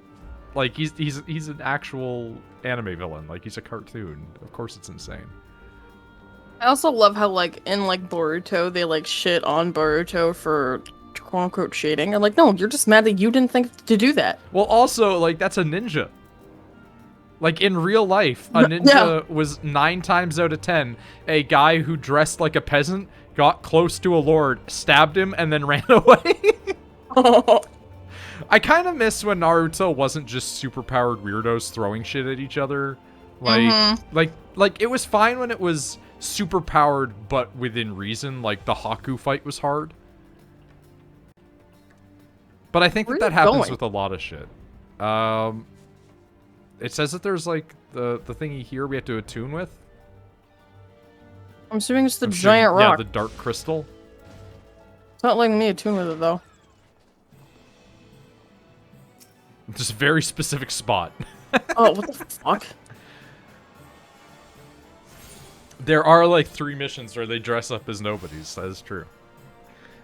[SPEAKER 1] like he's an actual anime villain. Like, he's a cartoon. Of course it's insane.
[SPEAKER 2] I also love how, like, in, like, Boruto, they, like, shit on Boruto for quote-unquote shading. I'm like, no, you're just mad that you didn't think to do that.
[SPEAKER 1] Well, also, like, that's a ninja. Like, in real life, a ninja was 9 times out of 10 a guy who dressed like a peasant, got close to a lord, stabbed him, and then ran away. I kind of miss when Naruto wasn't just superpowered weirdos throwing shit at each other. Like, like it was fine when it was superpowered, but within reason. Like, the Haku fight was hard. But I think that happens with a lot of shit. It says that there's, like, the thingy here we have to attune with.
[SPEAKER 2] I'm assuming it's the giant rock.
[SPEAKER 1] Yeah, the dark crystal.
[SPEAKER 2] It's not letting me attune with it, though.
[SPEAKER 1] Just a very specific spot.
[SPEAKER 2] Oh, what the fuck?
[SPEAKER 1] There are, like, 3 missions where they dress up as nobodies. That is true.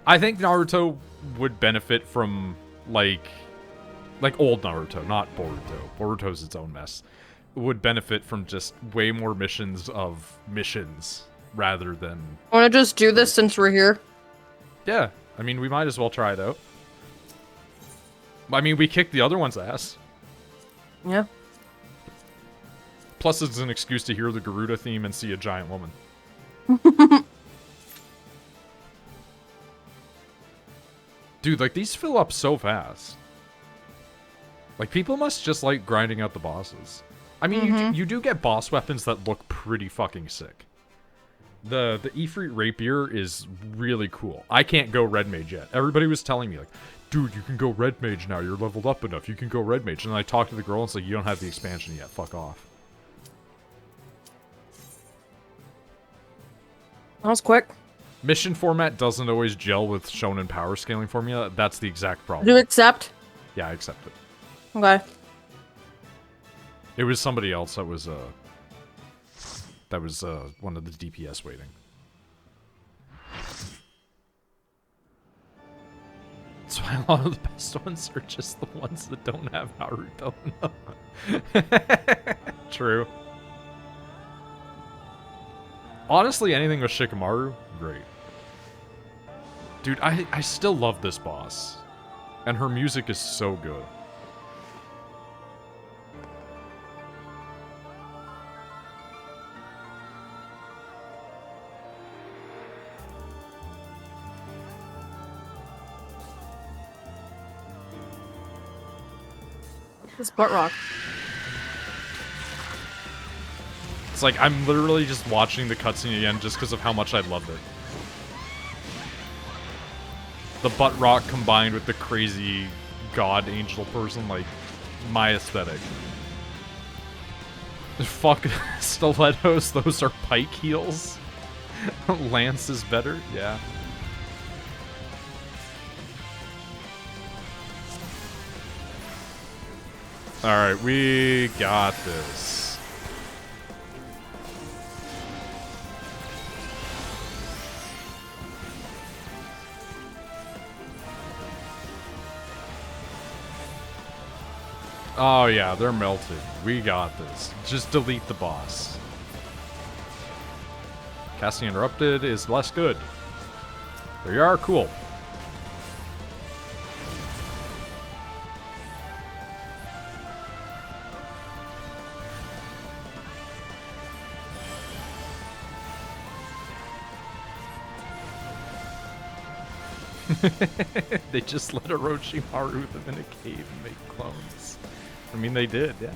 [SPEAKER 1] I think Naruto would benefit from, like old Naruto, not Boruto. Boruto's its own mess. Would benefit from just way more missions of missions rather than...
[SPEAKER 2] Want to just do this since we're here?
[SPEAKER 1] Yeah. I mean, we might as well try it out. I mean, we kicked the other one's ass.
[SPEAKER 2] Yeah.
[SPEAKER 1] Plus, it's an excuse to hear the Garuda theme and see a giant woman. Dude, like, these fill up so fast. Like, people must just like grinding out the bosses. I mean, you do get boss weapons that look pretty fucking sick. The Ifrit Rapier is really cool. I can't go Red Mage yet. Everybody was telling me, like, dude, you can go Red Mage now. You're leveled up enough. You can go Red Mage. And then I talked to the girl and it's like, you don't have the expansion yet. Fuck off.
[SPEAKER 2] That was quick.
[SPEAKER 1] Mission format doesn't always gel with shonen power scaling formula. That's the exact problem.
[SPEAKER 2] Do you accept?
[SPEAKER 1] Yeah, I accept it.
[SPEAKER 2] Okay.
[SPEAKER 1] It was somebody else that was one of the DPS waiting. That's why a lot of the best ones are just the ones that don't have Naruto in them. True. Honestly, anything with Shikamaru, great. Dude, I still love this boss. And her music is so good.
[SPEAKER 2] This butt rock.
[SPEAKER 1] It's like, I'm literally just watching the cutscene again just because of how much I loved it. The butt rock combined with the crazy god angel person, like, my aesthetic. Fuck stilettos, those are pike heels. Lance is better, yeah. Alright, we got this. Oh yeah, they're melted. We got this. Just delete the boss. Casting interrupted is less good. There you are, cool. They just let Orochimaru live in a cave and make clones. I mean, they did, yeah.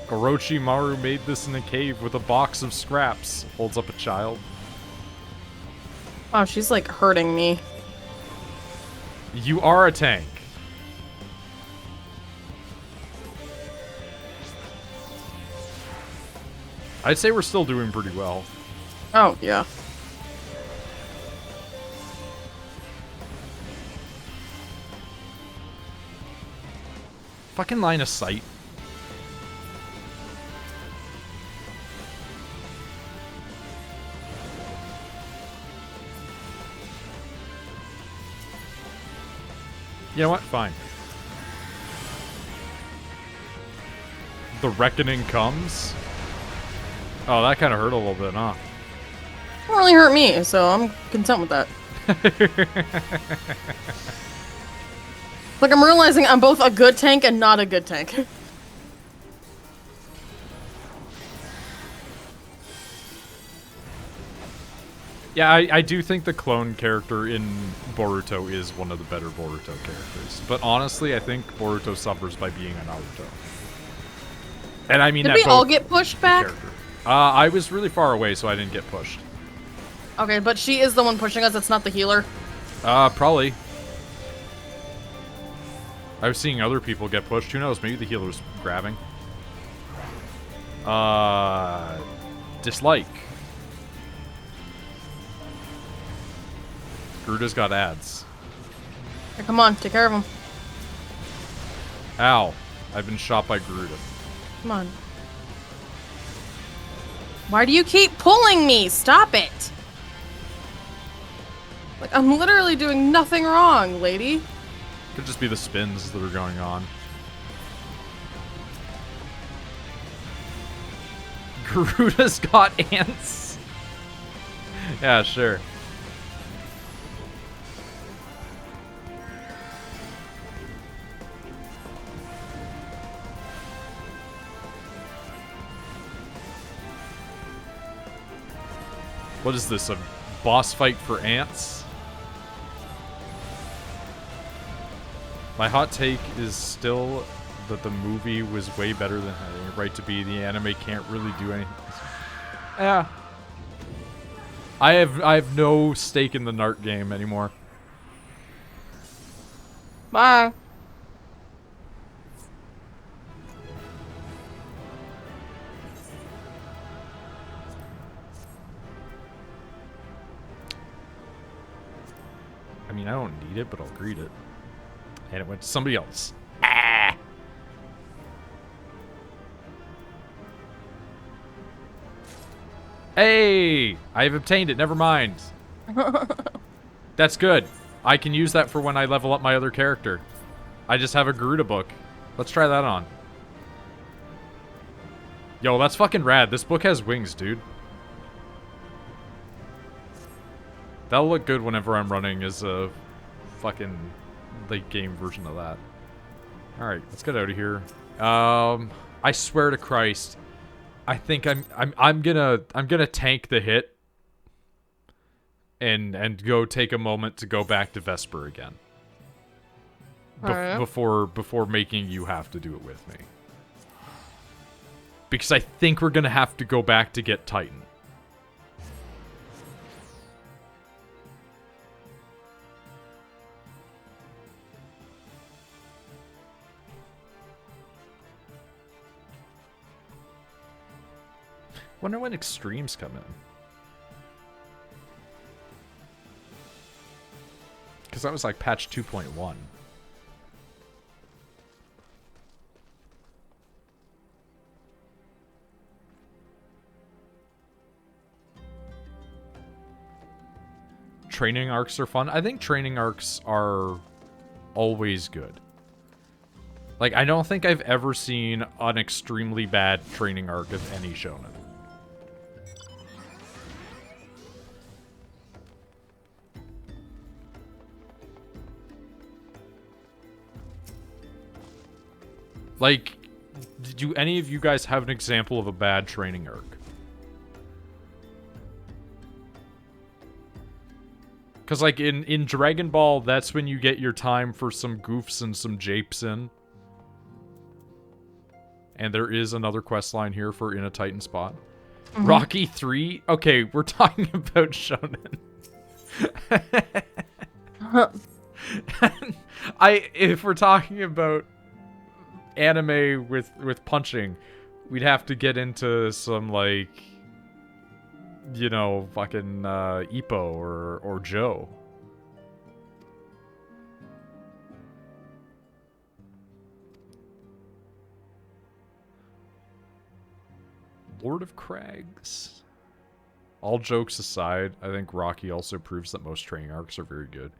[SPEAKER 1] Orochimaru made this in a cave with a box of scraps. Holds up a child.
[SPEAKER 2] Wow, she's like hurting me.
[SPEAKER 1] You are a tank. I'd say we're still doing pretty well.
[SPEAKER 2] Oh, yeah.
[SPEAKER 1] Fucking line of sight. You know what? Fine. The reckoning comes. Oh, that kind of hurt a little bit, huh?
[SPEAKER 2] It really hurt me, so I'm content with that. Like, I'm realizing I'm both a good tank and not a good tank.
[SPEAKER 1] Yeah, I do think the clone character in Boruto is one of the better Boruto characters. But honestly, I think Boruto suffers by being a Naruto. And I mean
[SPEAKER 2] Did
[SPEAKER 1] that
[SPEAKER 2] we all
[SPEAKER 1] both
[SPEAKER 2] get pushed back?
[SPEAKER 1] character. I was really far away, so I didn't get pushed.
[SPEAKER 2] Okay, but she is the one pushing us, it's not the healer.
[SPEAKER 1] Probably. I was seeing other people get pushed. Who knows? Maybe the healer's grabbing. Dislike. Garuda's got ads.
[SPEAKER 2] Here, come on, take care of him.
[SPEAKER 1] Ow. I've been shot by Garuda.
[SPEAKER 2] Come on. Why do you keep pulling me? Stop it! Like, I'm literally doing nothing wrong, lady.
[SPEAKER 1] Could just be the spins that are going on. Garuda's got ants. Yeah, sure. What is this, a boss fight for ants? My hot take is still that the movie was way better than having it right to be. The anime can't really do anything. Yeah. I have no stake in the Nart game anymore.
[SPEAKER 2] Bye.
[SPEAKER 1] I mean, I don't need it, but I'll greet it. And it went to somebody else. Ah! Hey! I've obtained it, never mind. That's good. I can use that for when I level up my other character. I just have a Garuda book. Let's try that on. Yo, that's fucking rad. This book has wings, dude. That'll look good whenever I'm running as a fucking late game version of that. Alright, let's get out of here. I swear to Christ, I think I'm gonna tank the hit and go take a moment to go back to Vesper again.
[SPEAKER 2] Alright.
[SPEAKER 1] Before making you have to do it with me. Because I think we're gonna have to go back to get Titan. Wonder when extremes come in. Because that was like patch 2.1. Training arcs are fun. I think training arcs are always good. Like, I don't think I've ever seen an extremely bad training arc of any shonen. Like, do any of you guys have an example of a bad training arc? Because, like, in Dragon Ball, that's when you get your time for some goofs and some japes in. And there is another quest line here for In a Titan Spot. Mm-hmm. Rocky 3? Okay, we're talking about shonen. If we're talking about anime with punching, we'd have to get into some, like, you know, fucking Ippo or Joe. Lord of Crags. All jokes aside, I think Rocky also proves that most training arcs are very good.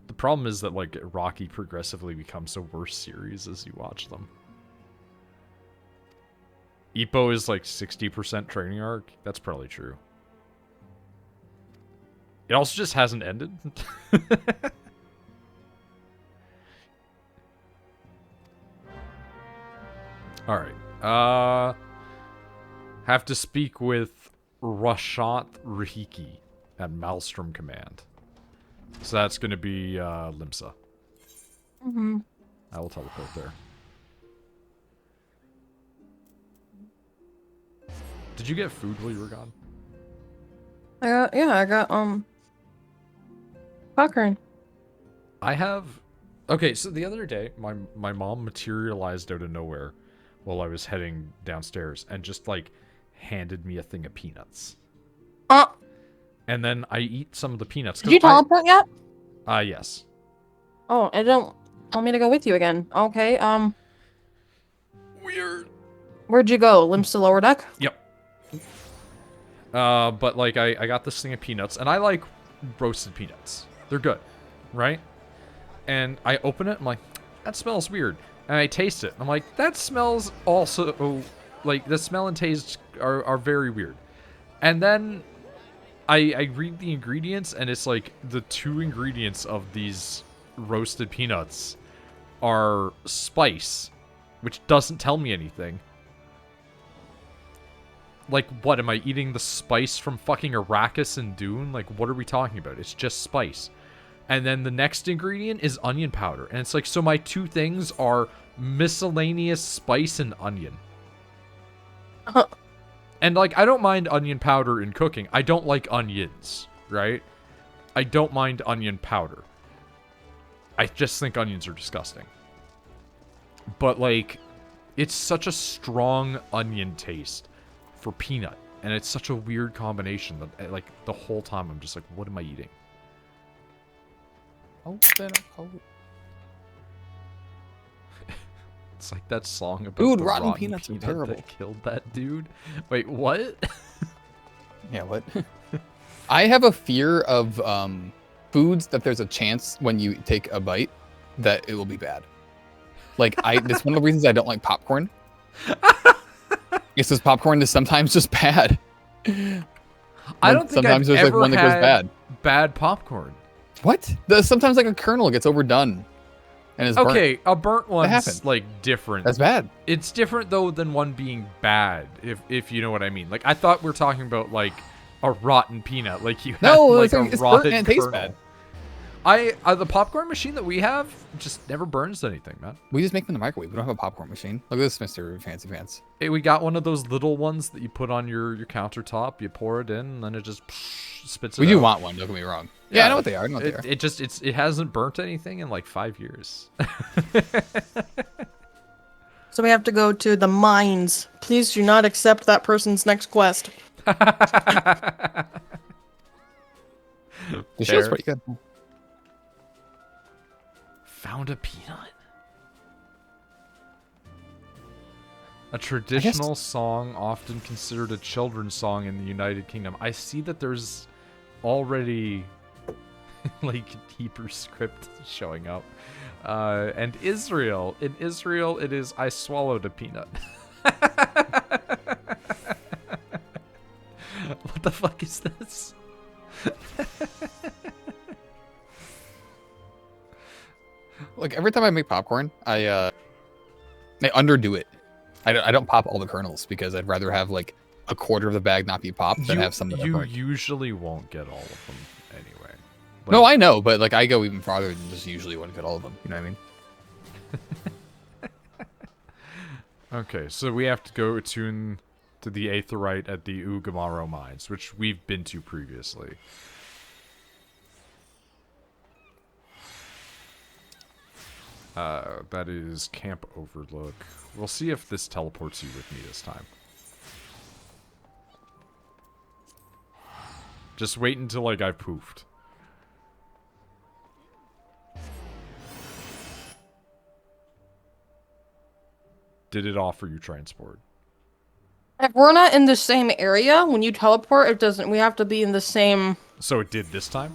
[SPEAKER 1] The problem is that, like, Rocky progressively becomes a worse series as you watch them. Ippo is like 60% training arc. That's probably true. It also just hasn't ended. Alright. Have to speak with Rashat Rahiki at Maelstrom Command. So that's going to be Limsa.
[SPEAKER 2] Mm-hmm.
[SPEAKER 1] I will teleport there. Did you get food while you were gone?
[SPEAKER 2] I got popcorn.
[SPEAKER 1] I have... Okay, so the other day, my mom materialized out of nowhere while I was heading downstairs and just, like, handed me a thing of peanuts. And then I eat some of the peanuts.
[SPEAKER 2] Did you teleport yet?
[SPEAKER 1] Yes.
[SPEAKER 2] Oh, I don't want me to go with you again. Okay,
[SPEAKER 1] Weird.
[SPEAKER 2] Where'd you go? Limps to lower deck?
[SPEAKER 1] Yep. But, like, I got this thing of peanuts, and I like roasted peanuts. They're good, right? And I open it, I'm like, that smells weird. And I taste it, and I'm like, that smells also, like, the smell and taste are very weird. And then I read the ingredients, and it's like, the two ingredients of these roasted peanuts are spice, which doesn't tell me anything. Like, what, am I eating the spice from fucking Arrakis and Dune? Like, what are we talking about? It's just spice. And then the next ingredient is onion powder. And it's like, so my two things are miscellaneous spice and onion. And, like, I don't mind onion powder in cooking. I don't like onions, right? I don't mind onion powder. I just think onions are disgusting. But, like, it's such a strong onion taste for peanut, and it's such a weird combination that, like, the whole time I'm just like, what am I eating? It's like that song about
[SPEAKER 3] Dude,
[SPEAKER 1] the
[SPEAKER 3] rotten peanuts are
[SPEAKER 1] peanut
[SPEAKER 3] terrible.
[SPEAKER 1] that killed that dude. Wait, what?
[SPEAKER 3] Yeah, what? I have a fear of foods that there's a chance when you take a bite that it will be bad. Like, that's one of the reasons I don't like popcorn. It's this popcorn is sometimes just bad.
[SPEAKER 1] I don't think
[SPEAKER 3] sometimes
[SPEAKER 1] I've
[SPEAKER 3] there's like
[SPEAKER 1] ever
[SPEAKER 3] one that goes bad.
[SPEAKER 1] Bad popcorn.
[SPEAKER 3] What? Sometimes like a kernel gets overdone and is burnt.
[SPEAKER 1] Okay, a burnt one's
[SPEAKER 3] happened.
[SPEAKER 1] like different.
[SPEAKER 3] That's bad.
[SPEAKER 1] It's different though than one being bad, if you know what I mean. Like, I thought we were talking about like a rotten peanut, like you had like a
[SPEAKER 3] it's
[SPEAKER 1] rotted
[SPEAKER 3] burnt and it tastes
[SPEAKER 1] kernel.
[SPEAKER 3] bad.
[SPEAKER 1] The popcorn machine that we have just never burns anything, man.
[SPEAKER 3] We just make them in the microwave. We don't have a popcorn machine. Look at this, Mr. Fancy Pants.
[SPEAKER 1] Hey, we got one of those little ones that you put on your countertop. You pour it in, and then it just spits it out.
[SPEAKER 3] We do want one. Don't get me wrong. Yeah, I know what they are. I know what they are.
[SPEAKER 1] It hasn't burnt anything in like 5 years.
[SPEAKER 2] So we have to go to the mines. Please do not accept that person's next quest.
[SPEAKER 3] The shield's
[SPEAKER 1] Fair.
[SPEAKER 3] pretty good.
[SPEAKER 1] Found a peanut. A traditional song often considered a children's song in the United Kingdom. I see that there's already like Hebrew script showing up. And Israel. In Israel, it is I swallowed a peanut. What the fuck is this?
[SPEAKER 3] Like every time I make popcorn, I underdo it. I don't pop all the kernels because I'd rather have like a quarter of the bag not be popped than have some that are
[SPEAKER 1] You
[SPEAKER 3] burnt.
[SPEAKER 1] usually won't get all of them anyway.
[SPEAKER 3] No, I know, but like I go even farther than just usually wouldn't get all of them. You know what I mean?
[SPEAKER 1] Okay, so we have to go attune to the Aetherite at the Ugamaro mines, which we've been to previously. That is Camp Overlook. We'll see if this teleports you with me this time. Just wait until, like, I've poofed. Did it offer you transport?
[SPEAKER 2] If we're not in the same area, when you teleport, it doesn't. We have to be in the same.
[SPEAKER 1] So it did this time?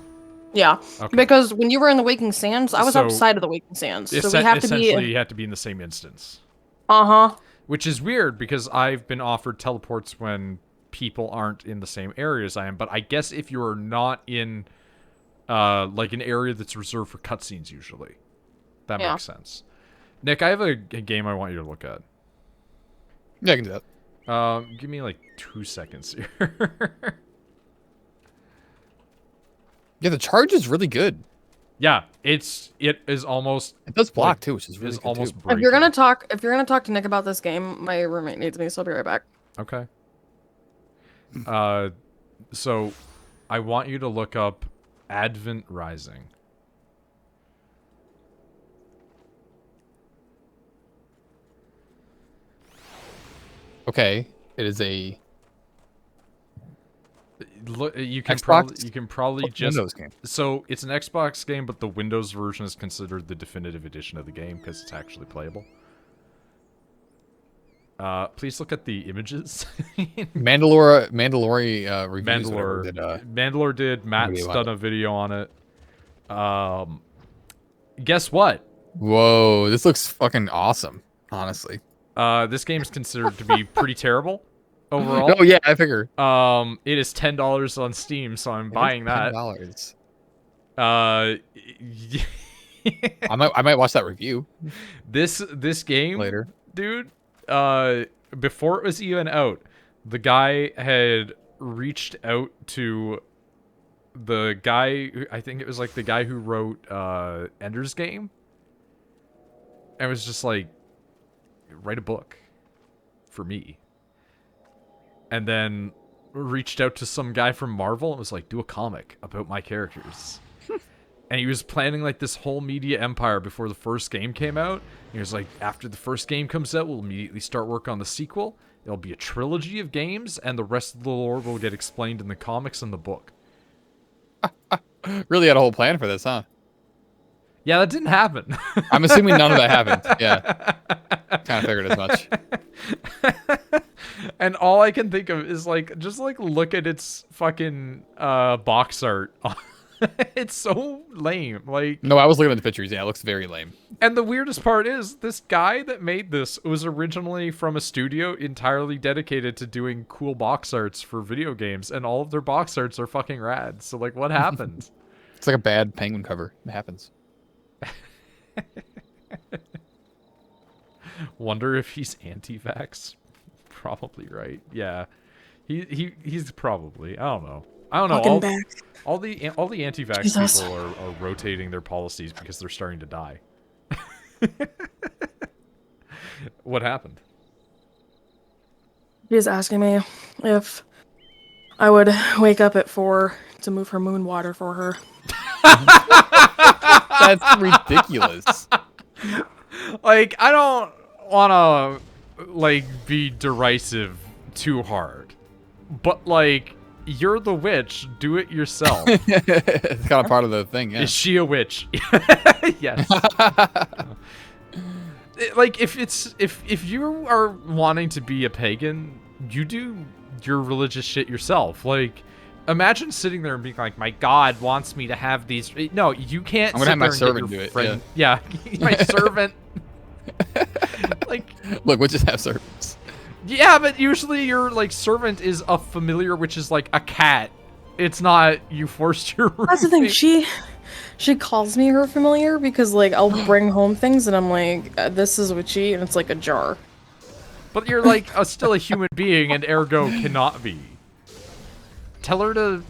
[SPEAKER 2] Yeah,
[SPEAKER 1] Okay.
[SPEAKER 2] because when you were in the Waking Sands, I was
[SPEAKER 1] So,
[SPEAKER 2] outside of the Waking Sands, so we have to
[SPEAKER 1] essentially,
[SPEAKER 2] be.
[SPEAKER 1] you have to be in the same instance.
[SPEAKER 2] Uh-huh.
[SPEAKER 1] Which is weird, because I've been offered teleports when people aren't in the same area as I am, but I guess if you're not in, like, an area that's reserved for cutscenes, usually. That
[SPEAKER 2] Yeah.
[SPEAKER 1] makes sense. Nick, I have a game I want you to look at.
[SPEAKER 3] Yeah, I can do that.
[SPEAKER 1] Give me, like, 2 seconds here.
[SPEAKER 3] Yeah, the charge is really good.
[SPEAKER 1] Yeah, it is almost...
[SPEAKER 3] It does block
[SPEAKER 1] like,
[SPEAKER 3] too, which is really good
[SPEAKER 1] almost
[SPEAKER 3] too.
[SPEAKER 1] breaking.
[SPEAKER 2] If you're gonna talk to Nick about this game, my roommate needs me, so I'll be right back.
[SPEAKER 1] Okay. So, I want you to look up Advent Rising.
[SPEAKER 3] Okay, it is a
[SPEAKER 1] Look, you can
[SPEAKER 3] Xbox?
[SPEAKER 1] probably just
[SPEAKER 3] Windows game.
[SPEAKER 1] So it's an Xbox game, but the Windows version is considered the definitive edition of the game because it's actually playable. Please look at the images.
[SPEAKER 3] Mandalore reviews.
[SPEAKER 1] Mandalore did. Matt's done a video on it. Guess what?
[SPEAKER 3] Whoa, this looks fucking awesome. Honestly.
[SPEAKER 1] This game is considered to be pretty terrible overall.
[SPEAKER 3] Oh yeah, I figure.
[SPEAKER 1] It is $10 on Steam, so I'm buying that.
[SPEAKER 3] $10.
[SPEAKER 1] I
[SPEAKER 3] might watch that review
[SPEAKER 1] this game
[SPEAKER 3] later,
[SPEAKER 1] dude. Before it was even out, the guy had reached out to the guy. I think it was like the guy who wrote Ender's Game, and was just like, write a book for me. And then reached out to some guy from Marvel and was like, do a comic about my characters. And he was planning like this whole media empire before the first game came out. He was like, after the first game comes out, we'll immediately start work on the sequel. It'll be a trilogy of games, and the rest of the lore will get explained in the comics and the book.
[SPEAKER 3] really had a whole plan for this, huh?
[SPEAKER 1] Yeah, that didn't happen.
[SPEAKER 3] I'm assuming none of that happened. Yeah, kind of figured as much.
[SPEAKER 1] And all I can think of is like, just like look at its fucking box art. It's so lame. Like,
[SPEAKER 3] No, I was looking at the pictures. Yeah, it looks very lame.
[SPEAKER 1] and the weirdest part is this guy that made this was originally from a studio entirely dedicated to doing cool box arts for video games, and all of their box arts are fucking rad. So like, what happened?
[SPEAKER 3] It's like a bad Penguin cover. It happens.
[SPEAKER 1] Wonder if he's anti-vax. Probably right. Yeah, he's probably. I don't know.
[SPEAKER 2] Fucking back.
[SPEAKER 1] All the anti-vax
[SPEAKER 2] Jesus.
[SPEAKER 1] people are rotating their policies because they're starting to die. What happened?
[SPEAKER 2] She's asking me if I would wake up at 4 to move her moon water for her.
[SPEAKER 3] That's ridiculous.
[SPEAKER 1] Like, I don't want to like be derisive too hard, but like, you're the witch. Do it yourself.
[SPEAKER 3] It's kind of part of the thing, yeah.
[SPEAKER 1] Is she a witch? Yes. Like, if you are wanting to be a pagan, you do your religious shit yourself. Like, imagine sitting there and being like, my God wants me to have these. No, you can't.
[SPEAKER 3] I'm gonna have my servant do it.
[SPEAKER 1] Yeah, my servant. Like,
[SPEAKER 3] look, witches have servants.
[SPEAKER 1] Yeah, but usually your like servant is a familiar, which is like a cat. It's not you forced your.
[SPEAKER 2] That's the thing. She calls me her familiar because like I'll bring home things and I'm like, this is witchy, and it's like a jar.
[SPEAKER 1] But you're like still a human being, and ergo cannot be. Tell her to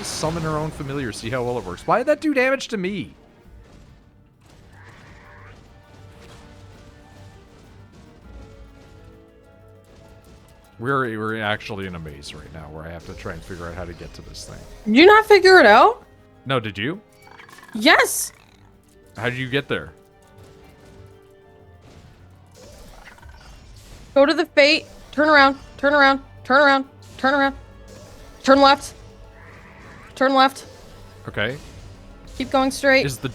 [SPEAKER 1] summon her own familiar. See how well it works. Why did that do damage to me? We're actually in a maze right now where I have to try and figure out how to get to this thing.
[SPEAKER 2] Did you not figure it out?
[SPEAKER 1] No, did you?
[SPEAKER 2] Yes.
[SPEAKER 1] How did you get there?
[SPEAKER 2] Go to the fate. Turn around. Turn around. Turn around. Turn around. Turn left. Turn left.
[SPEAKER 1] Okay.
[SPEAKER 2] Keep going straight.
[SPEAKER 1] Is the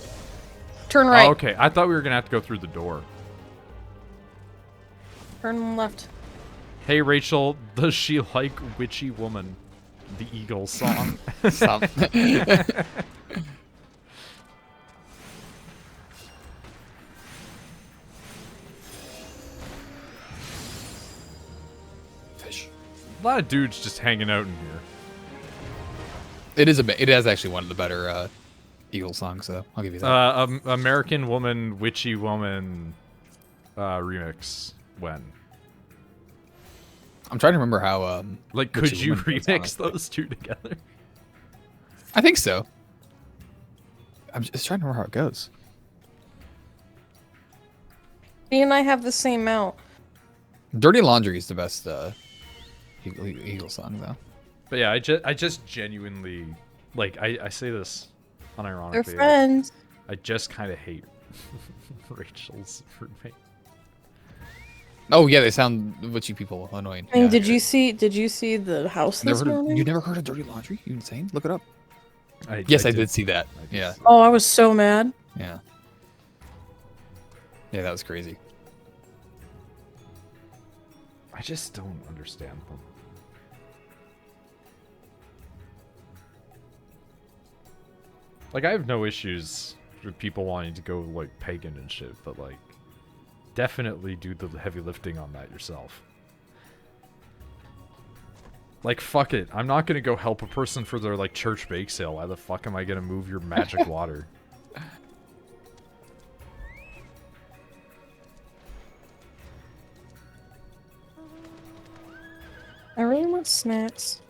[SPEAKER 2] Turn right.
[SPEAKER 1] Oh, okay. I thought we were gonna have to go through the door.
[SPEAKER 2] Turn left.
[SPEAKER 1] Hey Rachel, does she like Witchy Woman? The Eagles song.
[SPEAKER 3] Stop. Fish.
[SPEAKER 1] A lot of dudes just hanging out in here.
[SPEAKER 3] It is actually one of the better Eagle songs, though. I'll give you that.
[SPEAKER 1] American Woman, Witchy Woman remix. When?
[SPEAKER 3] I'm trying to remember how.
[SPEAKER 1] Like,
[SPEAKER 3] Witchy
[SPEAKER 1] could you
[SPEAKER 3] Woman goes
[SPEAKER 1] remix
[SPEAKER 3] on,
[SPEAKER 1] those two together?
[SPEAKER 3] I think so. I'm just trying to remember how it goes.
[SPEAKER 2] Me and I have the same mount.
[SPEAKER 3] Dirty Laundry is the best Eagle song, though.
[SPEAKER 1] But yeah, I just genuinely, like, I say this unironically.
[SPEAKER 2] They're friends.
[SPEAKER 1] I just kind of hate Rachel's roommate.
[SPEAKER 3] Oh yeah, they sound witchy people annoying.
[SPEAKER 2] I mean,
[SPEAKER 3] Yeah.
[SPEAKER 2] did you see the house this morning?
[SPEAKER 3] You never heard of Dirty Laundry? You insane? Look it up.
[SPEAKER 1] I
[SPEAKER 3] did see that.
[SPEAKER 1] I did
[SPEAKER 3] Yeah.
[SPEAKER 1] see that.
[SPEAKER 2] Oh, I was so mad.
[SPEAKER 3] Yeah. Yeah, that was crazy.
[SPEAKER 1] I just don't understand them. Like, I have no issues with people wanting to go, like, pagan and shit, but, like, definitely do the heavy lifting on that yourself. Like, fuck it. I'm not gonna go help a person for their, like, church bake sale. Why the fuck am I gonna move your magic water?
[SPEAKER 2] I really want snacks.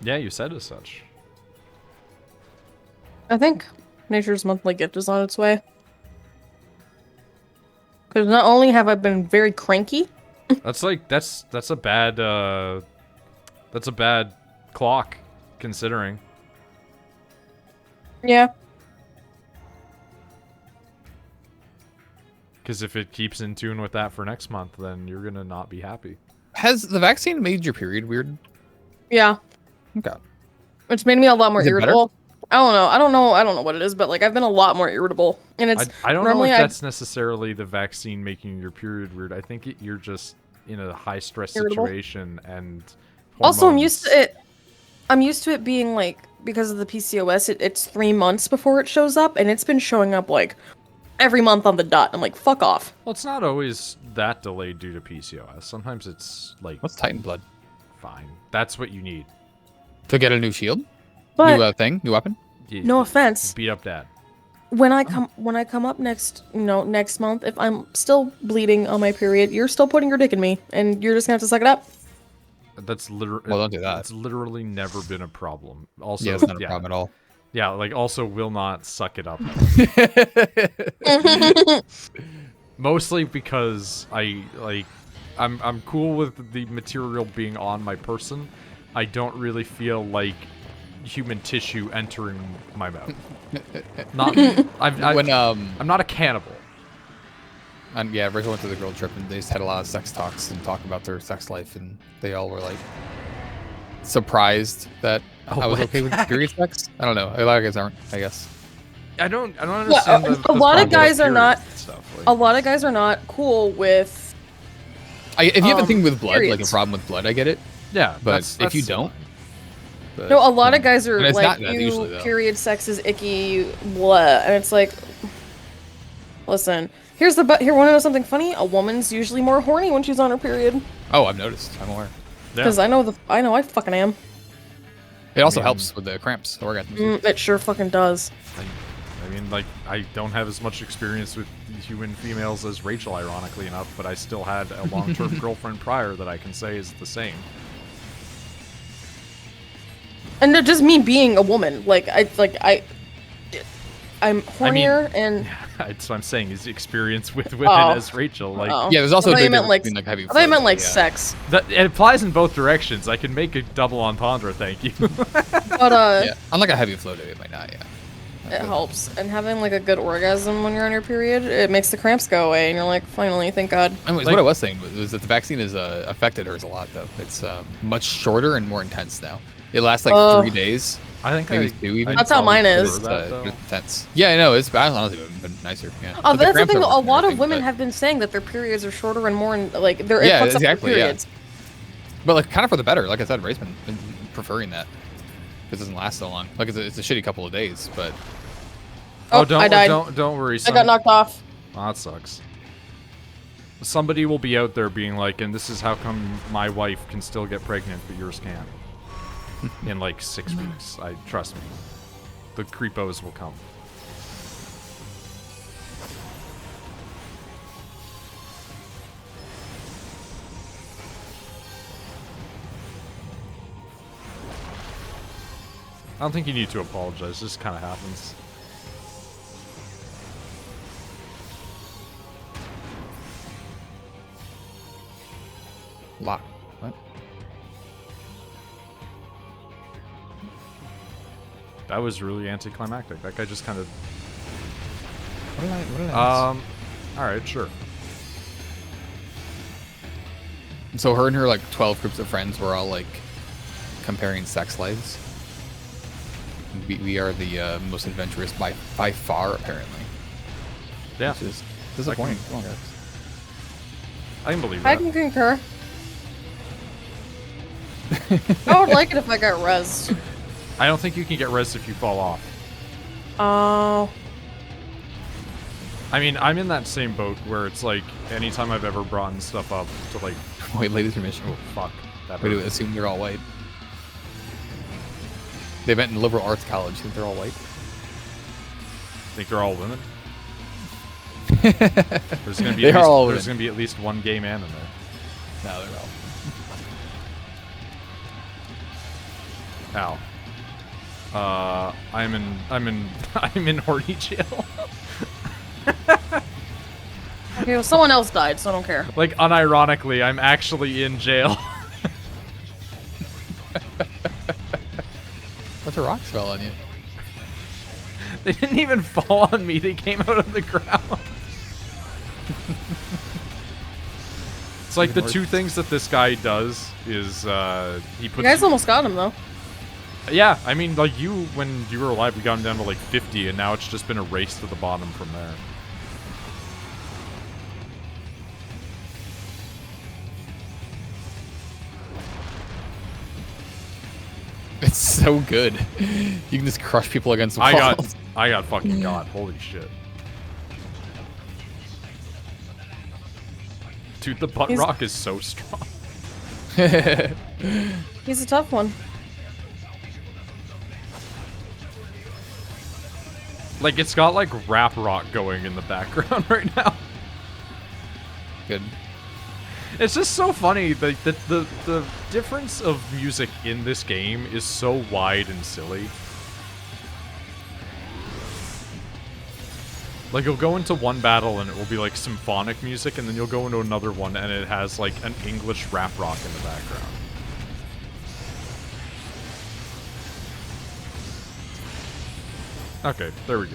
[SPEAKER 1] Yeah, you said as such.
[SPEAKER 2] I think Nature's Monthly Gift is on its way. Because not only have I been very cranky.
[SPEAKER 1] That's like, that's a bad clock, considering.
[SPEAKER 2] Yeah.
[SPEAKER 1] Because if it keeps in tune with that for next month, then you're gonna not be happy.
[SPEAKER 3] Has the vaccine made your period weird?
[SPEAKER 2] Yeah.
[SPEAKER 3] Okay.
[SPEAKER 2] It's made me a lot more
[SPEAKER 3] Is it better?
[SPEAKER 2] irritable. I don't know what it is, but like I've been a lot more irritable. And it's
[SPEAKER 1] I don't know
[SPEAKER 2] normally
[SPEAKER 1] if that's necessarily the vaccine making your period weird. I think you're just in a high stress
[SPEAKER 2] Irritable.
[SPEAKER 1] situation and
[SPEAKER 2] also I'm
[SPEAKER 1] hormones.
[SPEAKER 2] used to it. I'm used to it being like, because of the PCOS, it's 3 months before it shows up, and it's been showing up like every month on the dot. I'm like, fuck off.
[SPEAKER 1] Well, it's not always that delayed due to PCOS. Sometimes it's like
[SPEAKER 3] What's Titan Blood?
[SPEAKER 1] fine. That's what you need.
[SPEAKER 3] To get a new shield?
[SPEAKER 2] But
[SPEAKER 3] New thing? New weapon?
[SPEAKER 2] no offense,
[SPEAKER 1] Beat up dad.
[SPEAKER 2] when I come up next month, if I'm still bleeding on my period, you're still putting your dick in me, and you're just gonna have to suck it up.
[SPEAKER 1] That's literally.
[SPEAKER 3] Well, don't do that.
[SPEAKER 1] It's literally never been a problem. Also,
[SPEAKER 3] Yeah, it's not a problem at all.
[SPEAKER 1] Yeah, like also will not suck it up. Mostly because I'm cool with the material being on my person. I don't really feel like human tissue entering my mouth. I'm not a cannibal.
[SPEAKER 3] And yeah, Rachel went to the girl trip and they just had a lot of sex talks and talk about their sex life, and they all were like, surprised that
[SPEAKER 1] Oh,
[SPEAKER 3] I was
[SPEAKER 1] what?
[SPEAKER 3] okay with period sex. I don't know. A lot of guys aren't, I guess.
[SPEAKER 1] I don't understand
[SPEAKER 2] a lot of
[SPEAKER 1] problem with
[SPEAKER 2] guys are not.
[SPEAKER 1] periods and stuff, like-
[SPEAKER 2] A lot of guys are not cool with.
[SPEAKER 3] If you have a thing with blood, like a
[SPEAKER 2] periods.
[SPEAKER 3] problem with blood, I get it.
[SPEAKER 1] Yeah,
[SPEAKER 3] But
[SPEAKER 1] that's
[SPEAKER 3] if you
[SPEAKER 1] fine.
[SPEAKER 3] don't, but,
[SPEAKER 2] No, a lot of guys are
[SPEAKER 3] but it's
[SPEAKER 2] like,
[SPEAKER 3] not that usually, though.
[SPEAKER 2] period sex is icky, blah, and it's like, listen, here, want to know something funny? A woman's usually more horny when she's on her period.
[SPEAKER 3] Oh, I've noticed. I'm aware.
[SPEAKER 1] Yeah.
[SPEAKER 2] Because I know I fucking am.
[SPEAKER 3] It also
[SPEAKER 1] mean-
[SPEAKER 3] helps with the cramps, the orgasms.
[SPEAKER 2] It sure fucking does.
[SPEAKER 1] I mean, like, I don't have as much experience with human females as Rachel, ironically enough, but I still had a long-term girlfriend prior that I can say is the same.
[SPEAKER 2] And not just me being a woman, I'm hornier and.
[SPEAKER 1] That's what I'm saying, is experience with women
[SPEAKER 2] Oh.
[SPEAKER 1] as Rachel. Like,
[SPEAKER 2] Oh.
[SPEAKER 3] Yeah, there's also
[SPEAKER 2] I
[SPEAKER 3] a
[SPEAKER 2] thought you
[SPEAKER 3] big
[SPEAKER 2] meant
[SPEAKER 3] difference
[SPEAKER 2] like.
[SPEAKER 3] between like having
[SPEAKER 2] I thought you meant
[SPEAKER 3] flow,
[SPEAKER 2] like
[SPEAKER 3] yeah.
[SPEAKER 2] sex,
[SPEAKER 1] that, it applies in both directions. I can make a double entendre, thank you.
[SPEAKER 2] but
[SPEAKER 3] Yeah, unlike a heavy flow day, it might not. Yeah.
[SPEAKER 2] it helps. And having like a good orgasm when you're on your period, it makes the cramps go away, and you're like, finally, thank God.
[SPEAKER 3] Anyways,
[SPEAKER 1] Like-
[SPEAKER 3] what I was saying was that the vaccine has affected hers a lot, though. It's much shorter and more intense now. It lasts like
[SPEAKER 2] Oh.
[SPEAKER 3] 3 days.
[SPEAKER 1] I think
[SPEAKER 3] Maybe
[SPEAKER 1] I,
[SPEAKER 3] 2 even.
[SPEAKER 1] I'd
[SPEAKER 2] That's how
[SPEAKER 1] probably
[SPEAKER 2] mine is.
[SPEAKER 1] prefer
[SPEAKER 3] It's,
[SPEAKER 1] that, though.
[SPEAKER 3] it's intense. Yeah, I know. It's honestly been nicer. Yeah.
[SPEAKER 2] Oh,
[SPEAKER 3] But the
[SPEAKER 2] that's the
[SPEAKER 3] cramps
[SPEAKER 2] thing.
[SPEAKER 3] are
[SPEAKER 2] A
[SPEAKER 3] worse and
[SPEAKER 2] lot of
[SPEAKER 3] everything,
[SPEAKER 2] women
[SPEAKER 3] but-
[SPEAKER 2] have been saying that their periods are shorter and more, like it
[SPEAKER 3] Yeah,
[SPEAKER 2] fucks up
[SPEAKER 3] exactly,
[SPEAKER 2] their
[SPEAKER 3] yeah.
[SPEAKER 2] periods.
[SPEAKER 3] But like, kind of for the better. Like I said, Ray's been preferring that because it doesn't last so long. Like it's a shitty couple of days, but
[SPEAKER 2] Oh,
[SPEAKER 1] don't
[SPEAKER 2] I died.
[SPEAKER 1] don't worry.
[SPEAKER 2] I got knocked off.
[SPEAKER 1] Oh, that sucks. Somebody will be out there being like, and this is how come my wife can still get pregnant, but yours can't. In like 6 weeks. Trust me. The creepos will come. I don't think you need to apologize. This kind of happens.
[SPEAKER 3] lock. What?
[SPEAKER 1] That was really anticlimactic. That guy just kind of.
[SPEAKER 3] What did I miss?
[SPEAKER 1] All right, sure.
[SPEAKER 3] So her and her like 12 groups of friends were all like comparing sex lives. We are the most adventurous by far, apparently.
[SPEAKER 1] Yeah,
[SPEAKER 3] Which is disappointing. Come on, guys.
[SPEAKER 1] I can believe
[SPEAKER 2] I
[SPEAKER 1] that.
[SPEAKER 2] can concur. I would like it if I got rezzed.
[SPEAKER 1] I don't think you can get res if you fall off.
[SPEAKER 2] Oh.
[SPEAKER 1] I mean, I'm in that same boat where it's like anytime I've ever brought stuff up to like,
[SPEAKER 3] Wait, ladies permission.
[SPEAKER 1] oh fuck, that
[SPEAKER 3] We do
[SPEAKER 1] hurt.
[SPEAKER 3] assume they're all white. They met in liberal arts college. Think they're all white?
[SPEAKER 1] Think they're all women? There's gonna be
[SPEAKER 3] They
[SPEAKER 1] at
[SPEAKER 3] are
[SPEAKER 1] least,
[SPEAKER 3] all
[SPEAKER 1] there's
[SPEAKER 3] women.
[SPEAKER 1] gonna be at least one gay man in there.
[SPEAKER 3] No, they're all.
[SPEAKER 1] Ow. I'm in horny jail.
[SPEAKER 2] Okay, well, someone else died, so I don't care.
[SPEAKER 1] Like unironically, I'm actually in jail.
[SPEAKER 3] Bunch of rocks fell on you.
[SPEAKER 1] They didn't even fall on me. They came out of the ground. It's like the two things that this guy does is he puts.
[SPEAKER 2] You guys almost got him, though.
[SPEAKER 1] Yeah, I mean, like you, when you were alive, we got him down to like 50, and now it's just been a race to the bottom from there.
[SPEAKER 3] It's so good. You can just crush people against walls.
[SPEAKER 1] I got fucking got. Holy shit. Dude, the butt
[SPEAKER 2] He's-
[SPEAKER 1] rock is so strong.
[SPEAKER 2] He's a tough one.
[SPEAKER 1] Like, it's got like rap rock going in the background right now.
[SPEAKER 3] Good.
[SPEAKER 1] It's just so funny. Like the difference of music in this game is so wide and silly. Like, you'll go into one battle and it will be like symphonic music, and then you'll go into another one and it has like an English rap rock in the background. Okay, there we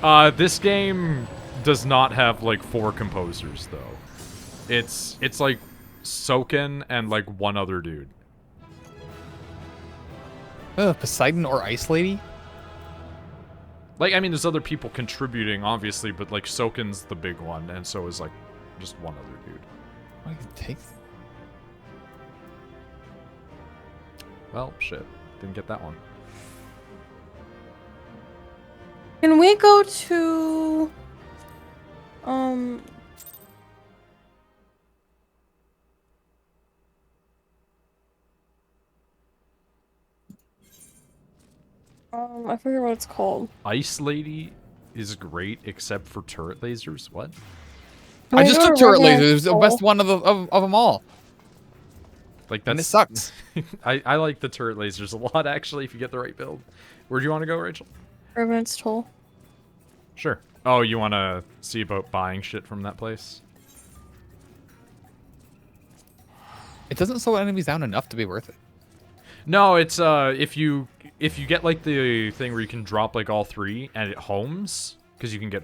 [SPEAKER 1] go. This game does not have like 4 composers though. It's like Soken and like one other dude.
[SPEAKER 3] Poseidon or Ice Lady?
[SPEAKER 1] Like, I mean, there's other people contributing, obviously, but like Soken's the big one, and so is like just one other dude.
[SPEAKER 3] I can take.
[SPEAKER 1] Well, shit, didn't get that one.
[SPEAKER 2] Can we go to I forget what it's called.
[SPEAKER 1] Ice Lady is great, except for turret lasers. What?
[SPEAKER 2] Can
[SPEAKER 3] I
[SPEAKER 2] we
[SPEAKER 3] just
[SPEAKER 2] go
[SPEAKER 3] took
[SPEAKER 2] to
[SPEAKER 3] turret
[SPEAKER 2] Revenant
[SPEAKER 3] laser. It was the
[SPEAKER 2] Toll?
[SPEAKER 3] best one of them all.
[SPEAKER 1] Like
[SPEAKER 3] And it
[SPEAKER 1] that's
[SPEAKER 3] sucks.
[SPEAKER 1] I like the turret lasers a lot, actually, if you get the right build. Where do you want to go, Rachel?
[SPEAKER 2] Revenant's Toll.
[SPEAKER 1] Sure. Oh, you want to see about buying shit from that place?
[SPEAKER 3] It doesn't slow enemies down enough to be worth it.
[SPEAKER 1] No, it's if you get like the thing where you can drop like all three and it homes, because you can get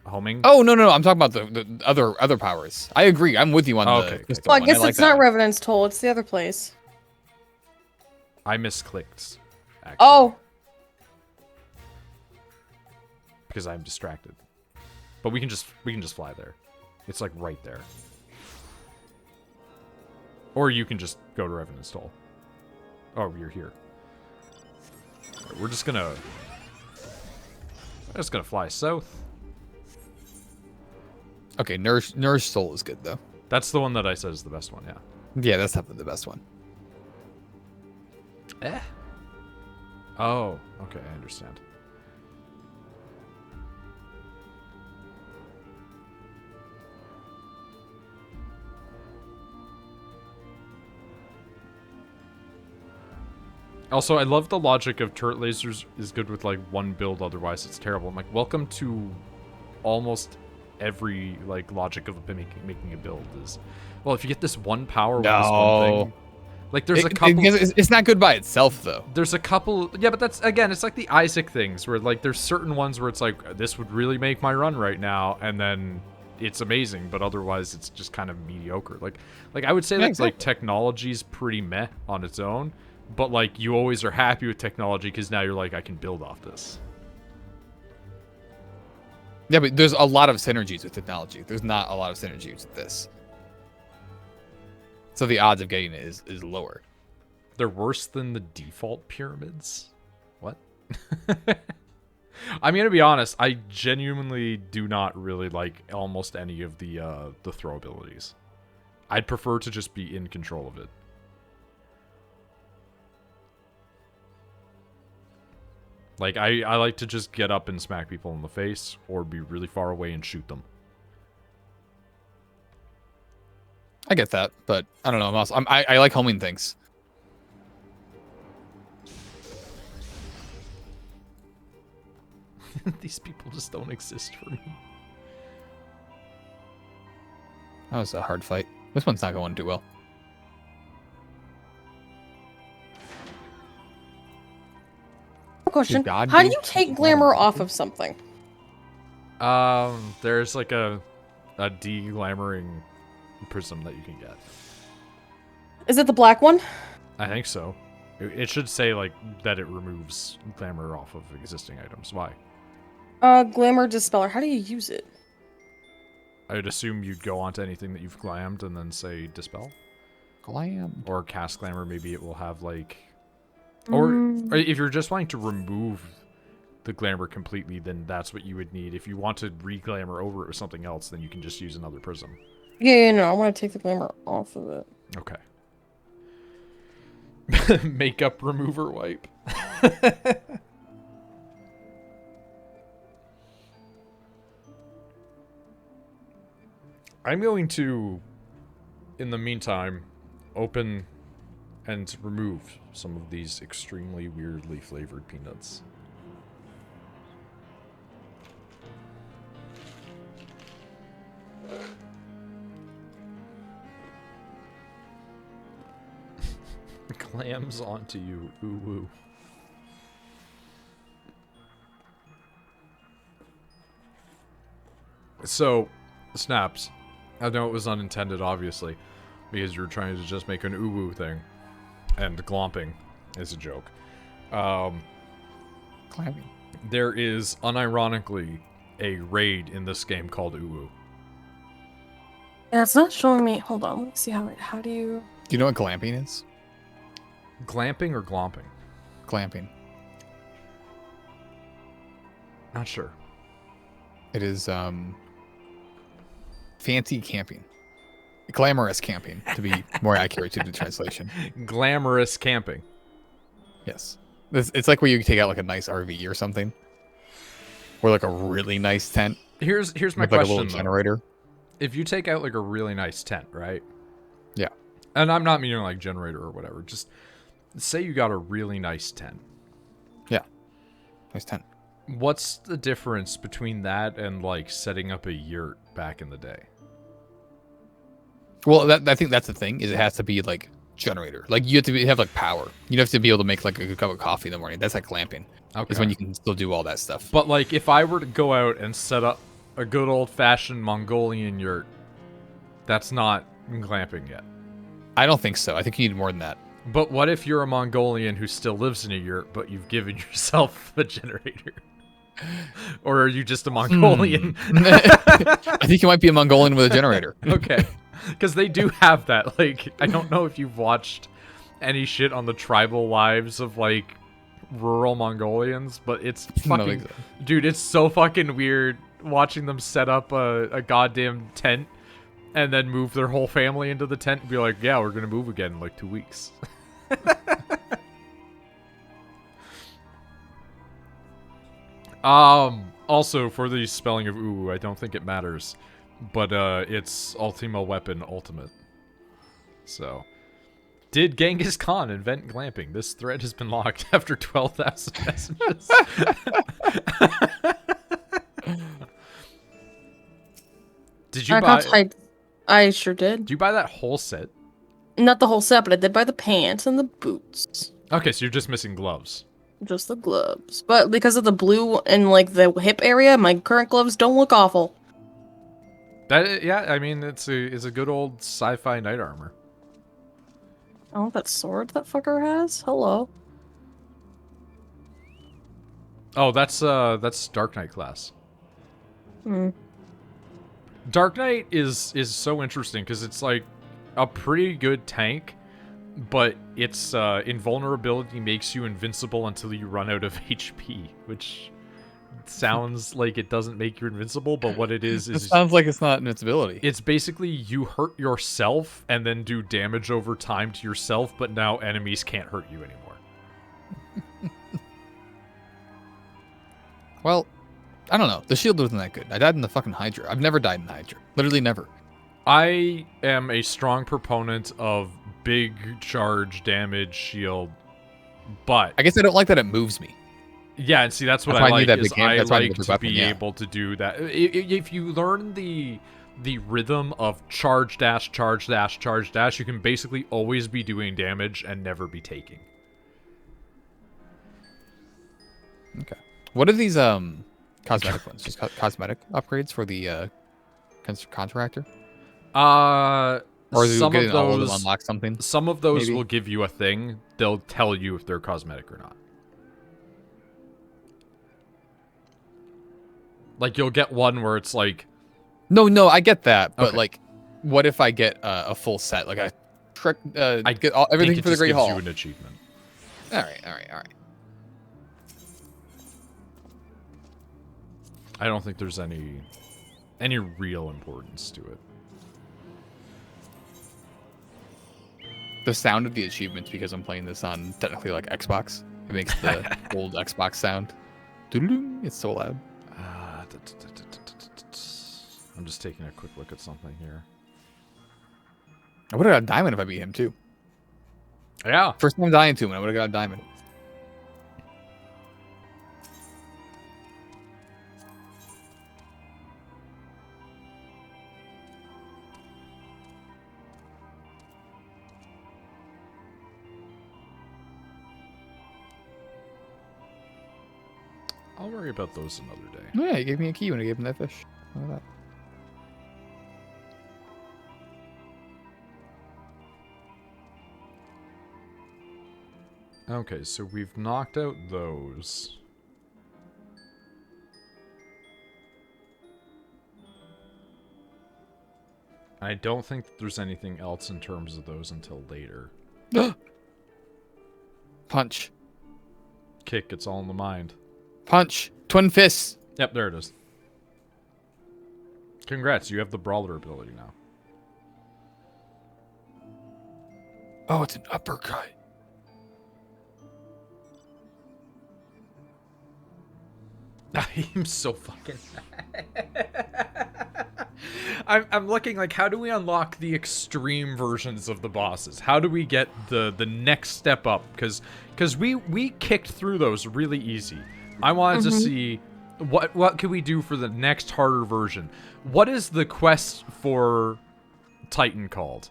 [SPEAKER 1] homing.
[SPEAKER 3] Oh no, I'm talking about the other powers. I agree. I'm with you on
[SPEAKER 1] Okay,
[SPEAKER 3] the
[SPEAKER 1] okay.
[SPEAKER 3] crystal
[SPEAKER 2] Well, I
[SPEAKER 3] one.
[SPEAKER 2] guess
[SPEAKER 3] like
[SPEAKER 2] it's
[SPEAKER 3] that
[SPEAKER 2] not
[SPEAKER 3] one.
[SPEAKER 2] Revenant's Toll. It's the other place.
[SPEAKER 1] I misclicked. Actually,
[SPEAKER 2] Oh,
[SPEAKER 1] because I'm distracted. But we can just fly there. It's like right there. Or you can just go to Revenant's Toll. Oh, you're here. Alright, we're just gonna fly south.
[SPEAKER 3] Okay, Nourish Soul is good though.
[SPEAKER 1] That's the one that I said is the best one, yeah.
[SPEAKER 3] Yeah, that's definitely the best one.
[SPEAKER 1] Eh? Oh, okay, I understand. Also, I love the logic of turret lasers is good with like one build, otherwise it's terrible. I'm like, welcome to almost every like logic of making a build is, well, if you get this one power with this one thing, like there's a couple.
[SPEAKER 3] It's not good by itself though.
[SPEAKER 1] There's a couple, yeah, but that's again, it's like the Isaac things where like there's certain ones where it's like this would really make my run right now, and then it's amazing, but otherwise it's just kind of mediocre. Like I would say that
[SPEAKER 3] exactly.
[SPEAKER 1] like technology's pretty meh on its own, but like you always are happy with technology because now you're like, I can build off this.
[SPEAKER 3] Yeah, but there's a lot of synergies with technology. There's not a lot of synergies with this. So the odds of getting it is lower.
[SPEAKER 1] They're worse than the default pyramids? What? I'm gonna be honest, I genuinely do not really like almost any of the throw abilities. I'd prefer to just be in control of it. Like, I like to just get up and smack people in the face, or be really far away and shoot them.
[SPEAKER 3] I get that, but I don't know. I like homing things.
[SPEAKER 1] These people just don't exist for me.
[SPEAKER 3] That was a hard fight. This one's not going too well.
[SPEAKER 2] question.
[SPEAKER 3] God
[SPEAKER 2] How do
[SPEAKER 3] gave
[SPEAKER 2] you take
[SPEAKER 3] people
[SPEAKER 2] glamour
[SPEAKER 3] water.
[SPEAKER 2] off of something?
[SPEAKER 1] There's like a de-glamoring prism that you can get.
[SPEAKER 2] Is it the black one?
[SPEAKER 1] I think so. It should say like that it removes glamour off of existing items. Why?
[SPEAKER 2] Glamour Dispeller. How do you use it?
[SPEAKER 1] I'd assume you'd go onto anything that you've glammed and then say dispel.
[SPEAKER 3] Glam.
[SPEAKER 1] Or cast glamour, maybe it will have like... Or if you're just wanting to remove the glamour completely, then that's what you would need. If you want to re-glamour over it with something else, then you can just use another prism.
[SPEAKER 2] Yeah, no, I want to take the glamour off of it.
[SPEAKER 1] Okay. Makeup remover wipe. I'm going to, in the meantime, open and remove some of these extremely weirdly flavored peanuts. Clams onto you, ooh woo. So, snaps. I know it was unintended, obviously, because you're trying to just make an uwu thing, and glomping is a joke.
[SPEAKER 3] Clamping.
[SPEAKER 1] There is unironically a raid in this game called uwu.
[SPEAKER 2] Yeah, it's not showing me. Hold on, let me see how do you...
[SPEAKER 3] Do you know what glamping is?
[SPEAKER 1] Glamping or glomping?
[SPEAKER 3] Glamping.
[SPEAKER 1] Not sure.
[SPEAKER 3] It is fancy camping. Glamorous camping, to be more accurate to the translation.
[SPEAKER 1] Glamorous camping.
[SPEAKER 3] Yes. It's like where you take out like a nice RV or something. Or like a really nice tent.
[SPEAKER 1] Here's my
[SPEAKER 3] with like a
[SPEAKER 1] question,
[SPEAKER 3] little generator.
[SPEAKER 1] If you take out like a really nice tent, right?
[SPEAKER 3] Yeah.
[SPEAKER 1] And I'm not meaning like generator or whatever. Just say you got a really nice tent.
[SPEAKER 3] Yeah. Nice tent.
[SPEAKER 1] What's the difference between that and like setting up a yurt back in the day?
[SPEAKER 3] Well, I think that's the thing, is it has to be like generator. Like you have to have like power. You have to be able to make like a cup of coffee in the morning. That's like glamping.
[SPEAKER 1] Okay.
[SPEAKER 3] Is when you can still do all that stuff.
[SPEAKER 1] But like if I were to go out and set up a good old-fashioned Mongolian yurt, that's not glamping yet.
[SPEAKER 3] I don't think so. I think you need more than that.
[SPEAKER 1] But what if you're a Mongolian who still lives in a yurt, but you've given yourself a generator? Or are you just a Mongolian?
[SPEAKER 3] I think you might be a Mongolian with a generator.
[SPEAKER 1] Okay. Because they do have that. Like, I don't know if you've watched any shit on the tribal lives of, like, rural Mongolians, but it's fucking...
[SPEAKER 3] So.
[SPEAKER 1] Dude, it's so fucking weird watching them set up a goddamn tent and then move their whole family into the tent and be like, yeah, we're gonna move again in, like, 2 weeks. Also, for the spelling of uwu, I don't think it matters. But, it's Ultima Weapon Ultimate. So. Did Genghis Khan invent glamping? This thread has been locked after 12,000 messages. Did you buy...
[SPEAKER 2] I sure did.
[SPEAKER 1] Did you buy that whole set?
[SPEAKER 2] Not the whole set, but I did buy the pants and the boots.
[SPEAKER 1] Okay, so you're just missing gloves.
[SPEAKER 2] Just the gloves. But because of the blue and, like, the hip area, my current gloves don't look awful.
[SPEAKER 1] That, yeah, I mean, it's a good old sci-fi knight armor.
[SPEAKER 2] Oh, that sword that fucker has? Hello.
[SPEAKER 1] Oh, that's Dark Knight class.
[SPEAKER 2] Hmm.
[SPEAKER 1] Dark Knight is so interesting because it's like a pretty good tank, but its invulnerability makes you invincible until you run out of HP, which sounds like it doesn't make you invincible, but what it is
[SPEAKER 3] It sounds like it's not invincibility.
[SPEAKER 1] it's basically you hurt yourself and then do damage over time to yourself, but now enemies can't hurt you anymore.
[SPEAKER 3] Well, I don't know. The shield wasn't that good. I died in the fucking Hydra. I've never died in the Hydra. Literally never.
[SPEAKER 1] I am a strong proponent of big charge damage shield, but
[SPEAKER 3] I guess I don't like that it moves me.
[SPEAKER 1] yeah, and see that's what
[SPEAKER 3] That's why
[SPEAKER 1] I
[SPEAKER 3] I need
[SPEAKER 1] like
[SPEAKER 3] that
[SPEAKER 1] is
[SPEAKER 3] big hand.
[SPEAKER 1] I
[SPEAKER 3] That's why I need
[SPEAKER 1] like
[SPEAKER 3] the
[SPEAKER 1] to
[SPEAKER 3] weapon,
[SPEAKER 1] be
[SPEAKER 3] yeah.
[SPEAKER 1] able to do that. If you learn the rhythm of charge dash, charge dash, charge dash, you can basically always be doing damage and never be taking.
[SPEAKER 3] Okay. What are these cosmetic ones? Just cosmetic upgrades for the contractor? Or do you
[SPEAKER 1] Some
[SPEAKER 3] get
[SPEAKER 1] of
[SPEAKER 3] an all of them
[SPEAKER 1] those
[SPEAKER 3] unlock something?
[SPEAKER 1] Some of those
[SPEAKER 3] maybe?
[SPEAKER 1] will give you a thing. They'll tell you if they're cosmetic or not. Like, you'll get one where it's like...
[SPEAKER 3] No, I get that. But,
[SPEAKER 1] Okay.
[SPEAKER 3] like, what if I get a full set? Like, I get everything
[SPEAKER 1] think it
[SPEAKER 3] for the
[SPEAKER 1] just
[SPEAKER 3] Great
[SPEAKER 1] gives
[SPEAKER 3] Hall.
[SPEAKER 1] you an achievement.
[SPEAKER 3] All right.
[SPEAKER 1] I don't think there's any real importance to it.
[SPEAKER 3] The sound of the achievements, because I'm playing this on technically like Xbox, it makes the old Xbox sound. Doo-doo-doo. It's so loud.
[SPEAKER 1] I'm just taking a quick look at something here.
[SPEAKER 3] I would have got a diamond if I beat him too.
[SPEAKER 1] Yeah.
[SPEAKER 3] First time dying to him, I would have got a diamond.
[SPEAKER 1] I'll worry about those another day.
[SPEAKER 3] Oh, yeah, he gave me a key when I gave him that fish. Look at that.
[SPEAKER 1] Okay, so we've knocked out those. I don't think there's anything else in terms of those until later.
[SPEAKER 3] Punch.
[SPEAKER 1] Kick, it's all in the mind.
[SPEAKER 3] Punch. Twin fists.
[SPEAKER 1] Yep, there it is. Congrats, you have the brawler ability now.
[SPEAKER 3] Oh, it's an uppercut.
[SPEAKER 1] I'm so fucking I'm looking like, how do we unlock the extreme versions of the bosses? How do we get the next step up? Because we kicked through those really easy. I wanted to see what can we do for the next harder version. What is the quest for Titan called?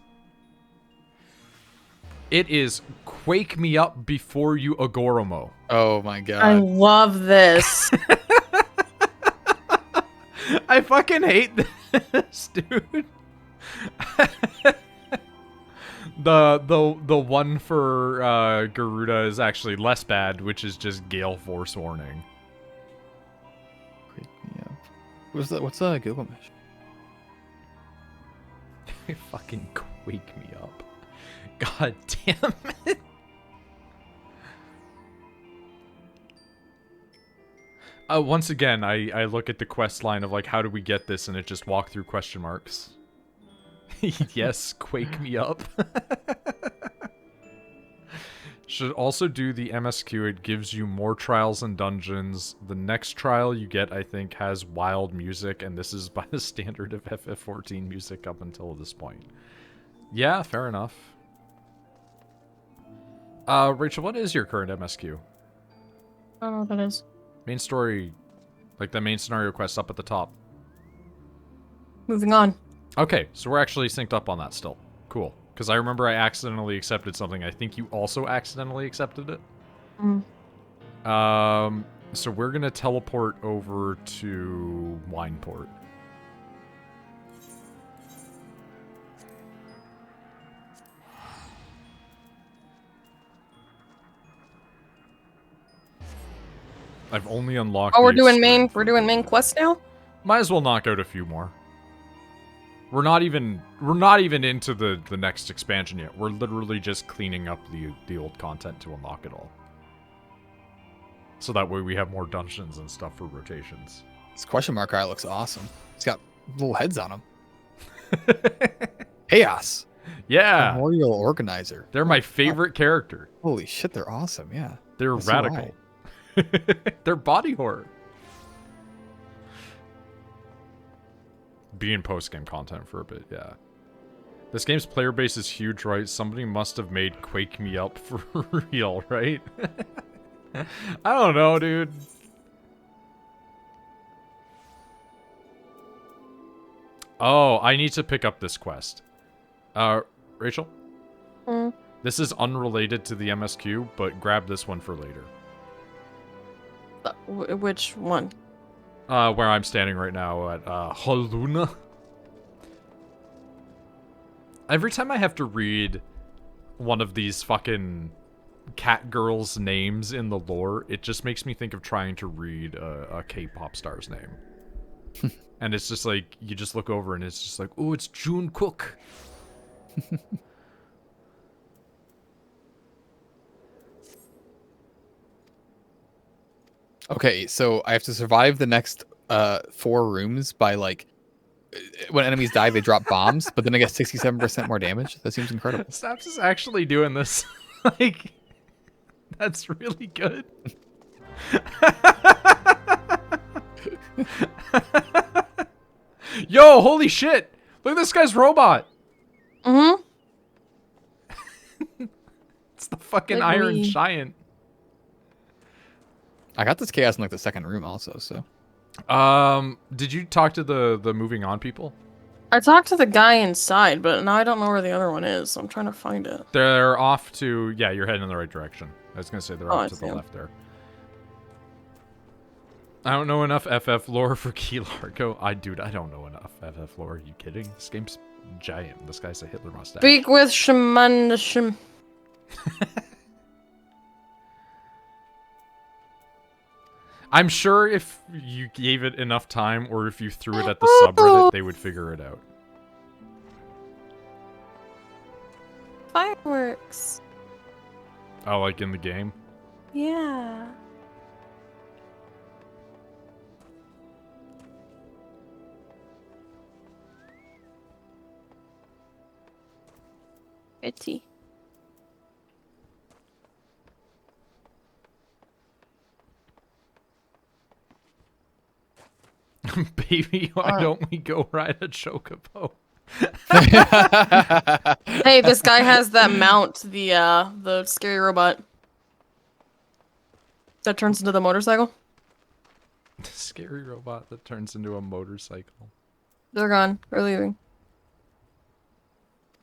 [SPEAKER 1] It is Quake Me Up Before You Agoromo.
[SPEAKER 3] Oh my god.
[SPEAKER 2] I love this.
[SPEAKER 1] I fucking hate this, dude. the one for Garuda is actually less bad, which is just Gale Force Warning.
[SPEAKER 3] Wake me up. What's Gilgamesh?
[SPEAKER 1] Fucking Quake Me Up. God damn it. Once again, I look at the quest line of like, how do we get this? And it just walk through question marks. Yes, Quake Me Up. Should also do the MSQ. It gives you more trials and dungeons. The next trial you get, I think, has wild music, and this is by the standard of FF14 music up until this point. Yeah, fair enough. Rachel, what is your current MSQ?
[SPEAKER 2] I don't know what that is.
[SPEAKER 1] Main story, like the main scenario quest up at the top.
[SPEAKER 2] Moving on.
[SPEAKER 1] Okay, so we're actually synced up on that still. Cool. Because I remember I accidentally accepted something. I think you also accidentally accepted it. So we're going to teleport over to Wineport. I've only unlocked.
[SPEAKER 2] Oh, we're
[SPEAKER 1] the
[SPEAKER 2] doing
[SPEAKER 1] extreme.
[SPEAKER 2] we're doing main quest now?
[SPEAKER 1] Might as well knock out a few more. We're not even into the next expansion yet. We're literally just cleaning up the old content to unlock it all. So that way we have more dungeons and stuff for rotations.
[SPEAKER 3] This question mark guy looks awesome. He's got little heads on him. Chaos.
[SPEAKER 1] Yeah.
[SPEAKER 3] Memorial organizer.
[SPEAKER 1] They're my favorite character.
[SPEAKER 3] Holy shit, they're awesome. Yeah.
[SPEAKER 1] They're
[SPEAKER 3] That's
[SPEAKER 1] radical. They're body horror. Be in post-game content for a bit, yeah. This game's player base is huge, right? Somebody must have made Quake Me Up for real, right? I don't know, dude. Oh, I need to pick up this quest. Rachel? This is unrelated to the MSQ, but grab this one for later.
[SPEAKER 2] Which one?
[SPEAKER 1] Where I'm standing right now at Haluna. Every time I have to read one of these fucking cat girls' names in the lore, it just makes me think of trying to read a K-pop star's name. And it's just like, you just look over and it's just like, oh, it's June Cook.
[SPEAKER 3] Okay, so I have to survive the next 4 rooms by like when enemies die they drop bombs, but then I get 67% more damage. That seems incredible.
[SPEAKER 1] Snaps is actually doing this. Like, that's really good. Yo, holy shit! Look at this guy's robot. It's the fucking
[SPEAKER 2] Like
[SPEAKER 1] Iron
[SPEAKER 2] me.
[SPEAKER 1] Giant.
[SPEAKER 3] I got this chaos in like the second room also, so.
[SPEAKER 1] Did you talk to the moving on people?
[SPEAKER 2] I talked to the guy inside, but now I don't know where the other one is. So I'm trying to find it.
[SPEAKER 1] They're off to, yeah, you're heading in the right direction. I was gonna say they're
[SPEAKER 2] Oh,
[SPEAKER 1] off
[SPEAKER 2] I
[SPEAKER 1] to
[SPEAKER 2] see
[SPEAKER 1] the
[SPEAKER 2] 'em.
[SPEAKER 1] left there. I don't know enough FF lore for Key Largo. I don't know enough FF lore. Are you kidding? This game's giant. This guy's a Hitler mustache.
[SPEAKER 2] Speak with Shaman.
[SPEAKER 1] I'm sure if you gave it enough time, or if you threw it at the subreddit, they would figure it out.
[SPEAKER 2] Fireworks.
[SPEAKER 1] Oh, like in the game?
[SPEAKER 2] Yeah. Itty.
[SPEAKER 1] Baby, why don't we go ride a chocobo?
[SPEAKER 2] Hey, this guy has that mount, the scary robot. That turns into the motorcycle.
[SPEAKER 1] Scary robot that turns into a motorcycle.
[SPEAKER 2] They're gone. They're leaving.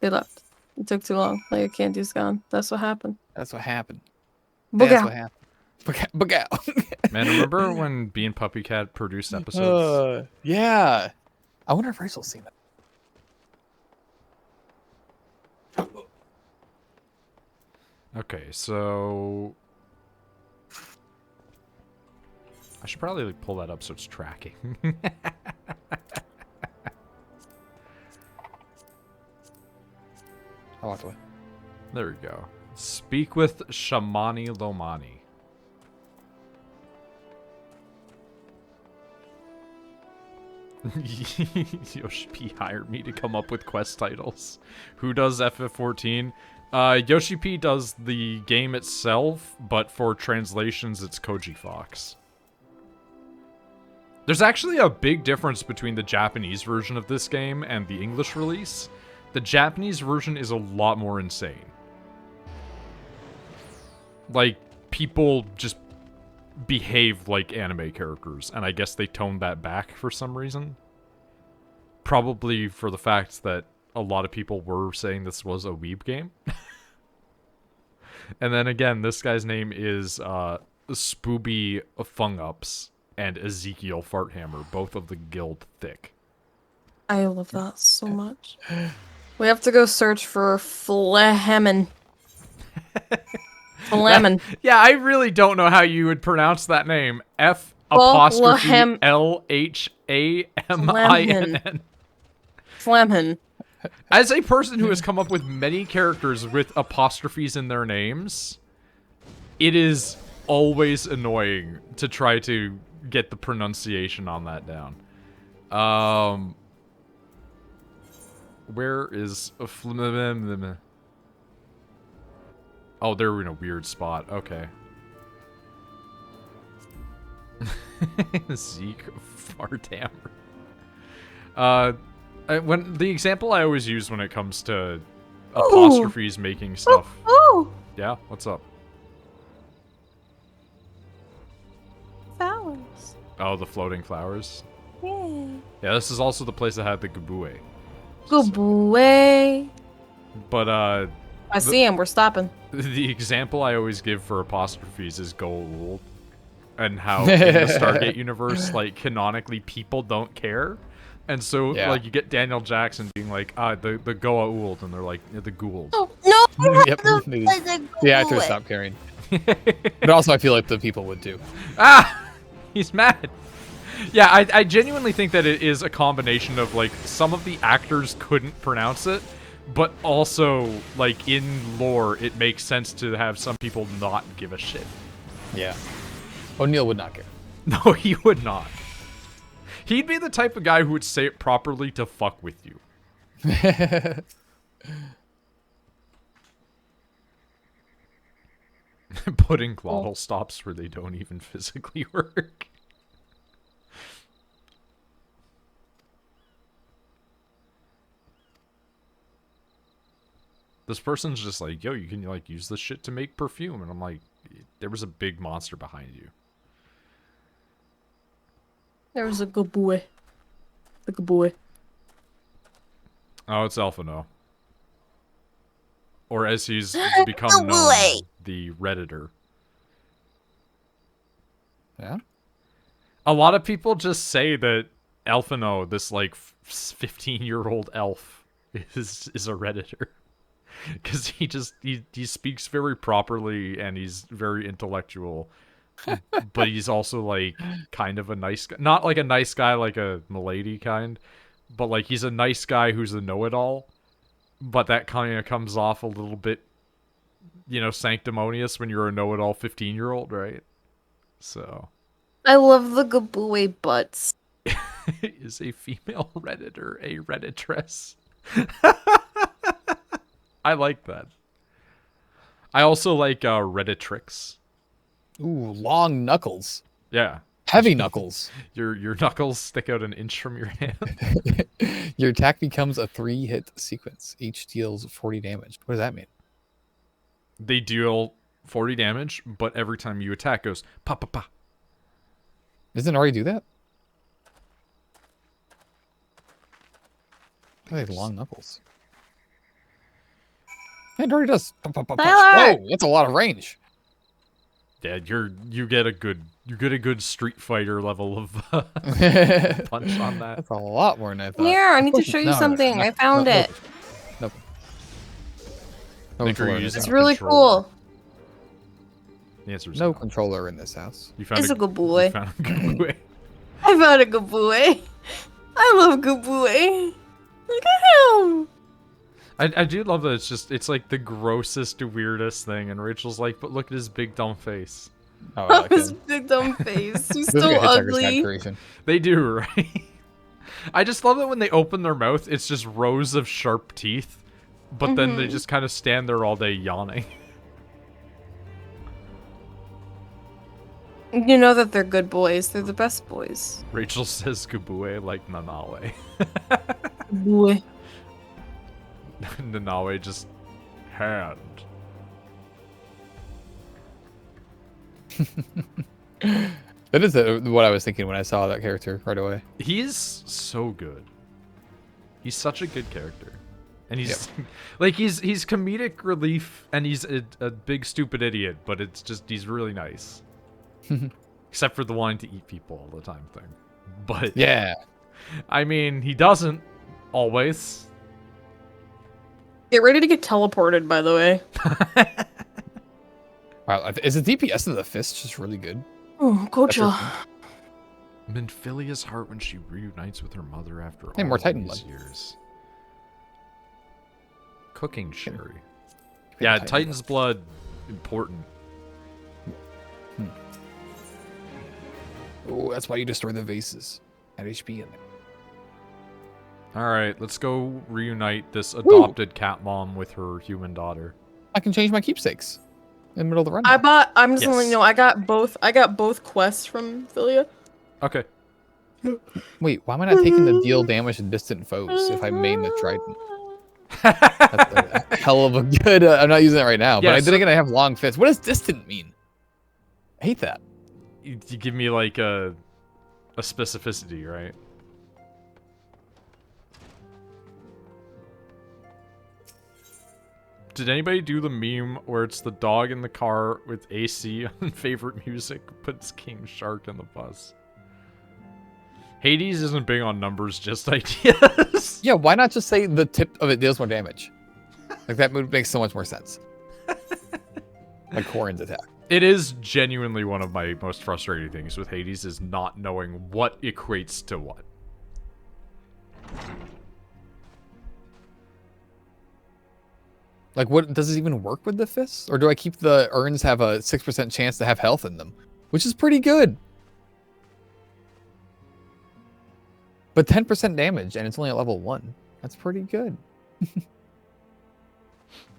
[SPEAKER 2] They left. It took too long. Like, a candy's gone. That's what happened.
[SPEAKER 3] That's what happened.
[SPEAKER 2] Book
[SPEAKER 3] That's
[SPEAKER 2] out.
[SPEAKER 3] what happened. Book out.
[SPEAKER 1] Man, remember when Bee and Puppy Cat produced episodes?
[SPEAKER 3] Yeah. I wonder if Rachel's seen that.
[SPEAKER 1] Okay, so... I should probably like, pull that up so it's tracking.
[SPEAKER 3] I walked away.
[SPEAKER 1] There we go. Speak with Shamani Lomani. Yoshi P hired me to come up with quest titles. Who does FF14? Yoshi P does the game itself, but for translations, it's Koji Fox. There's actually a big difference between the Japanese version of this game and the English release. The Japanese version is a lot more insane. Like, people just behave like anime characters, and I guess they toned that back for some reason. Probably for the fact that a lot of people were saying this was a weeb game. And then again, this guy's name is Spooby Fungups and Ezekiel Farthammer, both of the guild Thick.
[SPEAKER 2] I love that so much. We have to go search for Flehmen. Flehmen.
[SPEAKER 1] Yeah, I really don't know how you would pronounce that name. F''Lhaminn.
[SPEAKER 2] Flehmen.
[SPEAKER 1] As a person who has come up with many characters with apostrophes in their names, it is always annoying to try to get the pronunciation on that down. Where is a Oh, they're in a weird spot. Okay. Zeke Farthammer. When the example I always use when it comes to apostrophes making stuff.
[SPEAKER 2] Oh!
[SPEAKER 1] Yeah, what's up?
[SPEAKER 2] Flowers.
[SPEAKER 1] Oh, the floating flowers.
[SPEAKER 2] Yeah.
[SPEAKER 1] Yeah, this is also the place that had the Gabue.
[SPEAKER 2] Good boy.
[SPEAKER 1] But
[SPEAKER 2] I see him. We're stopping.
[SPEAKER 1] the example I always give for apostrophes is gold, and how in the Stargate universe, like canonically, people don't care. And so, like, you get Daniel Jackson being like, the Goa'uld, and they're like, the Gould.
[SPEAKER 2] Oh, no!
[SPEAKER 3] Yep. The actors stopped caring. But also, I feel like the people would too.
[SPEAKER 1] Ah! He's mad. Yeah, I genuinely think that it is a combination of, like, some of the actors couldn't pronounce it, but also, like, in lore, it makes sense to have some people not give a shit.
[SPEAKER 3] Yeah. O'Neill would not care.
[SPEAKER 1] No, he would not. He'd be the type of guy who would say it properly to fuck with you. Putting glottal stops where they don't even physically work. This person's just like, yo, you can, like, use this shit to make perfume. And I'm like, there was a big monster behind you.
[SPEAKER 2] There was a good boy. The good boy.
[SPEAKER 1] Oh, it's Alphino. Or as he's become known, the Redditor.
[SPEAKER 3] Yeah?
[SPEAKER 1] A lot of people just say that Alphino, this, like, 15-year-old elf, is a Redditor. Because he speaks very properly, and he's very intellectual. but he's also like kind of a nice guy. Not like a nice guy like a milady kind, but like he's a nice guy who's a know-it-all. But that kind of comes off a little bit, sanctimonious when you're a know-it-all 15-year-old, right? So
[SPEAKER 2] I love the Gabue butts.
[SPEAKER 1] is a female Redditor a Redditress? I like that. I also like Redditrix.
[SPEAKER 3] Ooh, long knuckles.
[SPEAKER 1] Yeah.
[SPEAKER 3] Heavy knuckles.
[SPEAKER 1] Your knuckles stick out an inch from your hand.
[SPEAKER 3] Your attack becomes a 3-hit sequence. Each deals 40 damage. What does that mean?
[SPEAKER 1] They deal 40 damage, but every time you attack goes pa pa pa.
[SPEAKER 3] Doesn't it already do that? I have long knuckles. Yeah, it already does.
[SPEAKER 2] Tyler!
[SPEAKER 3] Whoa, that's a lot of range.
[SPEAKER 1] Yeah, you get a good Street Fighter level of punch on that.
[SPEAKER 3] That's a lot more than I thought.
[SPEAKER 2] Here, I need to show you something. I found it.
[SPEAKER 3] Nope.
[SPEAKER 1] Think you're
[SPEAKER 3] controller in
[SPEAKER 1] using
[SPEAKER 3] this
[SPEAKER 2] It's
[SPEAKER 1] a
[SPEAKER 3] house.
[SPEAKER 2] really
[SPEAKER 1] controller.
[SPEAKER 2] cool.
[SPEAKER 1] The answer is
[SPEAKER 3] No controller in this house.
[SPEAKER 1] You found
[SPEAKER 2] It's a good boy.
[SPEAKER 1] You found a good boy.
[SPEAKER 2] I found a Gabue. I love Gabue. Look at him.
[SPEAKER 1] I do love that it's like the grossest, weirdest thing, and Rachel's like, but look at his big dumb face.
[SPEAKER 3] Oh, I like
[SPEAKER 2] His
[SPEAKER 3] him.
[SPEAKER 2] big dumb face. He's
[SPEAKER 3] Feels like
[SPEAKER 2] so
[SPEAKER 3] a Hitchhiker's Guide
[SPEAKER 2] ugly.
[SPEAKER 3] creation.
[SPEAKER 1] They do, right? I just love that when they open their mouth, it's just rows of sharp teeth, but then they just kind of stand there all day yawning.
[SPEAKER 2] You know that they're good boys. They're the best boys.
[SPEAKER 1] Rachel says Gabue like Nanawe.
[SPEAKER 2] Boy.
[SPEAKER 1] Nanawe just hand.
[SPEAKER 3] That is what I was thinking when I saw that character right away.
[SPEAKER 1] He is so good. He's such a good character. And he's like he's comedic relief, and he's a big stupid idiot, but it's just he's really nice. Except for the wanting to eat people all the time thing. But
[SPEAKER 3] Yeah.
[SPEAKER 1] I mean, he doesn't always.
[SPEAKER 2] Get ready to get teleported, by the way.
[SPEAKER 3] Wow, is the DPS of the fist just really good?
[SPEAKER 2] Oh, Gocha.
[SPEAKER 1] Minfilia's heart when she reunites with her mother after
[SPEAKER 3] Hey,
[SPEAKER 1] all
[SPEAKER 3] more Titan
[SPEAKER 1] these
[SPEAKER 3] blood.
[SPEAKER 1] years. Cooking sherry.
[SPEAKER 3] We
[SPEAKER 1] Yeah,
[SPEAKER 3] have
[SPEAKER 1] Titan's blood important.
[SPEAKER 3] Oh, that's why you destroy the vases. Add HP in there.
[SPEAKER 1] All right, let's go reunite this adopted cat mom with her human daughter.
[SPEAKER 3] I can change my keepsakes in the middle of the run.
[SPEAKER 2] I'm just
[SPEAKER 1] Yes.
[SPEAKER 2] letting you know, I got both quests from Philia.
[SPEAKER 1] Okay.
[SPEAKER 3] Wait, why am I not taking the deal damage to distant foes if I main the Trident? That's a hell of a good. I'm not using it right now, but
[SPEAKER 1] Yeah,
[SPEAKER 3] then again, I have long fists. What does distant mean? I hate that.
[SPEAKER 1] You give me like a specificity, right? Did anybody do the meme where it's the dog in the car with AC on favorite music puts King Shark in the bus? Hades isn't big on numbers, just ideas.
[SPEAKER 3] Yeah, why not just say the tip of it deals more damage? Like that would make so much more sense. Like Corin's attack.
[SPEAKER 1] It is genuinely one of my most frustrating things with Hades is not knowing what equates to what.
[SPEAKER 3] Like, what does it even work with the fists? Or do I keep the urns have a 6% chance to have health in them? Which is pretty good. But 10% damage, and it's only at level 1. That's pretty good.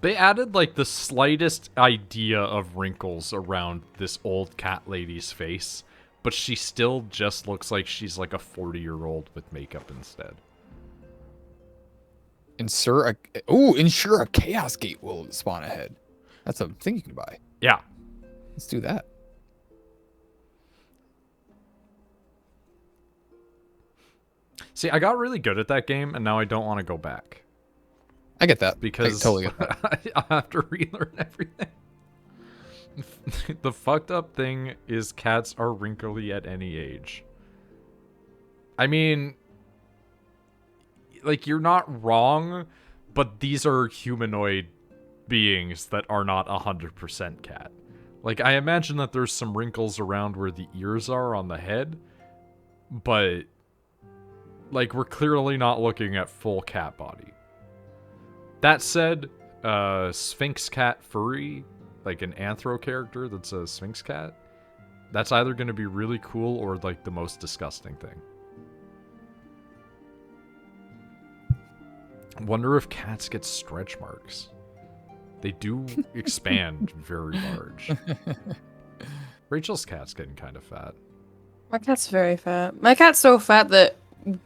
[SPEAKER 1] They added like the slightest idea of wrinkles around this old cat lady's face, but she still just looks like she's like a 40-year-old with makeup instead.
[SPEAKER 3] Ensure a chaos gate will spawn ahead. That's a thing you can buy.
[SPEAKER 1] Yeah.
[SPEAKER 3] Let's do that.
[SPEAKER 1] See, I got really good at that game, and now I don't want to go back.
[SPEAKER 3] I get that.
[SPEAKER 1] Because
[SPEAKER 3] I totally get that.
[SPEAKER 1] I have to relearn everything. The fucked up thing is cats are wrinkly at any age. I mean, like, you're not wrong, but these are humanoid beings that are not 100% cat. Like, I imagine that there's some wrinkles around where the ears are on the head, but, like, we're clearly not looking at full cat body. That said, Sphinx cat furry, like an anthro character that's a Sphinx cat, that's either going to be really cool or, like, the most disgusting thing. Wonder if cats get stretch marks. They do expand very large. Rachel's cat's getting kind of fat.
[SPEAKER 2] My cat's very fat. My cat's so fat that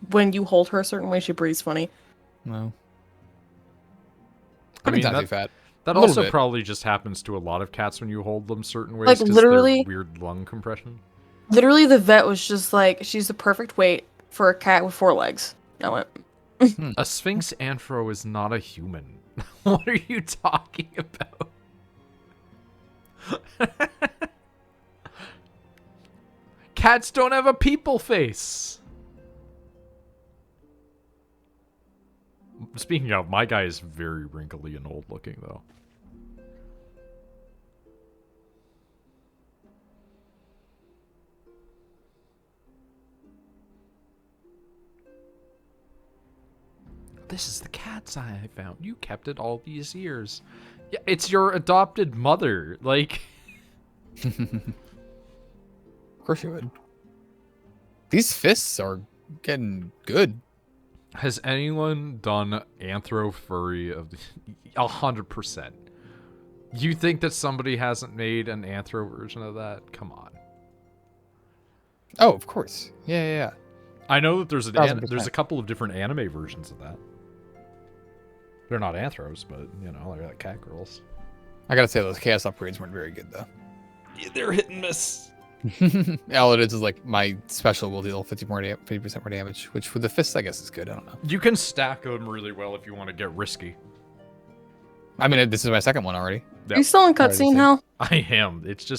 [SPEAKER 2] when you hold her a certain way, she breathes funny.
[SPEAKER 3] No.
[SPEAKER 1] I mean,
[SPEAKER 3] Sometimes fat.
[SPEAKER 1] That
[SPEAKER 3] A little
[SPEAKER 1] also
[SPEAKER 3] bit.
[SPEAKER 1] probably just happens to a lot of cats when you hold them certain ways.
[SPEAKER 2] Like,
[SPEAKER 1] 'cause
[SPEAKER 2] literally-
[SPEAKER 1] they're weird lung compression.
[SPEAKER 2] Literally, the vet was just like, she's the perfect weight for a cat with 4 legs. I went,
[SPEAKER 1] A Sphinx anthro is not a human. What are you talking about? Cats don't have a people face. Speaking of, my guy is very wrinkly and old looking, though. This is the cat's eye I found. You kept it all these years. Yeah, it's your adopted mother. Like,
[SPEAKER 3] Of course you would. These fists are getting good.
[SPEAKER 1] has anyone done anthro furry of 100%? You think that somebody hasn't made an anthro version of that? Come on.
[SPEAKER 3] Oh, of course. Yeah.
[SPEAKER 1] I know that there's
[SPEAKER 3] 1000%.
[SPEAKER 1] a couple of different anime versions of that. They're not anthros, but you know, they're like cat girls.
[SPEAKER 3] I gotta say those chaos upgrades weren't very good though.
[SPEAKER 1] Yeah, they're hit and miss.
[SPEAKER 3] All it is like my special will deal 50% more damage, which with the fists I guess is good. I don't know.
[SPEAKER 1] You can stack them really well if you want to get risky.
[SPEAKER 3] I mean, this is my second one already.
[SPEAKER 2] are you still in
[SPEAKER 3] Alright,
[SPEAKER 2] cutscene,
[SPEAKER 3] so-
[SPEAKER 2] Hal?
[SPEAKER 1] I am. It's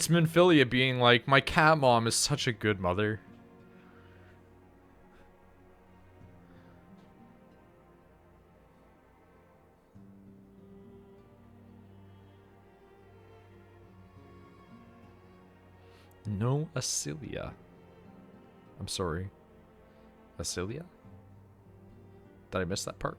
[SPEAKER 1] Minfilia being like, my cat mom is such a good mother. No Acilia. I'm sorry. Acilia? Did I miss that part?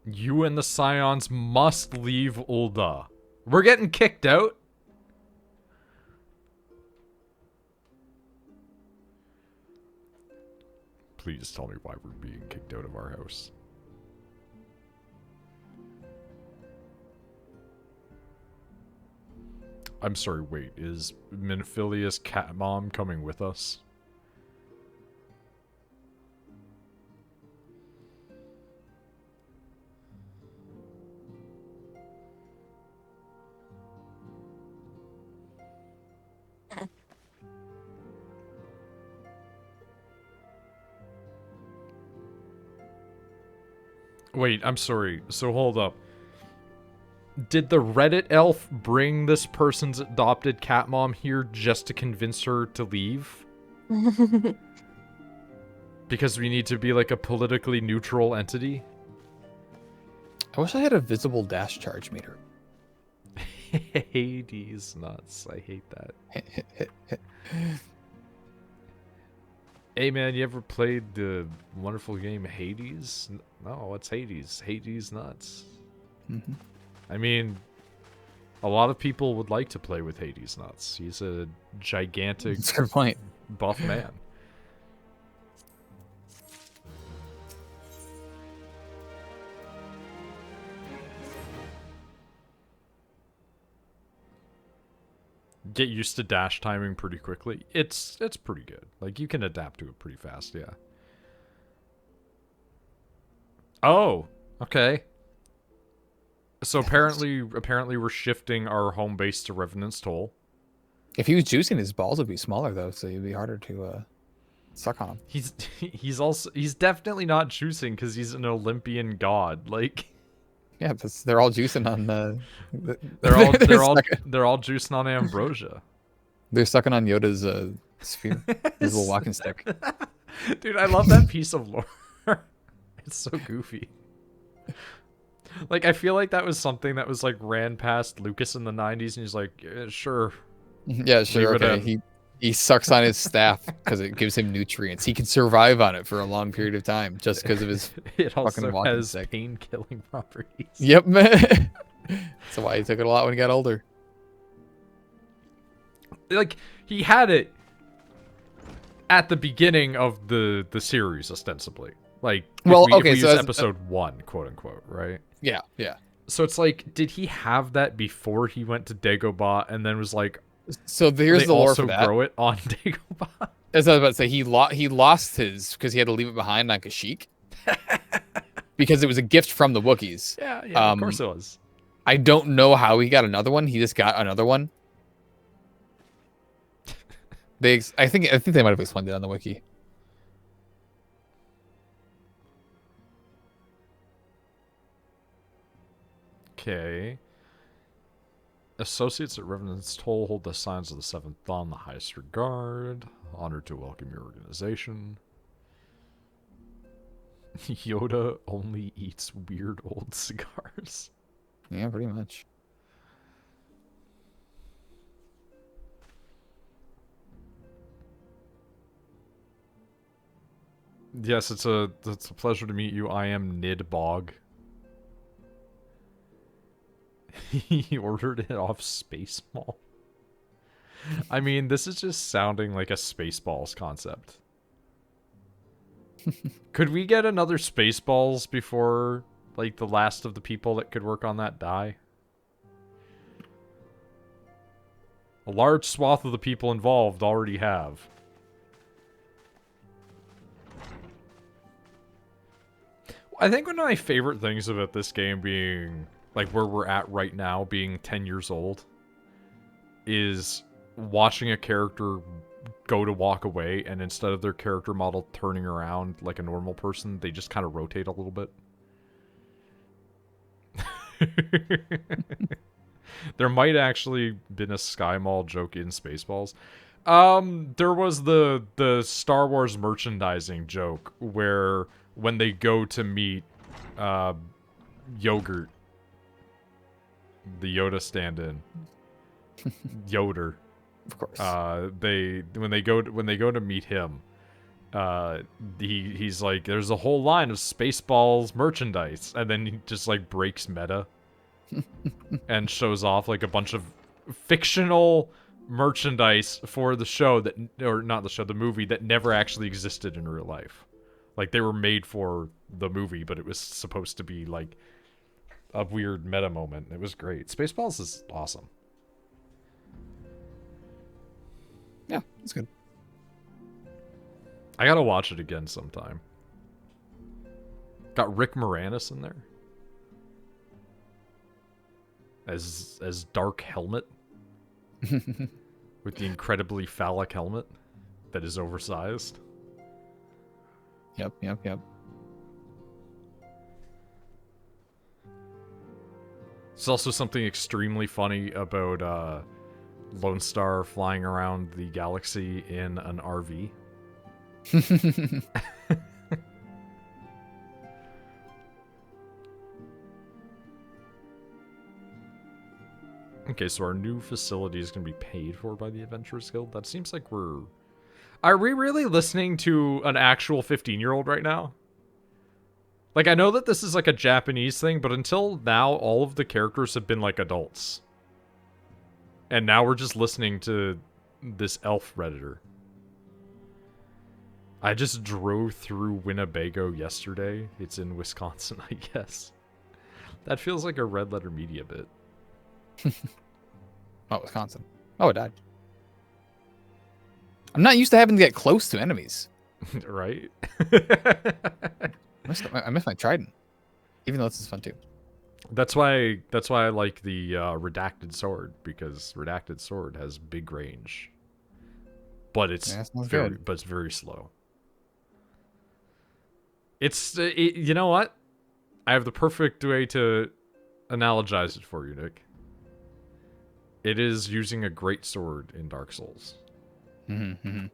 [SPEAKER 1] You and the Scions must leave Ulda. We're getting kicked out? Please tell me why we're being kicked out of our house. I'm sorry, wait, is Minfilia's cat mom coming with us? Wait, I'm sorry. So hold up. Did the Reddit elf bring this person's adopted cat mom here just to convince her to leave? Because we need to be like a politically neutral entity?
[SPEAKER 3] I wish I had a visible dash charge meter.
[SPEAKER 1] Hades nuts. I hate that. Hey man, you ever played the wonderful game Hades? No, what's Hades? Hades nuts.
[SPEAKER 3] Mm-hmm.
[SPEAKER 1] I mean, a lot of people would like to play with Hades nuts. He's a gigantic
[SPEAKER 3] That's a good point.
[SPEAKER 1] buff man. Get used to dash timing pretty quickly. It's pretty good. Like, you can adapt to it pretty fast, yeah. Oh, okay. So apparently we're shifting our home base to Revenant's Toll.
[SPEAKER 3] If he was juicing, his balls would be smaller though, so it'd be harder to suck on him.
[SPEAKER 1] He's definitely not juicing because he's an Olympian god. Like,
[SPEAKER 3] Yeah, they're all juicing on
[SPEAKER 1] they're all
[SPEAKER 3] their second-
[SPEAKER 1] they're all juicing on ambrosia.
[SPEAKER 3] They're sucking on Yoda's sphere, his little walking stick.
[SPEAKER 1] Dude, I love that piece of lore. It's so goofy. Like, I feel like that was something that was like ran past Lucas in the 90s, and he's like, yeah, sure.
[SPEAKER 3] Yeah, sure.
[SPEAKER 1] Leave it
[SPEAKER 3] Okay.
[SPEAKER 1] in.
[SPEAKER 3] He sucks on his staff because it gives him nutrients. He can survive on it for a long period of time just because of his
[SPEAKER 1] It
[SPEAKER 3] fucking
[SPEAKER 1] also
[SPEAKER 3] walking
[SPEAKER 1] has
[SPEAKER 3] stick.
[SPEAKER 1] pain-killing properties.
[SPEAKER 3] Yep, man. That's why he took it a lot when he got older.
[SPEAKER 1] Like, he had it at the beginning of the series, ostensibly. Like,
[SPEAKER 3] Well,
[SPEAKER 1] if we
[SPEAKER 3] so
[SPEAKER 1] use
[SPEAKER 3] as-
[SPEAKER 1] episode 1, quote-unquote, right?
[SPEAKER 3] Yeah, yeah.
[SPEAKER 1] So it's like, did he have that before he went to Dagobah and then was like,
[SPEAKER 3] So here's
[SPEAKER 1] they
[SPEAKER 3] the lore
[SPEAKER 1] also
[SPEAKER 3] for that.
[SPEAKER 1] grow it on Dagobah?
[SPEAKER 3] As I was about to say, he lost his because he had to leave it behind on Kashyyyk because it was a gift from the Wookiees.
[SPEAKER 1] Yeah, of course it was.
[SPEAKER 3] I don't know how he got another one. He just got another one. I think they might have explained it on the wiki.
[SPEAKER 1] Okay. Associates at Revenant's Toll hold the signs of the Seventh Dawn in the highest regard. Honored to welcome your organization. Yoda only eats weird old cigars.
[SPEAKER 3] Yeah, pretty much.
[SPEAKER 1] Yes, it's a pleasure to meet you. I am Nid Bog. He ordered it off Space Mall. I mean, this is just sounding like a Spaceballs concept. Could we get another Spaceballs before, like, the last of the people that could work on that die? A large swath of the people involved already have. I think one of my favorite things about this game being, like, where we're at right now, being 10 years old, is watching a character go to walk away, and instead of their character model turning around like a normal person, they just kind of rotate a little bit. There might actually been a Sky Mall joke in Spaceballs. There was the Star Wars merchandising joke where when they go to meet Yogurt, the Yoda stand-in, Yoder.
[SPEAKER 3] Of course.
[SPEAKER 1] When they go to meet him, he's like, there's a whole line of Spaceballs merchandise, and then he just like breaks meta and shows off like a bunch of fictional merchandise for the show that, or not the show, the movie that never actually existed in real life. Like, they were made for the movie, but it was supposed to be like a weird meta moment. It was great. Spaceballs is awesome.
[SPEAKER 3] Yeah, it's good.
[SPEAKER 1] I gotta watch it again sometime. Got Rick Moranis in there as Dark Helmet with the incredibly phallic helmet that is oversized.
[SPEAKER 3] Yep.
[SPEAKER 1] There's also something extremely funny about Lone Star flying around the galaxy in an RV. Okay, so our new facility is going to be paid for by the Adventurers Guild. That seems like we're... Are we really listening to an actual 15-year-old right now? Like, I know that this is like a Japanese thing, but until now, all of the characters have been like adults. And now we're just listening to this elf redditor. I just drove through Winnebago yesterday. It's in Wisconsin, I guess. That feels like a Red Letter Media bit.
[SPEAKER 3] Oh, Wisconsin. Oh, it died. I'm not used to having to get close to enemies.
[SPEAKER 1] Right?
[SPEAKER 3] I miss my trident. Even though this is fun too.
[SPEAKER 1] That's why I like the redacted sword, because redacted sword has big range. But it's very slow. You know what? I have the perfect way to analogize it for you, Nick. It is using a great sword in Dark Souls.
[SPEAKER 3] Mm-hmm.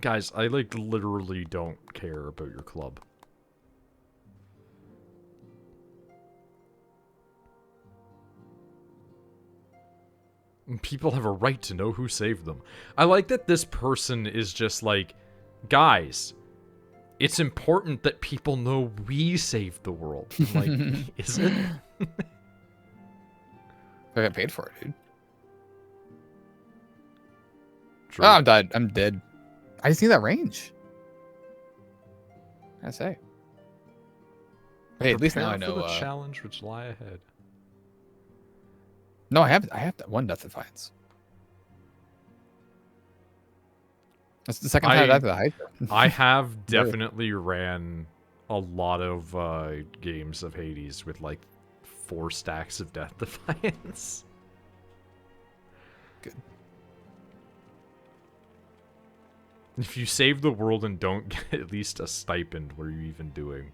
[SPEAKER 1] Guys, I like literally don't care about your club. People have a right to know who saved them. I like that this person is just like, guys, it's important that people know we saved the world. I'm like, is it?
[SPEAKER 3] I got paid for it, dude.
[SPEAKER 1] True.
[SPEAKER 3] Oh, I'm dead. I'm dead. I just need that range. I say. Hey, at least now I
[SPEAKER 1] Prepare
[SPEAKER 3] know.
[SPEAKER 1] for the challenge which lie ahead.
[SPEAKER 3] No, I have that one Death Defiance. That's the second time I died to the Hydra.
[SPEAKER 1] I have definitely ran a lot of games of Hades with like 4 stacks of Death Defiance.
[SPEAKER 3] Good.
[SPEAKER 1] If you save the world and don't get at least a stipend, what are you even doing?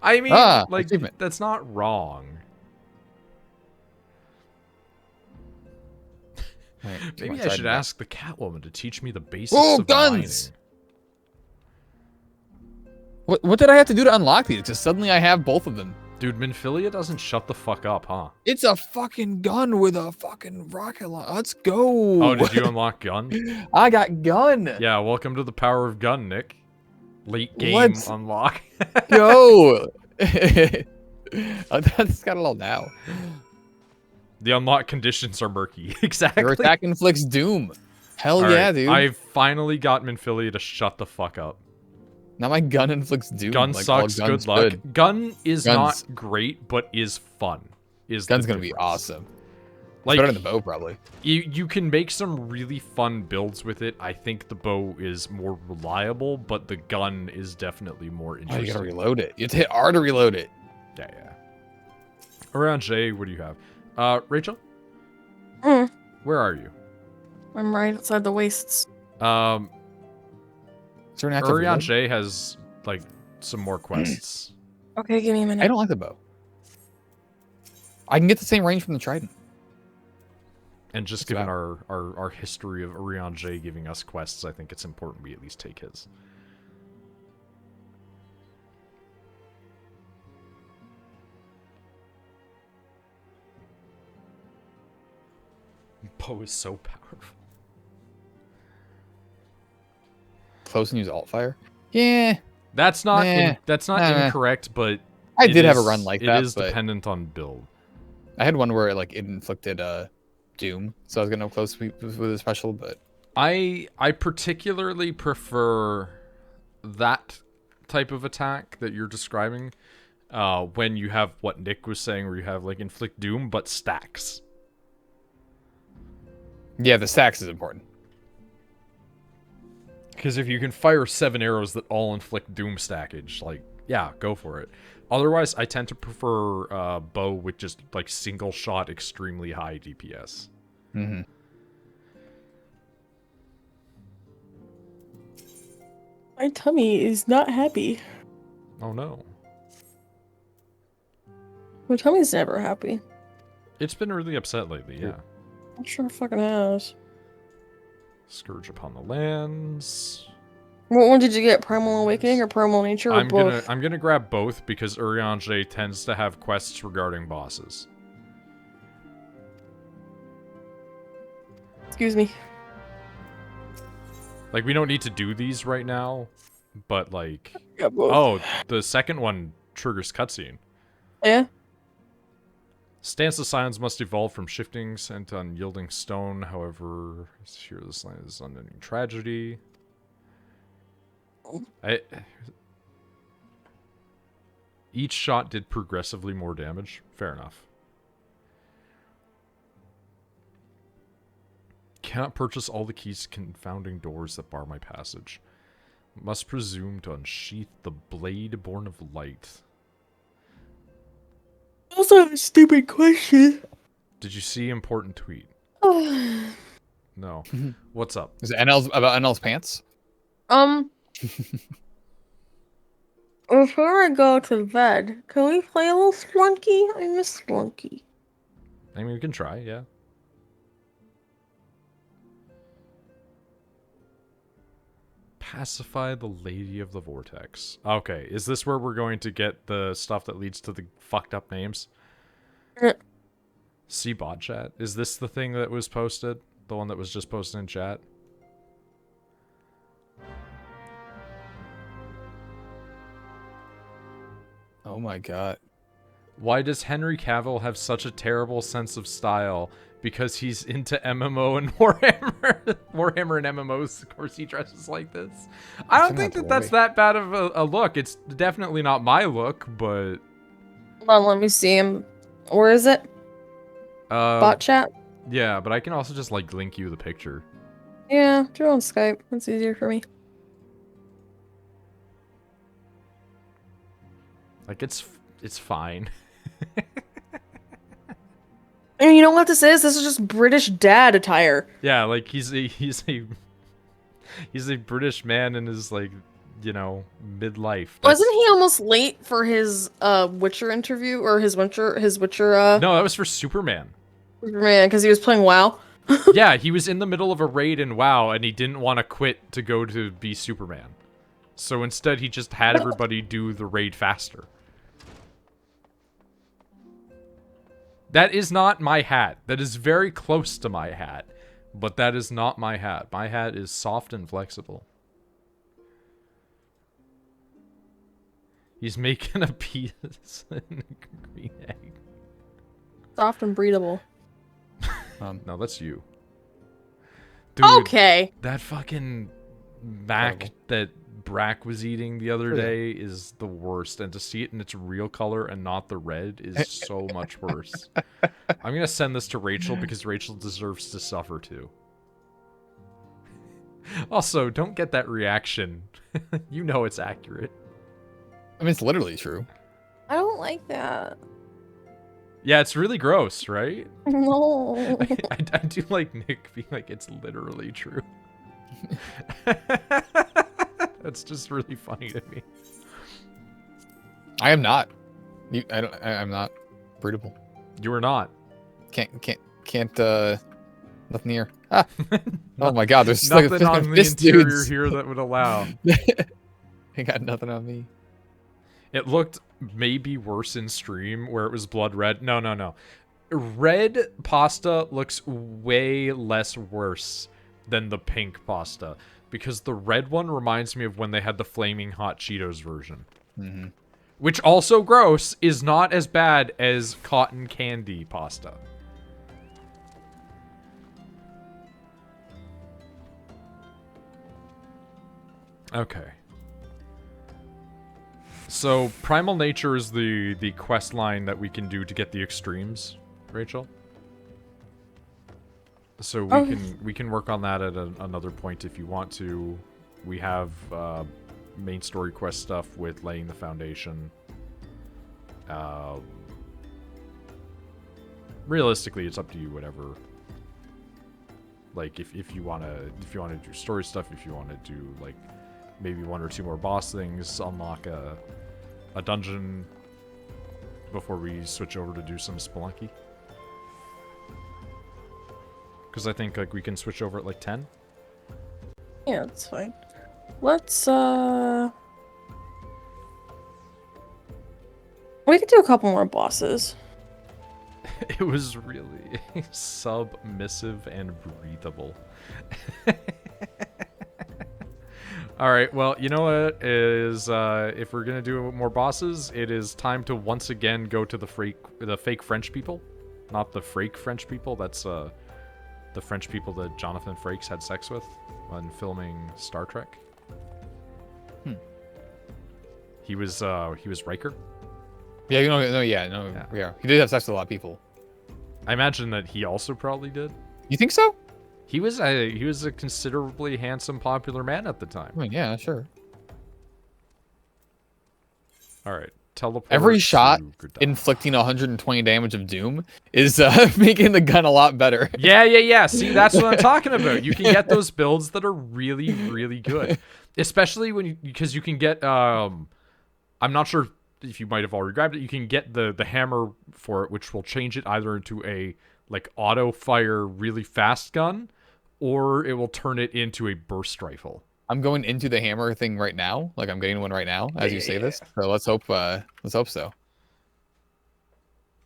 [SPEAKER 1] I mean, like,
[SPEAKER 3] achievement.
[SPEAKER 1] that's not wrong.
[SPEAKER 3] Right,
[SPEAKER 1] Maybe I should ask the Catwoman to teach me the basics of
[SPEAKER 3] guns!
[SPEAKER 1] mining.
[SPEAKER 3] What did I have to do to unlock these? Because suddenly I have both of them.
[SPEAKER 1] Dude, Minfilia doesn't shut the fuck up, huh?
[SPEAKER 3] It's a fucking gun with a fucking rocket launcher. Let's go.
[SPEAKER 1] Oh, did you unlock gun?
[SPEAKER 3] I got gun.
[SPEAKER 1] Yeah, welcome to the power of gun, Nick. Late game
[SPEAKER 3] Let's
[SPEAKER 1] unlock.
[SPEAKER 3] Go. I just got it all now.
[SPEAKER 1] The unlock conditions are murky. Exactly.
[SPEAKER 3] Your attack inflicts doom. Hell
[SPEAKER 1] All
[SPEAKER 3] yeah,
[SPEAKER 1] right,
[SPEAKER 3] dude.
[SPEAKER 1] I've finally got Minfilia to shut the fuck up.
[SPEAKER 3] Now my gun inflicts doom.
[SPEAKER 1] Gun
[SPEAKER 3] like,
[SPEAKER 1] sucks,
[SPEAKER 3] all guns
[SPEAKER 1] good luck.
[SPEAKER 3] should.
[SPEAKER 1] Gun is
[SPEAKER 3] Guns.
[SPEAKER 1] not great, but is fun.
[SPEAKER 3] Gun's gonna be awesome.
[SPEAKER 1] Like,
[SPEAKER 3] It's better than the bow, probably.
[SPEAKER 1] You can make some really fun builds with it. I think the bow is more reliable, but the gun is definitely more
[SPEAKER 3] Oh,
[SPEAKER 1] interesting.
[SPEAKER 3] you gotta reload it. You have to hit R to reload it.
[SPEAKER 1] Yeah. Around Jay, what do you have? Rachel?
[SPEAKER 2] Mm.
[SPEAKER 1] Where are you?
[SPEAKER 2] I'm right outside the wastes.
[SPEAKER 3] Is there an active
[SPEAKER 1] Urian
[SPEAKER 3] reload?
[SPEAKER 1] Jay has, like, some more quests.
[SPEAKER 2] Okay, give me a minute.
[SPEAKER 3] I don't like the bow. I can get the same range from the trident.
[SPEAKER 1] And just given our history of Urian Jay giving us quests, I think it's important we at least take his. Bow is so powerful.
[SPEAKER 3] Close and use alt fire. Yeah,
[SPEAKER 1] That's not
[SPEAKER 3] Nah. Nah.
[SPEAKER 1] incorrect, but
[SPEAKER 3] I
[SPEAKER 1] it
[SPEAKER 3] did have a
[SPEAKER 1] is-
[SPEAKER 3] run like that.
[SPEAKER 1] It is
[SPEAKER 3] but
[SPEAKER 1] dependent on build.
[SPEAKER 3] I had one where it inflicted doom, so I was getting up close with a special. But
[SPEAKER 1] I particularly prefer that type of attack that you're describing when you have what Nick was saying, where you have like inflict doom but stacks.
[SPEAKER 3] yeah, the stacks is important.
[SPEAKER 1] Because if you can fire 7 arrows that all inflict doom stackage, like, yeah, go for it. Otherwise, I tend to prefer bow with just like single shot, extremely high DPS.
[SPEAKER 3] Mm-hmm.
[SPEAKER 2] My tummy is not happy.
[SPEAKER 1] Oh no.
[SPEAKER 2] My tummy's never happy.
[SPEAKER 1] It's been really upset lately, yeah.
[SPEAKER 2] I'm sure fucking has.
[SPEAKER 1] Scourge upon the lands.
[SPEAKER 2] What one did you get? Primal Awakening or Primal Nature or both?
[SPEAKER 1] I'm gonna grab both because Urian Jay tends to have quests regarding bosses.
[SPEAKER 2] Excuse me.
[SPEAKER 1] Like, we don't need to do these right now, but like,
[SPEAKER 2] Yeah, both.
[SPEAKER 1] oh, the second one triggers cutscene.
[SPEAKER 2] Yeah?
[SPEAKER 1] Stance of Silence must evolve from shifting scent on yielding stone. However, here this land is unending tragedy. Each shot did progressively more damage. Fair enough. Cannot purchase all the keys to confounding doors that bar my passage. Must presume to unsheath the blade born of light.
[SPEAKER 2] Also a stupid question.
[SPEAKER 1] Did you see important tweet? No. What's up?
[SPEAKER 3] Is it NL's about NL's pants?
[SPEAKER 2] Before I go to bed, can we play a little Splunky? I miss Splunky.
[SPEAKER 1] I mean, we can try, yeah. Pacify the Lady of the Vortex. Okay, is this where we're going to get the stuff that leads to the fucked up names? See bot chat? Is this the thing that was posted? The one that was just posted in chat?
[SPEAKER 3] Oh my god.
[SPEAKER 1] Why does Henry Cavill have such a terrible sense of style? Because he's into MMO and Warhammer. Warhammer and MMOs, of course he dresses like this. I don't think that that's that bad of a look. It's definitely not my look, but...
[SPEAKER 2] Hold on, let me see him. Where is it? Bot chat?
[SPEAKER 1] Yeah, but I can also just, like, link you the picture.
[SPEAKER 2] Yeah, do it on Skype. That's easier for me.
[SPEAKER 1] Like, it's fine.
[SPEAKER 2] And you know what this is? This is just British dad attire.
[SPEAKER 1] Yeah, like he's a British man in his, like, you know, midlife.
[SPEAKER 2] Wasn't he almost late for his Witcher interview or his Witcher
[SPEAKER 1] No, that was for Superman.
[SPEAKER 2] Man, because he was playing WoW.
[SPEAKER 1] Yeah, he was in the middle of a raid in WoW and he didn't want to quit to go to be Superman. So instead he just had everybody do the raid faster. That is not my hat. That is very close to my hat. But that is not my hat. My hat is soft and flexible. He's making a piece in a green egg.
[SPEAKER 2] Soft and breathable.
[SPEAKER 1] No, that's you. Dude,
[SPEAKER 2] okay.
[SPEAKER 1] That fucking mac that Brack was eating the other day is the worst, and to see it in its real color and not the red is so much worse. I'm gonna send this to Rachel because Rachel deserves to suffer too. Also, don't get that reaction. You know it's accurate.
[SPEAKER 3] I mean, it's literally true.
[SPEAKER 2] I don't like that.
[SPEAKER 1] Yeah, it's really gross, right?
[SPEAKER 2] No.
[SPEAKER 1] I do like Nick being like, it's literally true. That's just really funny to me.
[SPEAKER 3] I am not. I'm not breedable.
[SPEAKER 1] You are not.
[SPEAKER 3] Can't. Nothing here. Ah. Oh my god, there's
[SPEAKER 1] nothing
[SPEAKER 3] like a
[SPEAKER 1] on the
[SPEAKER 3] fist
[SPEAKER 1] interior
[SPEAKER 3] dudes
[SPEAKER 1] here that would allow.
[SPEAKER 3] Ain't got nothing on me.
[SPEAKER 1] It looked maybe worse in stream where it was blood red. No. Red pasta looks way less worse than the pink pasta. Because the red one reminds me of when they had the Flaming Hot Cheetos version.
[SPEAKER 3] Mm-hmm.
[SPEAKER 1] Which, also gross, is not as bad as cotton candy pasta. Okay. So, Primal Nature is the quest line that we can do to get the extremes, Rachel. So we can work on that at another point if you want to. We have main story quest stuff with laying the foundation. Realistically, it's up to you. Whatever. Like if you wanna do story stuff, if you wanna do like maybe 1 or 2 more boss things, unlock a dungeon before we switch over to do some Spelunky. Because I think, like, we can switch over at, like, 10?
[SPEAKER 2] Yeah, that's fine. Let's, we could do a couple more bosses.
[SPEAKER 1] It was really submissive and breathable. Alright, well, you know what is, if we're gonna do more bosses, it is time to once again go to the fake French people. Not the fake French people, that's, the French people that Jonathan Frakes had sex with when filming Star Trek. He was Riker.
[SPEAKER 3] Yeah, yeah. He did have sex with a lot of people.
[SPEAKER 1] I imagine that he also probably did.
[SPEAKER 3] You think so?
[SPEAKER 1] He was a considerably handsome, popular man at the time.
[SPEAKER 3] I mean, yeah, sure.
[SPEAKER 1] All right, teleport.
[SPEAKER 3] Every shot inflicting 120 damage of doom is making the gun a lot better.
[SPEAKER 1] Yeah. See, that's what I'm talking about. You can get those builds that are really, really good, especially because you can get I'm not sure if you might have already grabbed it. You can get the hammer for it, which will change it either into a like auto fire really fast gun, or it will turn it into a burst rifle.
[SPEAKER 3] I'm going into the hammer thing right now. Like I'm getting one right now as you say this. So let's hope so.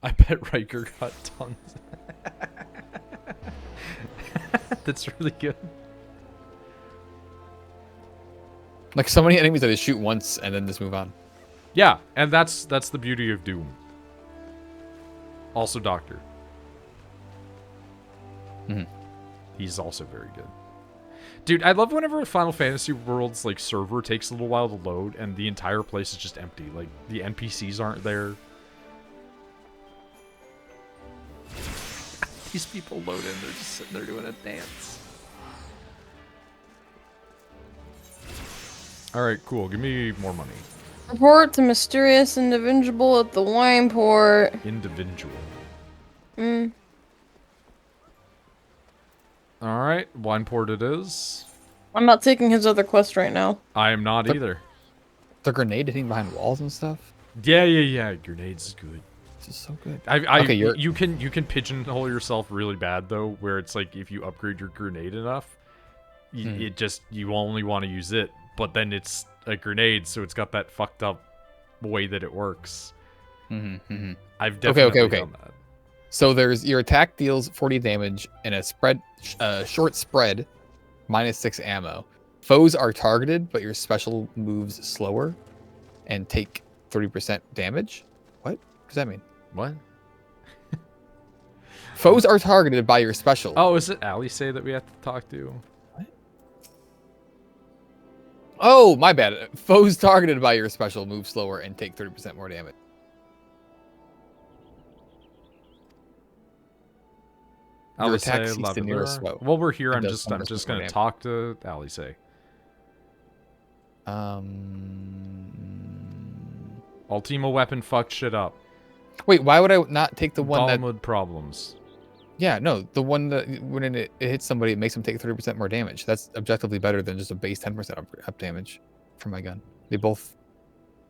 [SPEAKER 1] I bet Riker got tons. That's really good.
[SPEAKER 3] Like so many enemies that I shoot once and then just move on.
[SPEAKER 1] Yeah, and that's the beauty of Doom. Also Doctor. He's also very good. Dude, I love whenever a Final Fantasy World's like server takes a little while to load and the entire place is just empty. Like the NPCs aren't there. These people load in, they're just sitting there doing a dance. Alright, cool. Give me more money.
[SPEAKER 2] Report to mysterious individual at the wine port.
[SPEAKER 1] Individual.
[SPEAKER 2] Mm.
[SPEAKER 1] Alright, wine port it is.
[SPEAKER 2] I'm not taking his other quest right now.
[SPEAKER 1] I am not either.
[SPEAKER 3] The grenade hitting behind walls and stuff.
[SPEAKER 1] Yeah. Grenades is good.
[SPEAKER 3] This is so good.
[SPEAKER 1] Okay, you can pigeonhole yourself really bad though, where it's like if you upgrade your grenade enough, you only want to use it, but then it's a grenade, so it's got that fucked up way that it works. I've definitely done that.
[SPEAKER 3] So there's your attack deals 40 damage in a short spread, -6 ammo. Foes are targeted, but your special moves slower and take 30% damage. What does that mean?
[SPEAKER 1] What?
[SPEAKER 3] Foes are targeted by your special.
[SPEAKER 1] Oh, is it Alice that we have to talk to?
[SPEAKER 3] What? Oh, my bad. Foes targeted by your special move slower and take 30% more damage. Your attack seeks the nearest foe.
[SPEAKER 1] While we're here, I'm
[SPEAKER 3] It
[SPEAKER 1] just
[SPEAKER 3] does
[SPEAKER 1] gonna
[SPEAKER 3] damage.
[SPEAKER 1] talk to Alice. Ultima weapon fucked shit up.
[SPEAKER 3] Wait, why would I not take the one that...
[SPEAKER 1] Talmud problems.
[SPEAKER 3] Yeah, no, the one that when it hits somebody, it makes them take 30% more damage. That's objectively better than just a base 10% up damage from my gun. They both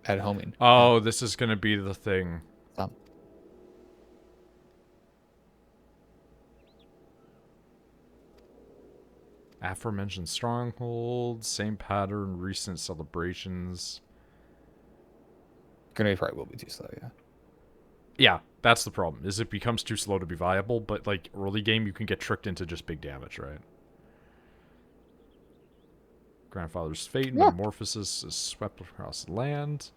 [SPEAKER 3] add homing.
[SPEAKER 1] Oh, this is gonna be the thing. Aforementioned strongholds, same pattern, recent celebrations.
[SPEAKER 3] Grenade probably will be too slow, yeah.
[SPEAKER 1] Yeah, that's the problem, is it becomes too slow to be viable, but like early game you can get tricked into just big damage, right? Grandfather's fate, metamorphosis is swept across the land.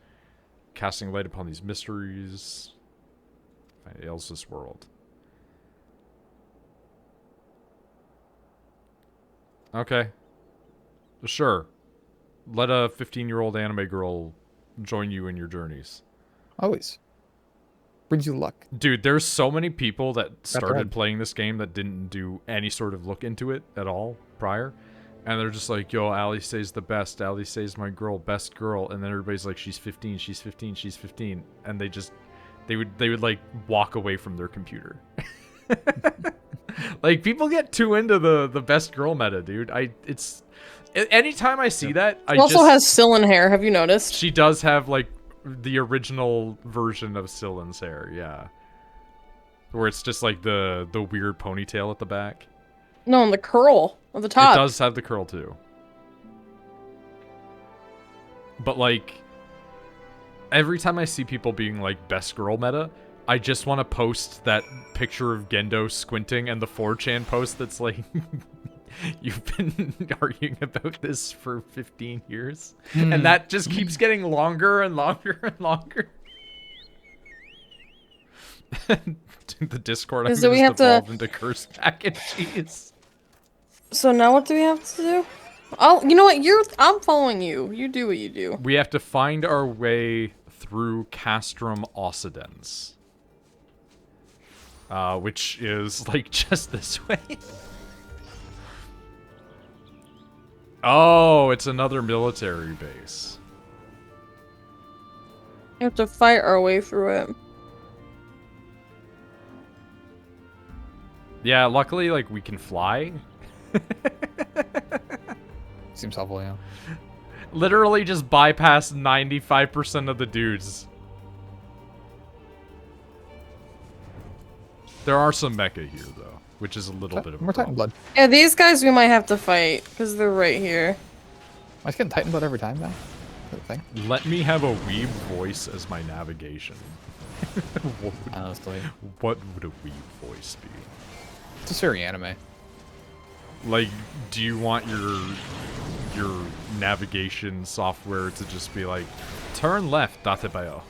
[SPEAKER 1] Casting light upon these mysteries. Find ails this world. Okay. Sure. Let a 15-year-old anime girl join you in your journeys.
[SPEAKER 3] Always. Brings you luck.
[SPEAKER 1] Dude, there's so many people that started playing this game that didn't do any sort of look into it at all prior. And they're just like, yo, Alice's the best. Alice's my girl, best girl. And then everybody's like, she's 15, she's 15, she's 15. And they would like walk away from their computer. Like, people get too into the best girl meta, dude. Anytime I see that,
[SPEAKER 2] She also has Scylla hair, have you noticed?
[SPEAKER 1] She does have, like, the original version of Scylla's hair, yeah. Where it's just, like, the weird ponytail at the back.
[SPEAKER 2] No, and the curl at the top.
[SPEAKER 1] It does have the curl, too. But, like, every time I see people being, like, best girl meta, I just want to post that picture of Gendo squinting and the 4chan post that's like, you've been arguing about this for 15 years. And that just keeps getting longer and longer and longer. The Discord, I'm
[SPEAKER 2] So we
[SPEAKER 1] just
[SPEAKER 2] have
[SPEAKER 1] evolved
[SPEAKER 2] to...
[SPEAKER 1] into cursed mac and cheese.
[SPEAKER 2] So now what do we have to do? Oh, you know what? I'm following you. You do what you do.
[SPEAKER 1] We have to find our way through Castrum Occidens. Which is, like, just this way. Oh, it's another military base.
[SPEAKER 2] We have to fight our way through it.
[SPEAKER 1] Yeah, luckily, like, we can fly.
[SPEAKER 3] Seems helpful, yeah.
[SPEAKER 1] Literally just bypass 95% of the dudes. There are some mecha here, though, which is a little bit of a
[SPEAKER 3] More Titan
[SPEAKER 1] problem.
[SPEAKER 3] blood.
[SPEAKER 2] Yeah, these guys we might have to fight because they're right here.
[SPEAKER 3] I just getting Titan blood every time now. That thing.
[SPEAKER 1] Let me have a weeb voice as my navigation.
[SPEAKER 3] Honestly,
[SPEAKER 1] What would a weeb voice be?
[SPEAKER 3] it's just very anime.
[SPEAKER 1] Like, do you want your navigation software to just be like, turn left, datebayo?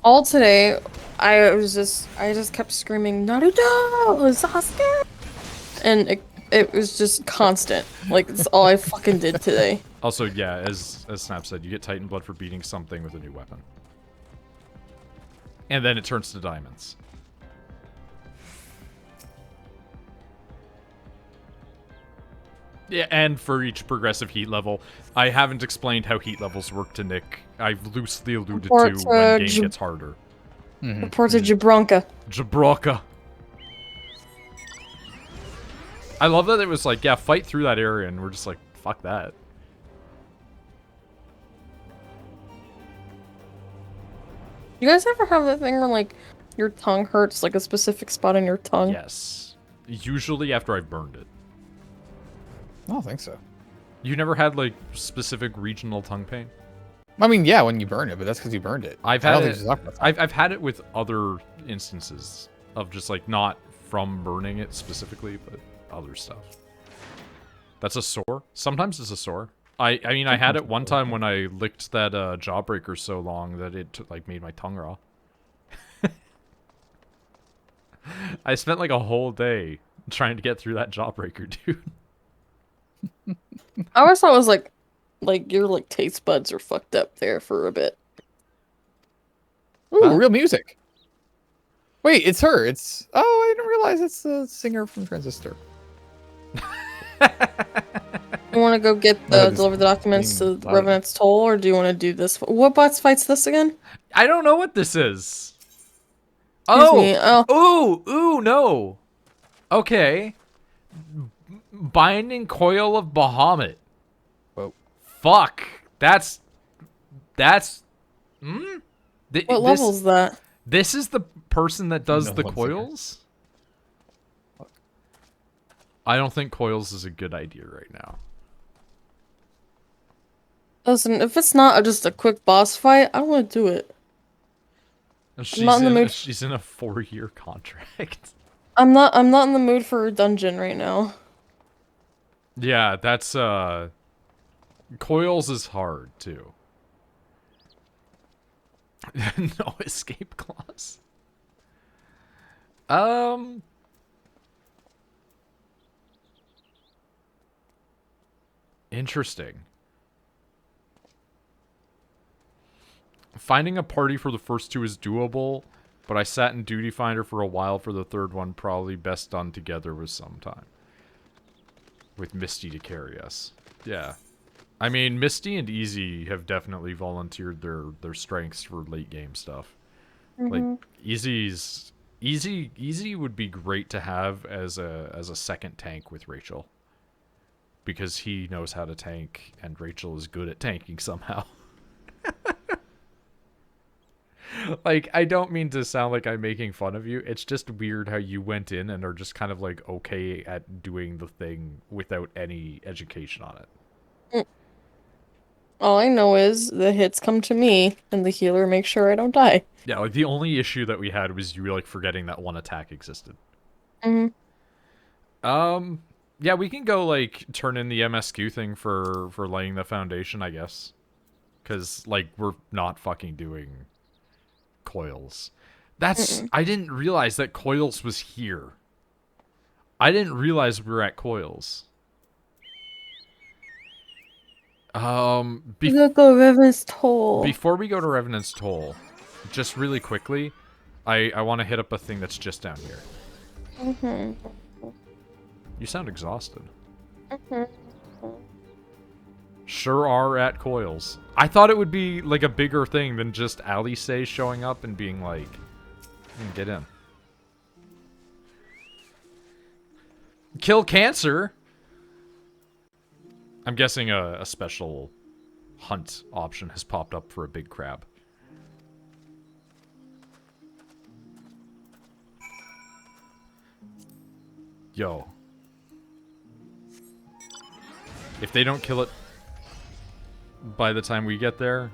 [SPEAKER 2] All today, I just kept screaming Naruto, Sasuke, and it was just constant. Like it's all I fucking did today.
[SPEAKER 1] Also, yeah, as Snap said, you get Titan blood for beating something with a new weapon, and then it turns to diamonds. Yeah, and for each progressive heat level, I haven't explained how heat levels work to Nick. I've loosely alluded to when game gets harder.
[SPEAKER 2] Report to Jabronka.
[SPEAKER 1] Jabroka. I love that it was like, yeah, fight through that area, and we're just like, fuck that.
[SPEAKER 2] You guys ever have that thing where like your tongue hurts, like a specific spot in your tongue?
[SPEAKER 1] Yes. Usually after I've burned it.
[SPEAKER 3] I don't think so.
[SPEAKER 1] You never had like specific regional tongue pain?
[SPEAKER 3] I mean, yeah, when you burn it, but that's because you burned it.
[SPEAKER 1] I've had it. I've had it with other instances of just like not from burning it specifically, but other stuff. That's a sore. Sometimes it's a sore. I mean, I had it one time when I licked that jawbreaker so long that it like made my tongue raw. I spent like a whole day trying to get through that jawbreaker, dude.
[SPEAKER 2] I always thought it was like your like taste buds are fucked up there for a bit.
[SPEAKER 3] Ooh, real music. Wait, it's her. It's I didn't realize it's the singer from Transistor.
[SPEAKER 2] You want to go get the deliver the documents to Revenant's Toll, or do you want to do this? What boss fights this again?
[SPEAKER 1] I don't know what this is.
[SPEAKER 2] Excuse me. Oh,
[SPEAKER 1] ooh, no. Okay. Binding Coil of Bahamut.
[SPEAKER 3] Whoa.
[SPEAKER 1] Fuck. That's.
[SPEAKER 2] what level's that?
[SPEAKER 1] This is the person that does
[SPEAKER 3] No
[SPEAKER 1] the
[SPEAKER 3] one's
[SPEAKER 1] coils? I don't think coils is a good idea right now.
[SPEAKER 2] Listen, if it's not just a quick boss fight, I don't want to do it.
[SPEAKER 1] She's
[SPEAKER 2] not in the mood.
[SPEAKER 1] She's in a 4-year contract.
[SPEAKER 2] I'm not in the mood for a dungeon right now.
[SPEAKER 1] Yeah, that's coils is hard too. No escape clause. Interesting. Finding a party for the first two is doable, but I sat in Duty Finder for a while for the third one, probably best done together with some time. With Misty to carry us. Yeah. I mean, Misty and Easy have definitely volunteered their strengths for late game stuff. Like, Easy would be great to have as a second tank with Rachel. Because he knows how to tank, and Rachel is good at tanking somehow. Like, I don't mean to sound like I'm making fun of you. It's just weird how you went in and are just kind of, like, okay at doing the thing without any education on it.
[SPEAKER 2] All I know is the hits come to me, and the healer makes sure I don't die.
[SPEAKER 1] Yeah, like, the only issue that we had was you, like, forgetting that one attack existed. Yeah, we can go, like, turn in the MSQ thing for laying the foundation, I guess. Because, like, we're not fucking doing coils. That's... I didn't realize that coils was here. I didn't realize we were at coils.
[SPEAKER 2] Go Revenant's Toll.
[SPEAKER 1] Before we go to Revenant's Toll, just really quickly, I want to hit up a thing that's just down here. You sound exhausted. Sure are at coils. I thought it would be like a bigger thing than just Alice showing up and being like, get in. Kill cancer? I'm guessing a special hunt option has popped up for a big crab. Yo. If they don't kill it by the time we get there,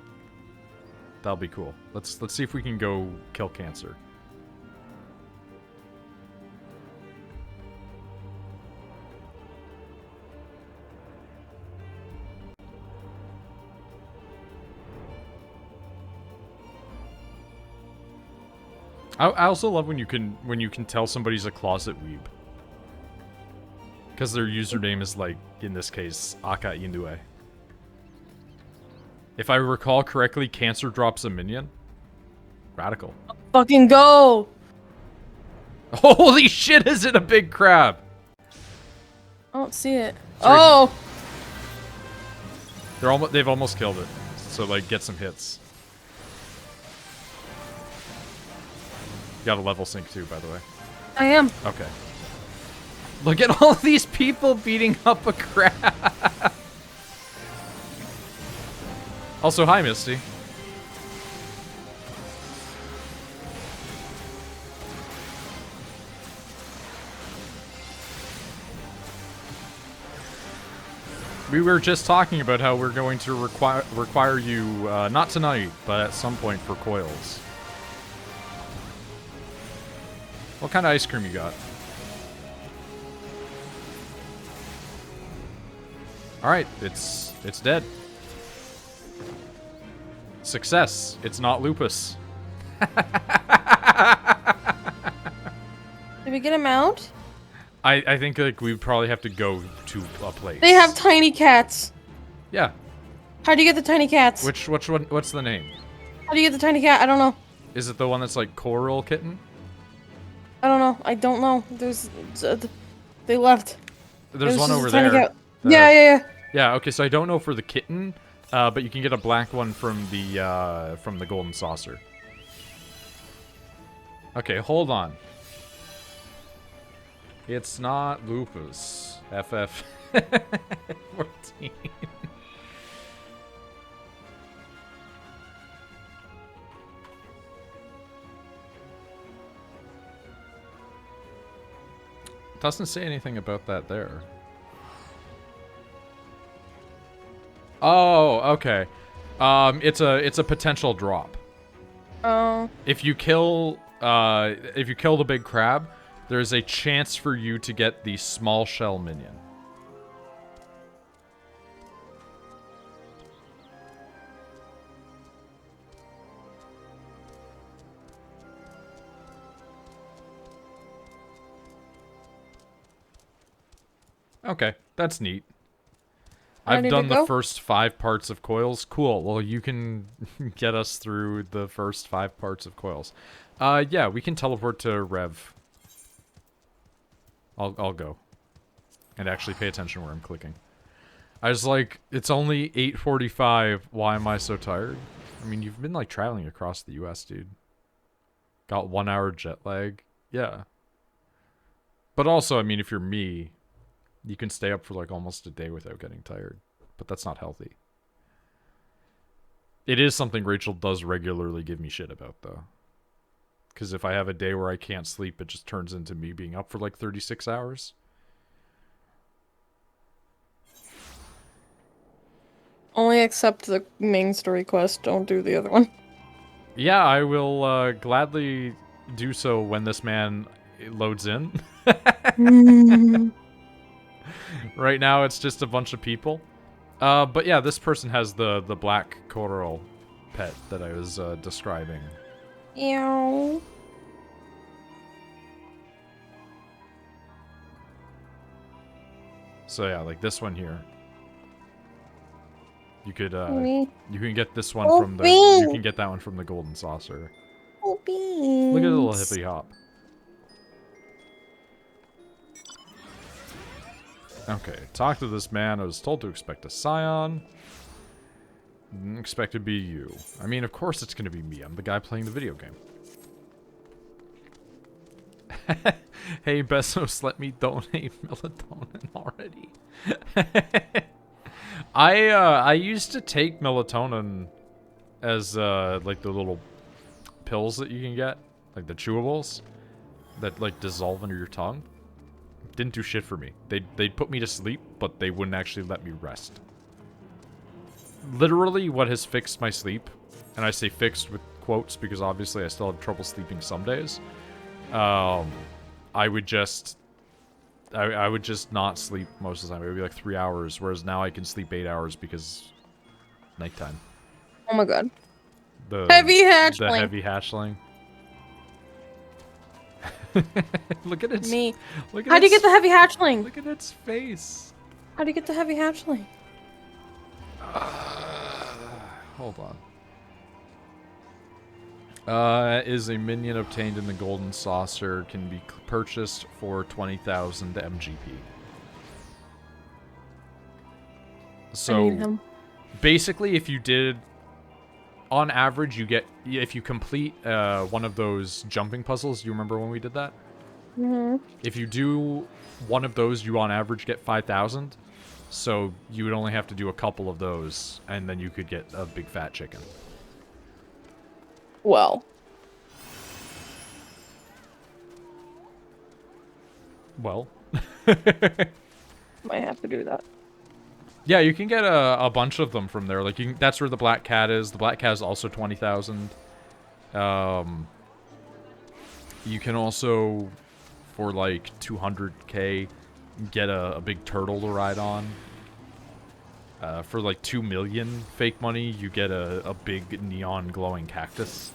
[SPEAKER 1] that'll be cool. Let's see if we can go kill cancer. I also love when you can tell somebody's a closet weeb. Because their username is like, in this case, Aka Inue. If I recall correctly, cancer drops a minion. Radical.
[SPEAKER 2] Fucking go!
[SPEAKER 1] Holy shit, is it a big crab?
[SPEAKER 2] I don't see it.
[SPEAKER 1] Sorry.
[SPEAKER 2] Oh!
[SPEAKER 1] They've almost killed it. So like get some hits. You got a level sync too, by the way.
[SPEAKER 2] I am.
[SPEAKER 1] Okay. Look at all these people beating up a crab. Also, hi, Misty. We were just talking about how we're going to require you, not tonight, but at some point for coils. What kind of ice cream you got? Alright, it's dead. Success. It's not lupus.
[SPEAKER 2] Did we get him out?
[SPEAKER 1] I think like we'd probably have to go to a place.
[SPEAKER 2] They have tiny cats.
[SPEAKER 1] Yeah.
[SPEAKER 2] How do you get the tiny cats?
[SPEAKER 1] Which one? What's the name?
[SPEAKER 2] How do you get the tiny cat? I don't know.
[SPEAKER 1] Is it the one that's like Coral Kitten?
[SPEAKER 2] I don't know. I don't know. They left.
[SPEAKER 1] There's one
[SPEAKER 2] just
[SPEAKER 1] over
[SPEAKER 2] a tiny
[SPEAKER 1] there.
[SPEAKER 2] cat. Yeah.
[SPEAKER 1] Yeah. Okay, so I don't know for the kitten, but you can get a black one from the golden saucer. Okay, hold on. It's not lupus. FF 14. Doesn't say anything about that there. Oh, okay. It's a potential drop.
[SPEAKER 2] Oh.
[SPEAKER 1] If you kill the big crab, there's a chance for you to get the small shell minion. Okay, that's neat. I've done the first 5 parts of coils. Cool. Well, you can get us through the first 5 parts of coils. Yeah, we can teleport to Rev. I'll go. And actually pay attention where I'm clicking. I was like, it's only 8:45. Why am I so tired? I mean, you've been like traveling across the US, dude. Got 1 hour jet lag. Yeah. But also, I mean, if you're me, you can stay up for like almost a day without getting tired. But that's not healthy. It is something Rachel does regularly give me shit about, though. Because if I have a day where I can't sleep, it just turns into me being up for like 36 hours.
[SPEAKER 2] Only accept the main story quest. Don't do the other one.
[SPEAKER 1] Yeah, I will gladly do so when this man loads in. Right now, it's just a bunch of people. But yeah, this person has the black coral pet that I was describing.
[SPEAKER 2] Ew.
[SPEAKER 1] So yeah, like this one here. You could you can get this one from the you can get that one from the golden saucer. Look at the little hippity hop. Okay, talk to this man. I was told to expect a scion. Didn't expect it to be you. I mean, of course it's gonna be me. I'm the guy playing the video game. Hey, Bessos, let me donate melatonin already. I used to take melatonin as like the little pills that you can get, like the chewables that like dissolve under your tongue. Didn't do shit for me. They'd put me to sleep, but they wouldn't actually let me rest. Literally what has fixed my sleep, and I say fixed with quotes because obviously I still have trouble sleeping some days. I would just not sleep most of the time. It would be like 3 hours, whereas now I can sleep 8 hours because nighttime.
[SPEAKER 2] Oh my god.
[SPEAKER 1] The
[SPEAKER 2] Heavy hatchling.
[SPEAKER 1] The heavy hatchling. Look at its.
[SPEAKER 2] Me.
[SPEAKER 1] Look at
[SPEAKER 2] How do you
[SPEAKER 1] its-
[SPEAKER 2] get the heavy hatchling?
[SPEAKER 1] Look at its face.
[SPEAKER 2] How do you get the heavy hatchling?
[SPEAKER 1] Hold on. Is a minion obtained in the Golden Saucer, can be purchased for 20,000 MGP.
[SPEAKER 2] I need
[SPEAKER 1] So,
[SPEAKER 2] him.
[SPEAKER 1] basically, if you did, on average, you get, if you complete one of those jumping puzzles, you remember when we did that?
[SPEAKER 2] Mm-hmm.
[SPEAKER 1] If you do one of those, you on average get 5,000. So you would only have to do a couple of those, and then you could get a big fat chicken.
[SPEAKER 2] Well.
[SPEAKER 1] Well.
[SPEAKER 2] Might have to do that.
[SPEAKER 1] Yeah, you can get a bunch of them from there. Like you can, that's where the black cat is. The black cat is also 20,000. You can also, for like 200k, get a big turtle to ride on. For like 2 million fake money, you get a big neon glowing cactus.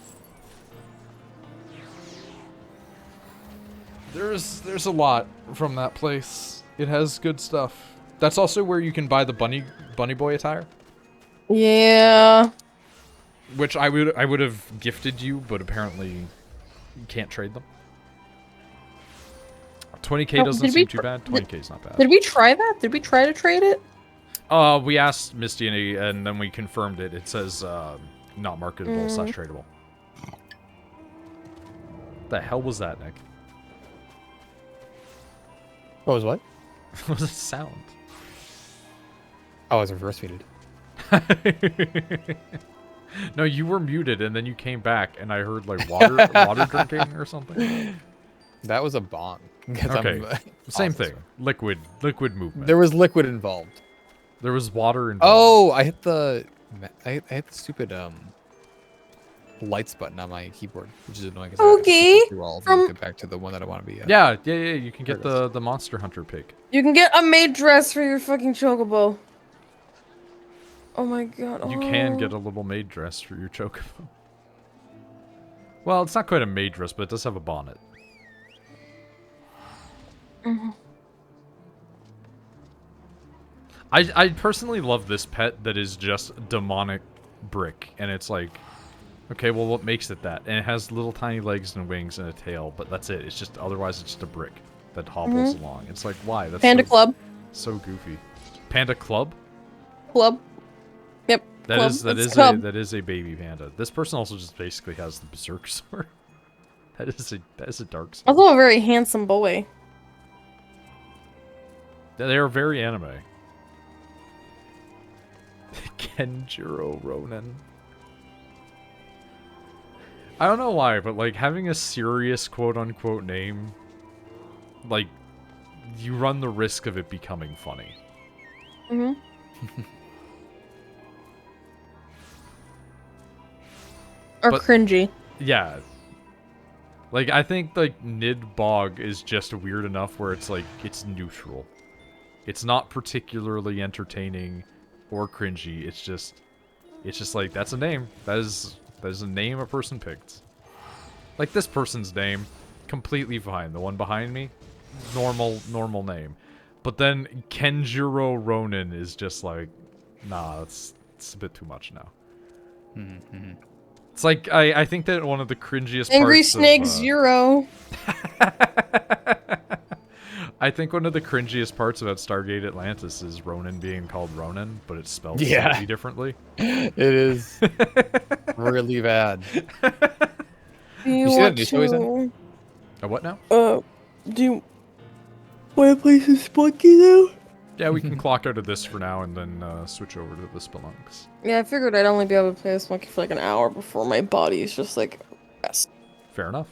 [SPEAKER 1] There's a lot from that place. It has good stuff. That's also where you can buy the bunny boy attire,
[SPEAKER 2] Yeah.
[SPEAKER 1] which I would have gifted you, but apparently you can't trade them. 20k
[SPEAKER 2] Oh,
[SPEAKER 1] doesn't
[SPEAKER 2] did
[SPEAKER 1] seem
[SPEAKER 2] we
[SPEAKER 1] too bad. 20k is not bad.
[SPEAKER 2] Did we try that? Did we try to trade it?
[SPEAKER 1] We asked Misty and then we confirmed it. It says not marketable / tradable. The hell was that, Nick?
[SPEAKER 3] What was what?
[SPEAKER 1] What was the sound?
[SPEAKER 3] Oh, I was reverse muted.
[SPEAKER 1] No, you were muted and then you came back and I heard like water drinking or something.
[SPEAKER 3] That was a bong. 'Cause
[SPEAKER 1] Okay,
[SPEAKER 3] I'm,
[SPEAKER 1] same
[SPEAKER 3] awesome.
[SPEAKER 1] thing. Liquid movement.
[SPEAKER 3] There was liquid involved.
[SPEAKER 1] There was water involved.
[SPEAKER 3] Oh, I hit the stupid lights button on my keyboard, which is annoying. 'Cause I have to
[SPEAKER 2] Okay,
[SPEAKER 3] go through all of them to get back to the one that I want to be at.
[SPEAKER 1] Yeah. You can get
[SPEAKER 3] There it
[SPEAKER 1] the Monster Hunter pig.
[SPEAKER 2] You can get a maid dress for your fucking chocobo. Oh my god.
[SPEAKER 1] You can get a little maid dress for your chocobo. Well, it's not quite a maid dress, but it does have a bonnet. I personally love this pet that is just demonic brick, and it's like, okay, well, what makes it that? And it has little tiny legs and wings and a tail, but that's it. It's just, otherwise it's just a brick that hobbles along. It's like, why? That's
[SPEAKER 2] Panda Club.
[SPEAKER 1] so goofy. Panda Club?
[SPEAKER 2] Club. Yep.
[SPEAKER 1] That
[SPEAKER 2] club.
[SPEAKER 1] is
[SPEAKER 2] It's club.
[SPEAKER 1] that is a baby panda. This person also just basically has the berserk sword. that is a dark sword.
[SPEAKER 2] Also a very handsome boy.
[SPEAKER 1] They are very anime. Kenjiro Ronin. I don't know why, but like having a serious quote-unquote name, like, you run the risk of it becoming funny.
[SPEAKER 2] Mm-hmm. Or
[SPEAKER 1] But-
[SPEAKER 2] cringy.
[SPEAKER 1] Yeah. Like, I think, like, Nidbog is just weird enough where it's, like, it's neutral. It's not particularly entertaining or cringy. It's just like, that's a name. That is a name a person picked. Like, this person's name, completely fine. The one behind me, normal name. But then Kenjiro Ronin is just like, nah, it's a bit too much now.
[SPEAKER 3] Mm-hmm.
[SPEAKER 1] It's like, I think that one of the cringiest
[SPEAKER 2] Angry
[SPEAKER 1] parts
[SPEAKER 2] Snake
[SPEAKER 1] of,
[SPEAKER 2] Zero.
[SPEAKER 1] I think one of the cringiest parts about Stargate Atlantis is Ronin being called Ronin, but it's spelled
[SPEAKER 3] Yeah.
[SPEAKER 1] slightly differently.
[SPEAKER 3] It is really bad.
[SPEAKER 2] Do you
[SPEAKER 3] see that
[SPEAKER 2] want
[SPEAKER 3] new show he's
[SPEAKER 2] to...
[SPEAKER 1] A what now?
[SPEAKER 2] Do you want to play some Spunky now?
[SPEAKER 1] Yeah, we can clock out of this for now and then switch over to the Spelunks.
[SPEAKER 2] Yeah, I figured I'd only be able to play this monkey for like an hour before my body is just like rest.
[SPEAKER 1] Fair enough.